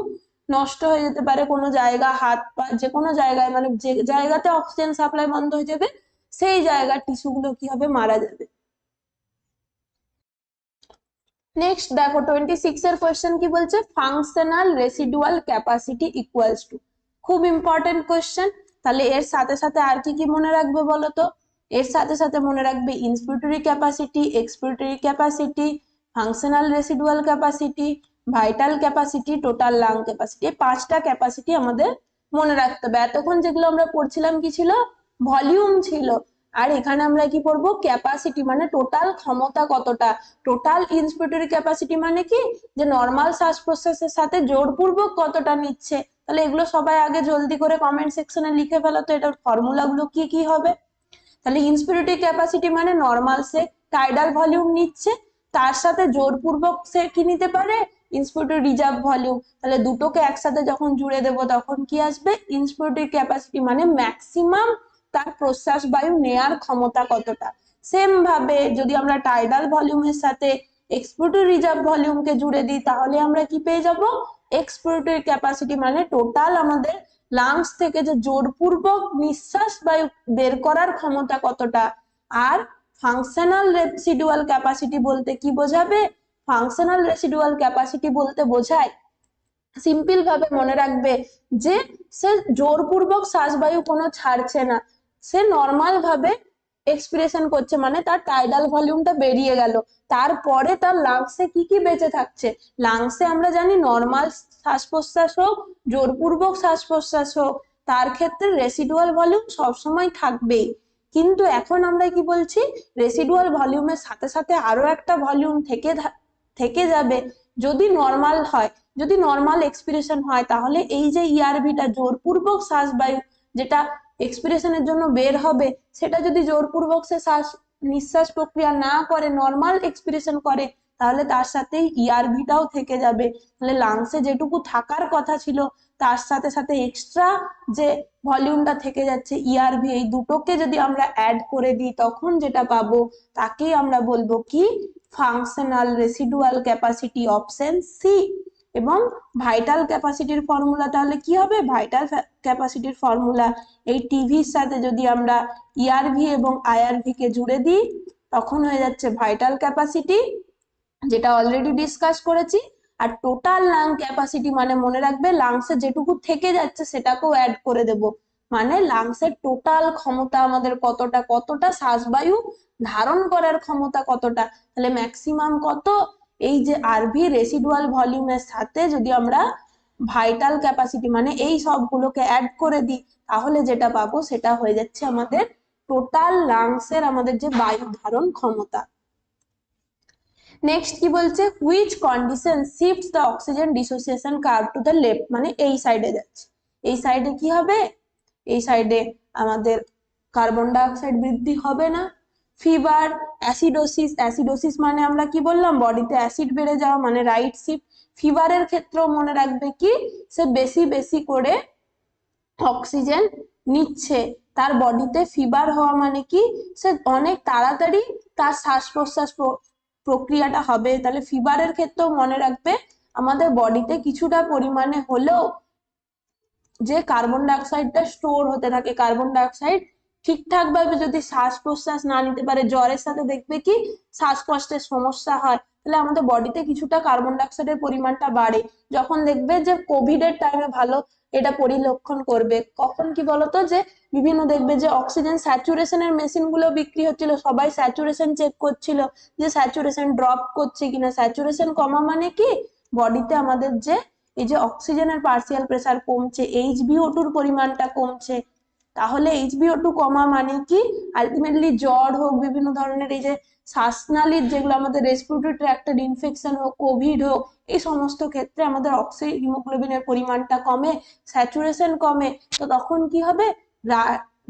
নষ্ট হয়ে যেতে পারে, কোনো জায়গা, হাত পা, যে কোনো জায়গায়, মানে যে জায়গাতে অক্সিজেন সাপ্লাই বন্ধ হয়ে যাবে সেই জায়গার টিস্যু গুলো কি হবে, মারা যাবে। নেক্সট দেখো 26 এর কোশ্চেন কি বলছে, functional residual capacity equals to. খুব ইম্পর্টেন্ট কোশ্চেন। তাহলে এর সাথে সাথে আর কি কি মনে রাখবে বলো তো, এর সাথে সাথে মনে রাখবে inspiratory capacity, expiratory capacity, functional residual capacity, vital capacity, total lung capacity. এই 5টা ক্যাপাসিটি আমাদের মনে রাখতে হবে। এতক্ষণ যেগুলো আমরা পড়ছিলাম কি ছিল, ভলিউম ছিল, আর এখানে আমরা কি পড়বো, ক্যাপাসিটি মানে টোটাল ক্ষমতা কতটা। টোটাল ইন্সপিরেটরি ক্যাপাসিটি মানে কি, যে নর্মাল শ্বাস প্রশ্বাসের সাথে জোরপূর্বক কতটা নিচ্ছে। তাহলে এগুলো সবাই আগে জলদি করে কমেন্ট সেকশনে লিখে ফেলো তো, এটার ফর্মুলা গুলো কি কি হবে। তাহলে ইন্সপিরেটরি ক্যাপাসিটি মানে নর্মাল সে টাইডাল ভলিউম নিচ্ছে, তার সাথে জোরপূর্বক সে কি নিতে পারে, ইন্সপিরেটরি রিজার্ভ ভলিউম। তাহলে দুটোকে একসাথে যখন জুড়ে দেবো তখন কি আসবে, ইন্সপিরেটরি ক্যাপাসিটি মানে ম্যাক্সিমাম তার প্রশ্বাস বায়ু নেয়ার ক্ষমতা কতটা। সেম ভাবে যদি আমরা টাইডাল ভলিউমের সাথে এক্সপিরেটরি রিজার্ভ ভলিউমকে জুড়ে দিই, তাহলে আমরা কি পেয়ে যাব, এক্সপিরেটরি ক্যাপাসিটি মানে টোটাল আমাদের লাংস থেকে যে জোরপূর্বক নিঃশ্বাস বায়ু বের করার ক্ষমতা কতটা। আর ফাংশনাল রেসিডুয়াল ক্যাপাসিটি বলতে কি বোঝাবে, ফাংশনাল রেসিডুয়াল ক্যাপাসিটি বলতে বোঝায়, সিম্পল ভাবে মনে রাখবে, যে সে জোরপূর্বক শ্বাসবায়ু কোনো ছাড়ছে না, সে নর্মাল ভাবে এক্সপিরেশন করছে, মানে তার টাইডাল ভলিউমটা বেরিয়ে গেল, তারপরে তার লাংসে কি কি বেঁচে থাকছে। লাংসে আমরা জানি নর্মাল শ্বাস প্রশ্বাস হোক, জোরপূর্বক শ্বাস প্রশ্বাস হোক, তার ক্ষেত্রে রেসিডুয়াল ভলিউম সবসময় থাকবেই। কিন্তু এখন আমরা কি বলছি, রেসিডুয়াল ভলিউমের সাথে সাথে আরো একটা ভলিউম থেকে যাবে যদি নর্মাল হয়, যদি নর্মাল এক্সপিরেশন হয়। তাহলে এই যে ইআরভিটা জোরপূর্বক শ্বাস বায়ু যেটা এক্সপিরেশনের জন্য বের হবে, সেটা যদি জোরপূর্বক সে নিঃশ্বাস প্রক্রিয়া না করে, নর্মাল এক্সপিরেশন করে, তাহলে তার সাথে ইআরভিটাও থেকে যাবে। তাহলে লাংসে যেটুকু থাকার কথা ছিল তার সাথে সাথে এক্সট্রা যে ভলিউমটা থেকে যাচ্ছে ইআরভি, এই দুটোকে যদি আমরা অ্যাড করে দিই তখন যেটা পাবো তাকেই আমরা বলবো কি, functional residual capacity, option C. এবং ভাইটাল ক্যাপাসিটির ফর্মুলা তাহলে কি হবে, ভাইটাল ক্যাপাসিটির ফর্মুলা, এই টিভির সাথে যদি আমরা ইআরভি এবং আইআরভি কে জুড়ে দিই তখন হয়ে যাচ্ছে ভাইটাল ক্যাপাসিটি, যেটা অলরেডি ডিসকাস করেছি। আর টোটাল লাং ক্যাপাসিটি মানে মনে রাখবে লাংসে যেটুকু থেকে যাচ্ছে সেটাকেও অ্যাড করে দেব, মানে লাংসের টোটাল ক্ষমতা আমাদের কতটা, কতটা শ্বাসবায়ু ধারণ করার ক্ষমতা কতটা। তাহলে ম্যাক্সিমাম কত, এই যে আরভি রেসিডুয়াল ভলিউমের সাথে যদি আমরা ভাইটাল ক্যাপাসিটি মানে এই সবগুলোকে অ্যাড করে দিই, তাহলে যেটা পাবো সেটা হয়ে যাচ্ছে আমাদের টোটাল লাংসের আমাদের যে বায়ু ধারণ ক্ষমতা। নেক্সট কি বলছে, which condition shifts the oxygen dissociation curve to the left, মানে এই সাইডে যাচ্ছে। এই সাইডে কি হবে, এই সাইডে আমাদের কার্বন ডাই অক্সাইড বৃদ্ধি হবে না। ফিভার, অ্যাসিডোসিস, অ্যাসিডোসিস মানে আমরা কি বললাম, বডিতে অ্যাসিড বেড়ে যাওয়া, মানে রাইট শিফট। ফিভারের ক্ষেত্রেও মনে রাখবে কি, সে বেশি বেশি করে অক্সিজেন নিচ্ছে, তার বডিতে ফিভার হওয়া মানে কি, সে অনেক তাড়াতাড়ি তার শ্বাস প্রশ্বাস প্রক্রিয়াটা হবে। তাহলে ফিভারের ক্ষেত্রেও মনে রাখবে আমাদের বডিতে কিছুটা পরিমাণে হলেও যে কার্বন ডাইঅক্সাইডটা স্টোর হতে থাকে। কার্বন ডাইঅক্সাইড ঠিকঠাক ভাবে যদি শ্বাস প্রশ্বাস না নিতে পারে, জ্বরের সাথে দেখবে কি শ্বাসকষ্টের সমস্যা হয়, তাহলে আমাদের বডিতে কিছুটা কার্বন ডাইঅক্সাইডের পরিমাণটা বাড়ে। যখন দেখবে যে কোভিড এর টাইমে ভালো এটা পরিলক্ষণ করবে। কখন কি বলতো, যে বিভিন্ন দেখবে যে অক্সিজেন স্যাচুরেশনের মেশিন গুলো বিক্রি হচ্ছিল, সবাই স্যাচুরেশন চেক করছিল যে স্যাচুরেশন ড্রপ করছে কিনা। স্যাচুরেশন কমা মানে কি বডিতে আমাদের যে এই যে অক্সিজেনের পার্সিয়াল প্রেসার কমছে, HbO2 পরিমাণটা কমছে। তাহলে HbO2 কমা মানে কি আলটিমেটলি জ্বর হোক, বিভিন্ন ধরনের এই যে শ্বাসনালীর যেগুলো আমাদের রেসপিরেটরি ট্র্যাক্টের ইনফেকশন হোক, কোভিড হোক, এই সমস্ত ক্ষেত্রে আমাদের হিমোগ্লোবিনের পরিমাণটা কমে, স্যাচুরেশন কমে। তো তখন কি হবে,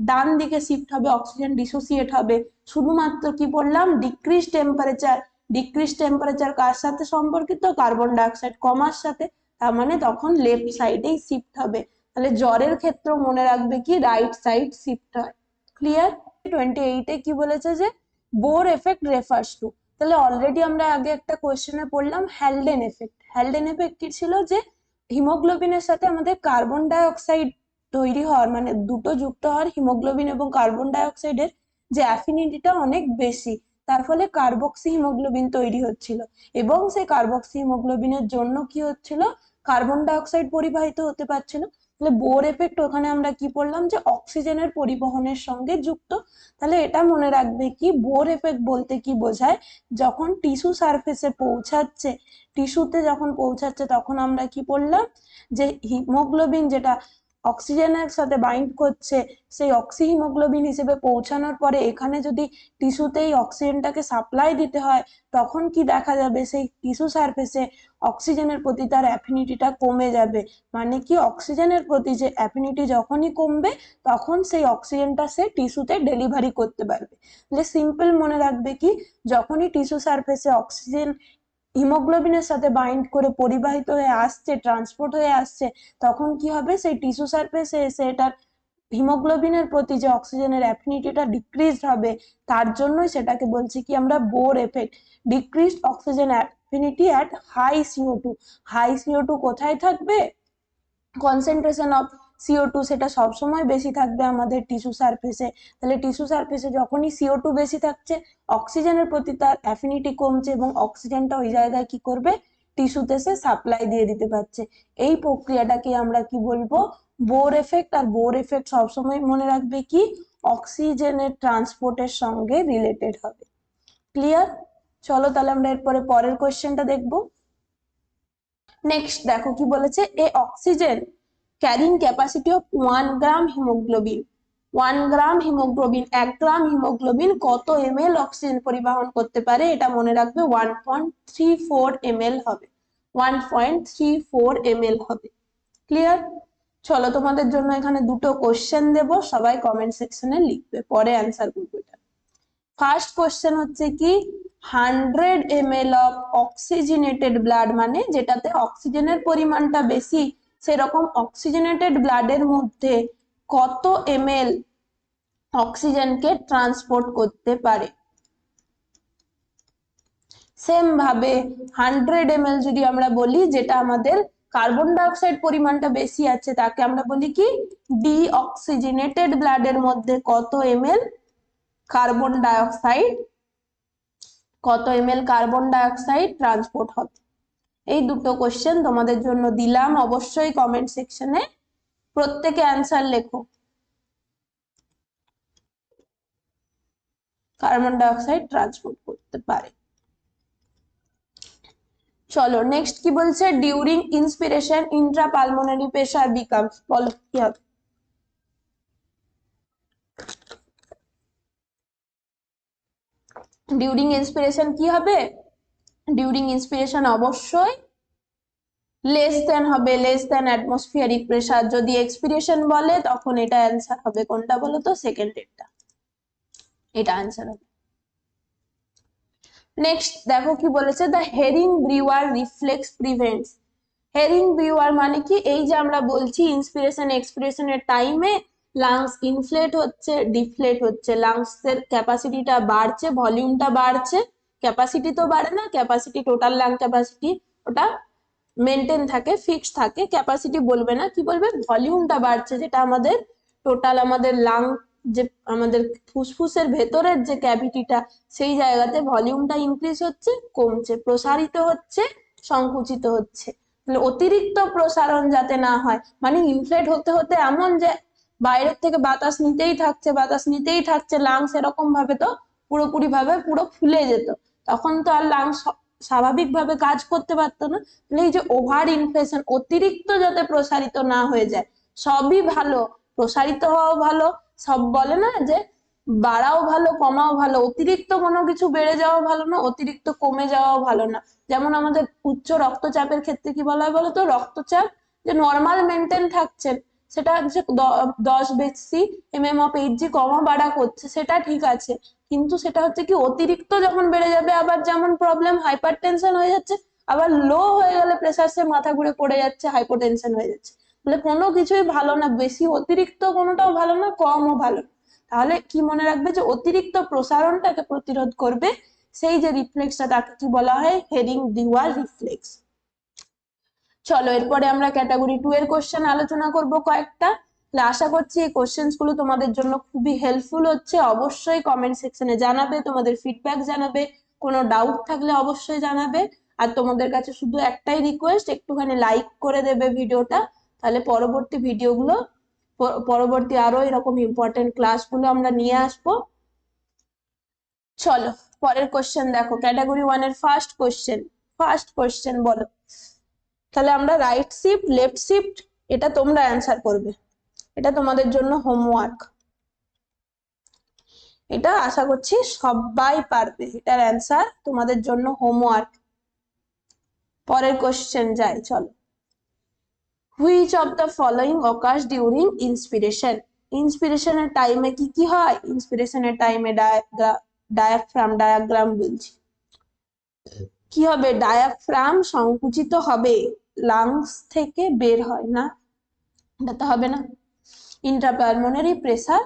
ডান দিকে শিফট হবে, অক্সিজেন ডিসোসিয়েট হবে। শুধুমাত্র কি বললাম, ডিক্রিজ টেম্পারেচার। ডিক্রিজ টেম্পারেচার কার সাথে সম্পর্কিত, কার্বন ডাইঅক্সাইড কমার সাথে। তার মানে তখন লেফট সাইডেই শিফট হবে। তাহলে জ্বরের ক্ষেত্রে মনে রাখবে কি রাইট সাইড শিফট হয়। ক্লিয়ার? 28 কি বলেছে যে বোর এফেক্ট রেফার্স টু। তাহলে অলরেডি আমরা আগে একটা কোয়েশ্চেনে পড়লাম হ্যালডেন এফেক্ট। হ্যালডেন এফেক্ট কি ছিল, যে হিমোগ্লোবিনের সাথে আমাদের কার্বন ডাইঅক্সাইড তৈরি হওয়ার, মানে দুটো যুক্ত হওয়ার হিমোগ্লোবিন এবং কার্বন ডাইঅক্সাইডের যে অ্যাফিনিটিটা অনেক বেশি, তার ফলে কার্বক্সি হিমোগ্লোবিন তৈরি হচ্ছিল। এবং সেই কার্বক্সি হিমোগ্লোবিনের জন্য কি হচ্ছিল, কার্বন ডাইঅক্সাইড পরিবাহিত হতে পারছিল। তাহলে বোর এফেক্ট ওখানে আমরা কি পড়লাম, যে অক্সিজেনের পরিবহনের সঙ্গে যুক্ত। তাহলে এটা মনে রাখবে কি বোর এফেক্ট বলতে কি বোঝায়, যখন টিস্যু সারফেসে পৌঁছাচ্ছে, টিস্যুতে যখন পৌঁছাচ্ছে তখন আমরা কি পড়লাম, যে হিমোগ্লোবিন যেটা অক্সিজেনের সাথে বাইন্ড করছে, সেই অক্সি হিমোগ্লোবিন হিসেবে পৌঁছানোর পরে এখানে যদি টিস্যুতে এই অক্সিজেনটাকে সাপ্লাই দিতে হয়, তখন কি দেখা যাবে, সেই টিস্যু সারফেসে অক্সিজেনের প্রতি তার অ্যাফিনিটিটা কমে যাবে। মানে কি অক্সিজেনের প্রতি যে অ্যাফিনিটি যখনই কমবে, তখন সেই অক্সিজেনটা সে টিস্যুতে ডেলিভারি করতে পারবে। তাহলে সিম্পল মনে রাখবে কি, যখনই টিস্যু সারফেসে অক্সিজেন হিমোগ্লোবিনের সাথে বাইন্ড করে পরিবাহিত হয়ে আসছে, ট্রান্সপোর্ট হয়ে আসছে, তখন কি হবে, সেই টিস্যু সারফেসে এসে এটার হিমোগ্লোবিনের প্রতি যে অক্সিজেনের অ্যাফিনিটিটা ডিক্রিজ হবে। তার জন্যই সেটাকে বলছি কি আমরা Bohr effect. Decrease oxygen affinity at high CO2। High CO2 কোথায় থাকবে, কনসেন্ট্রেশন অফ CO2 সেটা সবসময় বেশি থাকবে আমাদের টিস্যু সারফেসে। তাহলে টিস্যু সারফেসে যখনই CO2 বেশি থাকছে, অক্সিজেনের প্রতি তার অ্যাফিনিটি কমছে এবং অক্সিজেনটা ওই জায়গায় কি করবে, টিস্যুতে সে সাপ্লাই দিয়ে দিতে পারছে। এই প্রক্রিয়াটাকে আমরা কি বলবো, বোর এফেক্ট। আর বোর এফেক্ট সবসময় মনে রাখবে কি অক্সিজেনের ট্রান্সপোর্টের সঙ্গে রিলেটেড হবে। ক্লিয়ার? চলো তাহলে আমরা এরপরে পরের কোয়েশ্চেনটা দেখবো। নেক্সট দেখো কি বলেছে, a oxygen carrying capacity of 1 gram haemoglobin. 1 gram haemoglobin, 1 gram haemoglobin কত ml অক্সিজেন পরিবহন করতে পারে, এটা মনে রাখবে 1.34 ml হবে। 1.34 ml হবে। ক্লিয়ার? চলো তোমাদের জন্য এখানে দুটো কোশ্চেন দেব, সবাই কমেন্ট সেকশনে লিখবে, পরে অ্যান্সার করবে। ফার্স্ট কোশ্চেন হচ্ছে কি 100 ml অফ অক্সিজেনেটেড ব্লাড, মানে যেটাতে অক্সিজেনের পরিমাণটা বেশি, সেরকম অক্সিজেনেটেড ব্লাডের মধ্যে কত ml অক্সিজেনকে ট্রান্সপোর্ট করতে পারে। সেম ভাবে 100 ml যদি আমরা বলি, যেটা আমাদের কার্বন ডাইঅক্সাইড পরিমাণটা বেশি আছে, তাকে আমরা বলি কি ডিঅক্সিজেনেটেড ব্লাডের মধ্যে কত ml কার্বন ডাইঅক্সাইড, কত ml কার্বন ডাইঅক্সাইড ট্রান্সপোর্ট হবে। এই দুটো কোশ্চেন তোমাদের জন্য দিলাম, অবশ্যই কমেন্ট সেকশনে প্রত্যেকে অ্যান্সার লেখো। কার্বন ডাইঅক্সাইড ট্রান্সপোর্ট করতে পারে। চলো নেক্সট কি বলছে, ডিউরিং ইন্সপিরেশন ইন্ট্রাপালমোনারি প্রেসার বিকামস, বলো কি হবে। ডিউরিং ইন্সপিরেশন কি হবে, ডিউরিং ইন্সপিরেশন অবশ্যই লেস দেন হবে, লেস দেন অ্যাটমসফিয়ারিক প্রেসার। যদি এক্সপিরেশন বলে তখন এটা অ্যান্সার হবে কোনটা বলো তো, সেকেন্ড ডেটটা, এটা অ্যান্সার হবে। নেক্সট দেখো কি বলেছে, the Hering Breuer reflex prevents. Hering Breuer মানে কি, এই যে আমরা বলছি ইন্সপিরেশন এক্সপিরেশনের টাইমে লাংস ইনফ্লেট হচ্ছে ডিফ্লেট হচ্ছে, লাংস এর ক্যাপাসিটিটা বাড়ছে, ভলিউমটা বাড়ছে, ক্যাপাসিটি তো বাড়ে না, ক্যাপাসিটি টোটাল লাং ক্যাপাসিটি ওটা মেনটেন থাকে, ফিক্স থাকে, ক্যাপাসিটি বলবে না, কি বলবে ভলিউমটা বাড়ছে, যেটা আমাদের টোটাল আমাদের লাং, যে আমাদের ফুসফুসের ভেতরের যে ক্যাভিটিটা সেই জায়গাতে ভলিউমটা ইনক্রিজ হচ্ছে, কমছে, প্রসারিত হচ্ছে, সংকুচিত হচ্ছে। তাহলে অতিরিক্ত প্রসারণ যাতে না হয়, মানে ইনফ্লেট হতে হতে এমন যে বাইরের থেকে বাতাস নিতেই থাকছে, বাতাস নিতেই থাকছে, লাংস এরকম ভাবে তো পুরোপুরি ভাবে পুরো ফুলে যেত, তখন তো আর লাংস স্বাভাবিকভাবে কাজ করতে পারতো না। তাহলে এই যে ওভার ইনফ্লেশন, অতিরিক্ত যাতে প্রসারিত না হয়ে যায়, সবই ভালো, প্রসারিত হওয়াও ভালো, সব বলে না যে বাড়াও ভালো কমাও ভালো, অতিরিক্ত কোনো কিছু বেড়ে যাওয়া ভালো না, অতিরিক্ত কমে যাওয়াও ভালো না। যেমন আমাদের উচ্চ রক্তচাপের ক্ষেত্রে কি বলা হয় বলতো, রক্তচাপ যে নর্মাল মেনটেন থাকছে, সেটা যে 10 বেসি mm/Hg কমা বাড়া করছে, সেটা ঠিক আছে, কিন্তু সেটা হচ্ছে কি অতিরিক্ত যখন বেড়ে যাবে, আবার যেমন প্রবলেম হাইপার টেনশন হয়ে যাচ্ছে, আবার লো হয়ে গেলে প্রেসার সে মাথা ঘুরে পড়ে যাচ্ছে, হাইপোটেনশন হয়ে যাচ্ছে। তাহলে কোনো কিছুই ভালো না, বেশি অতিরিক্ত কোনোটাও ভালো না, কমও ভালো না। তাহলে কি মনে রাখবে যে অতিরিক্ত প্রসারণটাকে প্রতিরোধ করবে সেই যে রিফ্লেক্সটা, তাকে কি বলা হয় হেরিং ডিওয়ার রিফ্লেক্স। চলো এরপরে আমরা ক্যাটাগরি 2 এর কোশ্চেন আলোচনা করব কয়েকটা। আশা করছি এই কোশ্চেন্স গুলো তোমাদের জন্য খুবই হেল্পফুল হচ্ছে। অবশ্যই কমেন্ট সেকশনে জানাবে, তোমাদের ফিডব্যাক জানাবে, কোনো ডাউট থাকলে অবশ্যই জানাবে। আর তোমাদের কাছে শুধু একটাই রিকোয়েস্ট, একটুখানি লাইক করে দেবে ভিডিওটা, তাহলে পরবর্তী ভিডিওগুলো, পরবর্তী আরো এরকম ইম্পর্টেন্ট ক্লাসগুলো আমরা নিয়ে আসবো। চলো পরের কোশ্চেন দেখো, ক্যাটাগরি 1 এর ফার্স্ট কোশ্চেন বলো। তাহলে আমরা রাইট শিফট লেফট শিফট, এটা তোমরা অ্যান্সার করবে, এটা তোমাদের জন্য হোমওয়ার্ক, এটা আশা করছি সবাই পারবে, এটার অ্যান্সার তোমাদের জন্য হোমওয়ার্ক। পরের কোশ্চেন যাই, চলো। Which of the following occurs during inspiration? ইন্সপিরেশনের টাইমে কি কি হয়? ইন্সপিরেশনের টাইমে ডায়াফ্রাম বলছি, কি হবে? ডায়াফ্রাম সংকুচিত হবে, লাংস থেকে বের হয় না, এটা তো হবে না। ইন্ট্রাপালমোনারি প্রেসার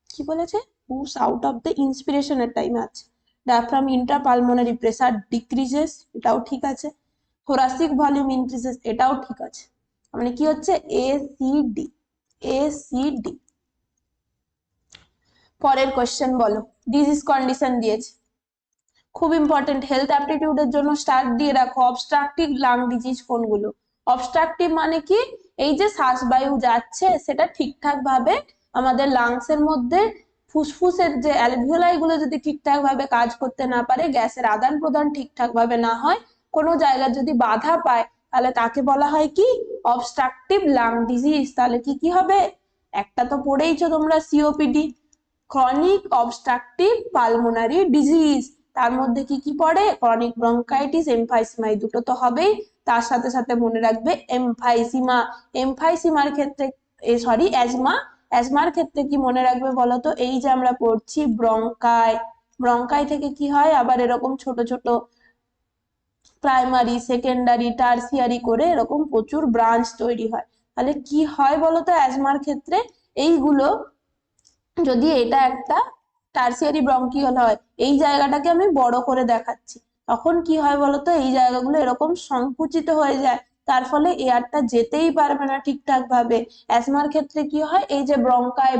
কি বলেছে, মুভস আউট অফ দ্য ইন্সপিরেশনের টাইমে আছে। ডায়াফ্রাম ইন্ট্রাপালমোনারি প্রেসার ডিক্রিজেস, এটাও ঠিক আছে। থোরাসিক ভলিউম ইনক্রিজেস, এটাও ঠিক আছে। মানে কি হচ্ছে ACD, ACD। পরের কোশ্চেন বলো, ডিজিজ কন্ডিশন দিয়েছে, খুব ইম্পর্টেন্ট, হেলথ অ্যাপটিটিউডের জন্য স্টার্ট দিয়ে রাখো। অবস্ট্রাকটিভ লাং ডিজিজ কোনগুলো? অবস্ট্রাকটিভ মানে কি, এই যে শ্বাসবায়ু যাচ্ছে সেটা ঠিকঠাক ভাবে আমাদের লাংস এর মধ্যে, ফুসফুসের যে অ্যালভিওলাই গুলো যদি ঠিকঠাক ভাবে কাজ করতে না পারে, গ্যাসের আদান প্রদান ঠিকঠাক ভাবে না হয়, কোনো জায়গায় যদি বাধা পায়, তাহলে তাকে বলা হয় কি অবস্ট্রাকটিভ লাং ডিজিজ। তাহলে কি কি হবে? একটা তো পড়েইছো তোমরা, COPD, chronic obstructive pulmonary disease. তার মধ্যে কি কি পড়ে? ক্রনিক ব্রঙ্কাইটিস, এমফাইসিমা, এই দুটো তো হবেই, তার সাথে সাথে মনে রাখবে এমফাইসিমা। এমফাইসিমার ক্ষেত্রে, সরি অ্যাজমার ক্ষেত্রে কি মনে রাখবে বলতো? এই যে আমরা পড়ছি ব্রঙ্কাই থেকে কি হয়, আবার এরকম ছোট ছোট প্রাইমারি, সেকেন্ডারি, টার্সিয়ারি করে এরকম প্রচুর ব্রাঞ্চ তৈরি হয়। তাহলে কি হয় বলতো অ্যাজমার ক্ষেত্রে? এইগুলো যদি এটা একটা টার্সিয়ারি ব্রঙ্কিওল হয়, এই জায়গাটাকে আমি বড় করে দেখাচ্ছি, তখন কি হয় বলতো? এই জায়গাগুলো এরকম সংকুচিত হয়ে যায়, তার ফলে এয়ারটা যেতেই পারবে না ঠিকঠাক ভাবে। অ্যাজমার ক্ষেত্রে কি হয়, এই যে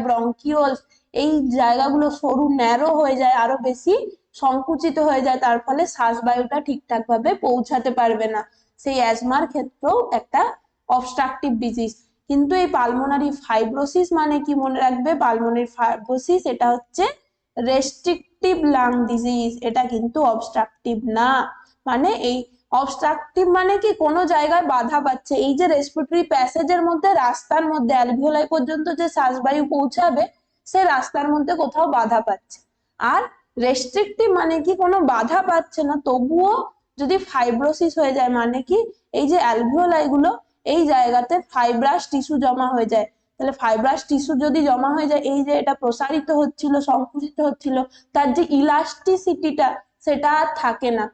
ব্রঙ্কিওলস, এই জায়গাগুলো সরু ন্যারো হয়ে যায়, আরো বেশি সংকুচিত হয়ে যায়, তার ফলে শ্বাসবায়ুটা ঠিকঠাক ভাবে পৌঁছাতে পারবে না। সেই অ্যাজমার ক্ষেত্রেও একটা অবস্ট্রাকটিভ ডিজিজ। কিন্তু এই পালমোনারি ফাইব্রোসিস মানে কি মনে রাখবে? পালমোনারি ফাইব্রোসিস এটা হচ্ছে রেস্ট্রিকটিভ লাং ডিজিজ, এটা কিন্তু অবস্ট্রাকটিভ না। মানে এই অবস্ট্রাকটিভ মানে কি কোনো জায়গায় বাধা পাচ্ছে, এই যে রেসপিরেটরি প্যাসেজের মধ্যে, রাস্তার মধ্যে অ্যালভিওলাই পর্যন্ত যে শ্বাসবায়ু পৌঁছাবে, সে রাস্তার মধ্যে কোথাও বাধা পাচ্ছে। আর রেস্ট্রিকটিভ মানে কি কোনো বাধা পাচ্ছে না, তবুও যদি ফাইব্রোসিস হয়ে যায়, মানে কি এই যে অ্যালভিওলাই গুলো, এই জায়গাতে ফাইব্রাস টিস্যু জমা হয়ে যায়। তাহলে ফাইব্রাস টিস্যু যদি জমা হয়ে যায়, এই যে এটা প্রসারিত হচ্ছিল, সংকুচিত হচ্ছিল, তার যে ইলাস্টিসিটিটা সেটা আর থাকে না।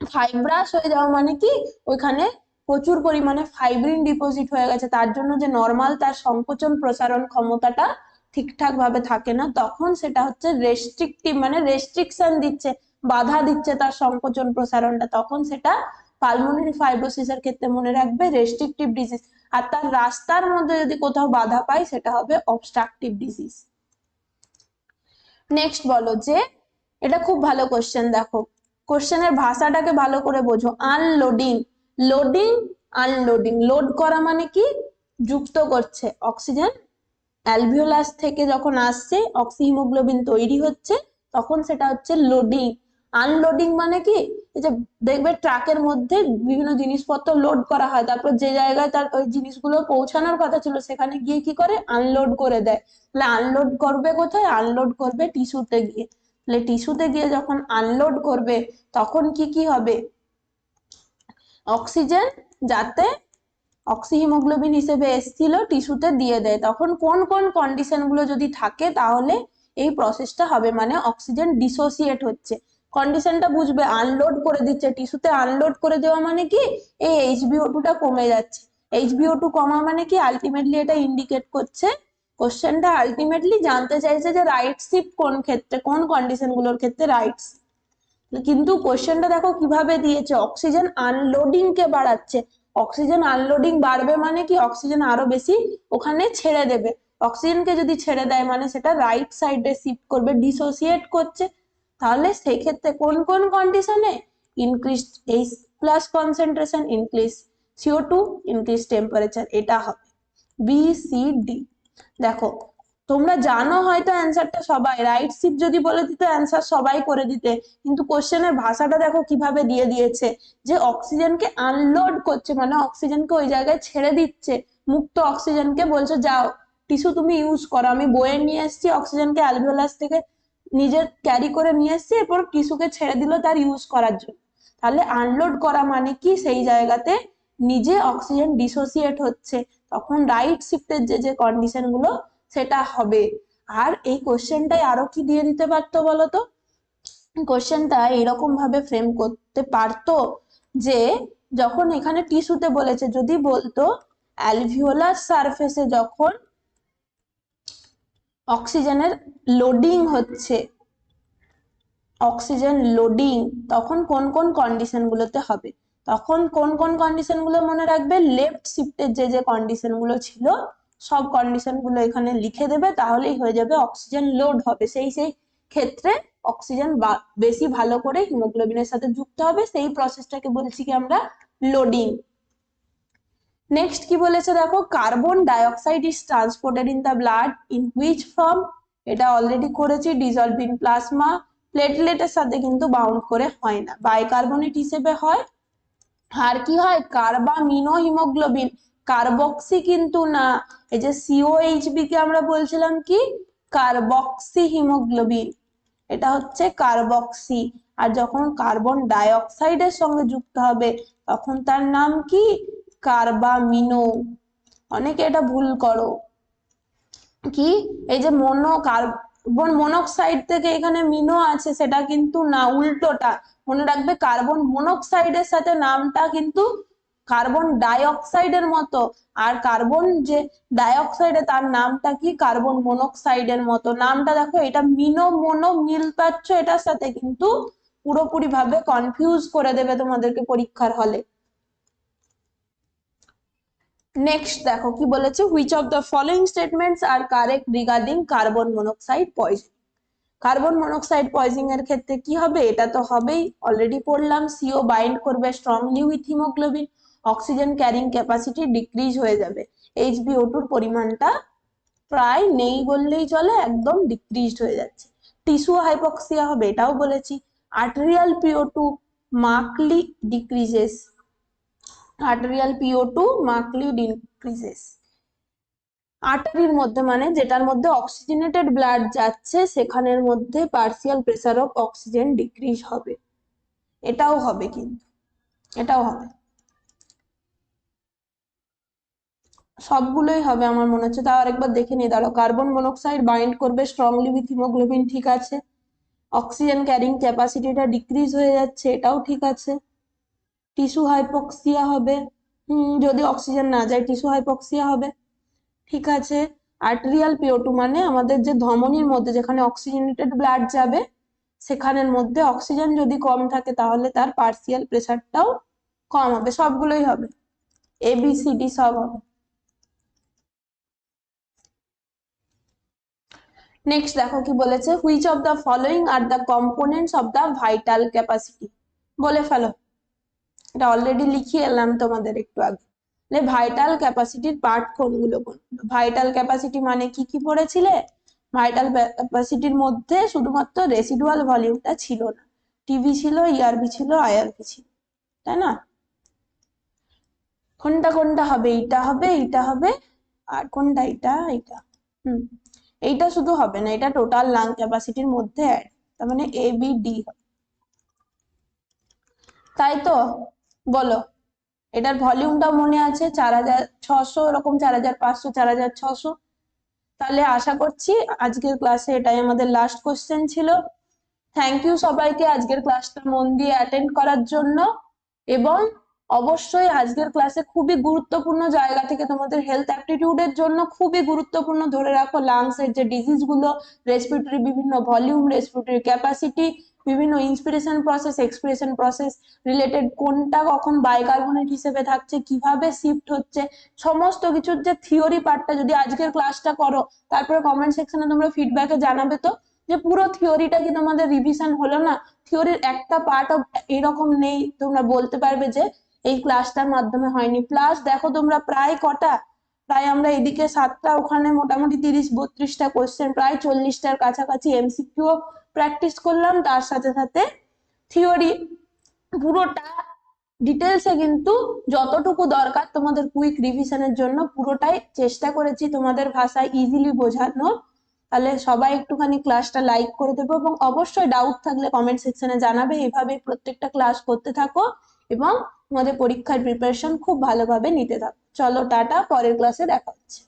ফাইব্রাস হয়ে যাওয়া মানে কি ওইখানে প্রচুর পরিমাণে ফাইব্রিন ডিপোজিট হয়ে গেছে, তার জন্য যে নর্মাল তার সংকোচন প্রসারণ ক্ষমতাটা ঠিকঠাক ভাবে থাকে না, তখন সেটা হচ্ছে রেস্ট্রিকটিভ, মানে রেস্ট্রিকশন দিচ্ছে, বাধা দিচ্ছে তার সংকোচন প্রসারণটা, তখন সেটা পালমোনারি ফাইব্রোসিসের ক্ষেত্রে মনে রাখবে রেস্ট্রিকটিভ ডিজিজ, আর তার রাস্তার মধ্যে যদি কোথাও বাধা পায় সেটা হবে অবস্ট্রাকটিভ ডিজিজ। নেক্সট বলো যে, এটা খুব ভালো কোশ্চেন, দেখো কোশ্চেনের ভাষাটাকে ভালো করে বোঝো। Unloading, loading, unloading. লোড করা মানে কি, যুক্ত করছে অক্সিজেন অ্যালভিওলাস থেকে যখন আসছে অক্সিহিমোগ্লোবিন তৈরি হচ্ছে তখন সেটা হচ্ছে লোডিং। আনলোডিং মানে কি, এই যে দেখবে ট্রাকের মধ্যে বিভিন্ন জিনিসপত্র লোড করা হয়, তারপর যে জায়গায় তার ওই জিনিসগুলো পৌঁছানোর কথা ছিল সেখানে গিয়ে কি করে, আনলোড করে দেয়। তাহলে আনলোড করবে কোথায়, আনলোড করবে টিস্যুতে গিয়ে। তাহলে টিস্যুতে গিয়ে যখন আনলোড করবে তখন কি কি হবে, অক্সিজেন যাতে অক্সিহিমোগ্লোবিন হিসেবে এসেছিল টিস্যুতে দিয়ে দেয়। তখন কোন কোন কন্ডিশন গুলো যদি থাকে তাহলে এই প্রসেসটা হবে, মানে অক্সিজেন ডিসোসিয়েট হচ্ছে। কন্ডিশনটা বুঝবে, আনলোড করে দিচ্ছে টিস্যুতে, আনলোড করে দেওয়া মানে কি, এই HbO2টা কমে যাচ্ছে। HbO2 কমা মানে কি, আলটিমেটলি এটা ইন্ডিকেট করছে, কোশ্চেনটা আলটিমেটলি জানতে চাইছে যে রাইট শিফট কোন ক্ষেত্রে, কোন কন্ডিশন গুলোর ক্ষেত্রে রাইট। কিন্তু কোশ্চেনটা দেখো কিভাবে দিয়েছে, অক্সিজেন আনলোডিং কে বাড়াচ্ছে। অক্সিজেন আনলোডিং বাড়বে মানে কি, অক্সিজেন আরো বেশি ওখানে ছেড়ে দেবে। অক্সিজেনকে যদি ছেড়ে দেয় মানে সেটা রাইট সাইডে শিফট করবে, ডিসোসিয়েট করছে। তাহলে সেই ক্ষেত্রে কোন কোন কন্ডিশনে, increase H plus concentration, increase CO2, increase temperature, এটা হবে BCD। দেখো তোমরা জানো হয়তো অ্যান্সারটা সবাই, রাইট শিফট যদি বলে দিত অ্যান্সার সবাই করে দিতে, কিন্তু কোশ্চেনের ভাষাটা দেখো কিভাবে দিয়ে দিয়েছে, যে অক্সিজেনকে আনলোড করছে মানে অক্সিজেনকে ওই জায়গায় ছেড়ে দিচ্ছে, মুক্ত অক্সিজেনকে বলছে যাও টিস্যু তুমি ইউজ করো, আমি বয়ে নিয়ে এসেছি অক্সিজেনকে অ্যালভিওলাস থেকে নিজের ক্যারি করে নিয়ে এসেছি, এরপর টিস্যুকে ছেড়ে দিল তার ইউজ করার জন্য। তাহলে আনলোড করা মানে কি, সেই জায়গাতে নিজে অক্সিজেন ডিসোসিয়েট হচ্ছে, তখন রাইট শিফটের যে কন্ডিশন গুলো সেটা হবে। আর এই কোশ্চেনটাই আরো কি দিয়ে দিতে পারতো বলতো, কোশ্চেনটা এরকম ভাবে ফ্রেম করতে পারতো যে যখন এখানে টিস্যুতে বলেছে, যদি বলতো অ্যালভিওলার সারফেসে যখন অক্সিজেনের লোডিং হচ্ছে, অক্সিজেন লোডিং, তখন কোন কোন কন্ডিশন গুলোতে হবে, তখন কোন কোন কন্ডিশন গুলো মনে রাখবে, লেফট শিফটের যে কন্ডিশন গুলো ছিল সব কন্ডিশন গুলো এখানে লিখে দেবে, তাহলেই হয়ে যাবে অক্সিজেন লোড হবে। সেই ক্ষেত্রে অক্সিজেন বেশি ভালো করে হিমোগ্লোবিনের সাথে যুক্ত হবে, সেই প্রসেসটাকে বলছি কি আমরা লোডিং। নেক্সট কি বলেছে দেখো, carbon dioxide is transported in the blood in which form, এটা অলরেডি করেছি, ডিজলভ ইন প্লাজমা, প্লেটলেটের সাথে কিন্তু বাউন্ড করে হয় না, বাইকার্বনেট হিসেবে হয়। আর কি হয়, কার্বামিনো হিমোগ্লোবিন, কার্বক্সি কিন্তু না, এই যে COHB কে আমরা বলছিলাম কি কার্বক্সি হিমোগ্লোবিন, এটা হচ্ছে কার্বক্সি। আর যখন কার্বন ডাইঅক্সাইডের সঙ্গে যুক্ত হবে তখন তার নাম কি, কার্বামিনো। অনেকে এটা ভুল করো, কি এই যে কার্বন মনোক্সাইড থেকে এখানে মিনো আছে, সেটা কিন্তু না, উল্টোটা মনে রাখবে, কার্বন মনোক্সাইডের সাথে নামটা কিন্তু কার্বন ডাইঅক্সাইডের মতো, আর কার্বন যে ডাইঅক্সাইডে তার নামটা কি, কার্বন মনোক্সাইডের মতো। নামটা দেখো, এটা মিনো মোনো মিল পাচ্ছ এটার সাথে, কিন্তু পুরোপুরি ভাবে কনফিউজ করে দেবে তোমাদেরকে পরীক্ষার হলে। নেক্সট দেখো কি বলেছে, which of the following statements are correct regarding carbon monoxide poison. Carbon monoxide poisoning এর ক্ষেত্রে কি হবে, এটা তো হবেই, অলরেডি পড়লাম, CO বাইন্ড করবে strongly with haemoglobin, oxygen carrying capacity decrease হয়ে যাবে, HbO2 পরিমাণটা প্রায় নেই বললেই চলে, একদম ডিক্রিজড হয়ে যাচ্ছে। টিস্যু হাইপক্সিয়া হবে, এটাও বলেছি। Arterial PO2 markedly decreases, arterial PO2 markedly decreases. আর্টারির মধ্যে মানে যেটার মধ্যে অক্সিজেনেটেড ব্লাড যাচ্ছে সেখানের মধ্যে partial pressure of oxygen decrease হবে, এটাও হবে, কিন্তু এটাও হবে, সবগুলোই হবে আমার মনে হচ্ছে। তাও আরেকবার দেখে নিয়ে দাঁড়াও, কার্বন মনোক্সাইড বাইন্ড করবে স্ট্রংলি উইথ হিমোগ্লোবিন, ঠিক আছে। অক্সিজেন ক্যারিং ক্যাপাসিটিটা ডিক্রিজ হয়ে যাচ্ছে, এটাও ঠিক আছে। টিস্যু হাইপক্সিয়া হবে, যদি অক্সিজেন না যায় টিস্যু হাইপক্সিয়া হবে, ঠিক আছে। আর্টেরিয়াল PO2 মানে আমাদের যে ধমনীর মধ্যে যেখানে অক্সিজেনেটেড ব্লাড যাবে সেখানের মধ্যে অক্সিজেন যদি কম থাকে তাহলে তার পার্সিয়াল প্রেসারটাও কম হবে, সবগুলোই হবে, ABCD সব হবে। নেক্সট দেখো কি বলেছে, which of the following are the components of the vital capacity. বলে ফেলো, এটা অলরেডি লিখিয়ে এলাম তোমাদের একটু আগে। ভাইটাল ক্যাপাসিটির পার্ট কোনগুলো কোনগুলো? ভাইটাল ক্যাপাসিটি মানে কি কি পড়েছিলে? ভাইটাল ক্যাপাসিটির মধ্যে শুধুমাত্র রেসিডুয়াল ভলিউমটা ছিল না, টিভি ছিল, ইআরবি ছিল, আইআরবি ছিল, তাই না? কোনটা কোনটা হবে? এইটা হবে, এইটা হবে, আর কোনটা? এইটা। হুম, এইটা শুধু হবে না, এটা টোটাল লাং ক্যাপাসিটির মধ্যে অ্যাড, তার মানে ABD, তাই তো? বলো, এটার ভলিউমটা মনে আছে 4600, এরকম 4500, 4600। তাহলে আশা করছি আজকের ক্লাসে এটাই আমাদের লাস্ট কোশ্চেন ছিল। থ্যাংক ইউ সবাইকে আজকের ক্লাসটা মন দিয়ে অ্যাটেন্ড করার জন্য। এবং অবশ্যই আজকের ক্লাসে খুবই গুরুত্বপূর্ণ জায়গা থেকে তোমাদের হেলথ অ্যাপটিটিউডের জন্য খুবই গুরুত্বপূর্ণ ধরে রাখো লাংস এর যে ডিজিজ গুলো, রেসপিরেটরি বিভিন্ন ভলিউম, রেসপিরেটরি ক্যাপাসিটি, বিভিন্ন inspiration process, expiration process related, কোনটা কখন বাইকার্বনেট হিসেবে থাকছে, কিভাবে শিফট হচ্ছে, সমস্ত কিছুর যে থিওরি পার্টটা যদি আজকের ক্লাসটা করো, তারপরে কমেন্ট সেকশনে তোমরা ফিডব্যাকে জানাবে তো যে পুরো থিওরিটা কি তোমাদের রিভিশন হলো না, থিওরির একটা পার্ট এরকম নেই তোমরা বলতে পারবে যে এই ক্লাসটার মাধ্যমে হয়নি। প্লাস দেখো তোমরা প্রায় কটা, প্রায় আমরা এদিকে 7টা, ওখানে মোটামুটি 30-32টা কোশ্চেন, প্রায় 40টার কাছাকাছি MCQ প্র্যাকটিস করলাম, তার সাথে সাথে থিওরি পুরোটা ডিটেলসে কিন্তু যতটুকু দরকার তোমাদের কুইক রিভিশনের জন্য পুরোটাই চেষ্টা করেছি তোমাদের ভাষায় ইজিলি বোঝানোর। তাহলে সবাই একটুখানি ক্লাসটা লাইক করে দেবো এবং অবশ্যই ডাউট থাকলে কমেন্ট সেকশনে জানাবে। এইভাবে প্রত্যেকটা ক্লাস করতে থাকো এবং তোমাদের পরীক্ষার প্রিপারেশন খুব ভালোভাবে নিতে থাকো। চলো টাটা, পরের ক্লাসে দেখা হচ্ছে।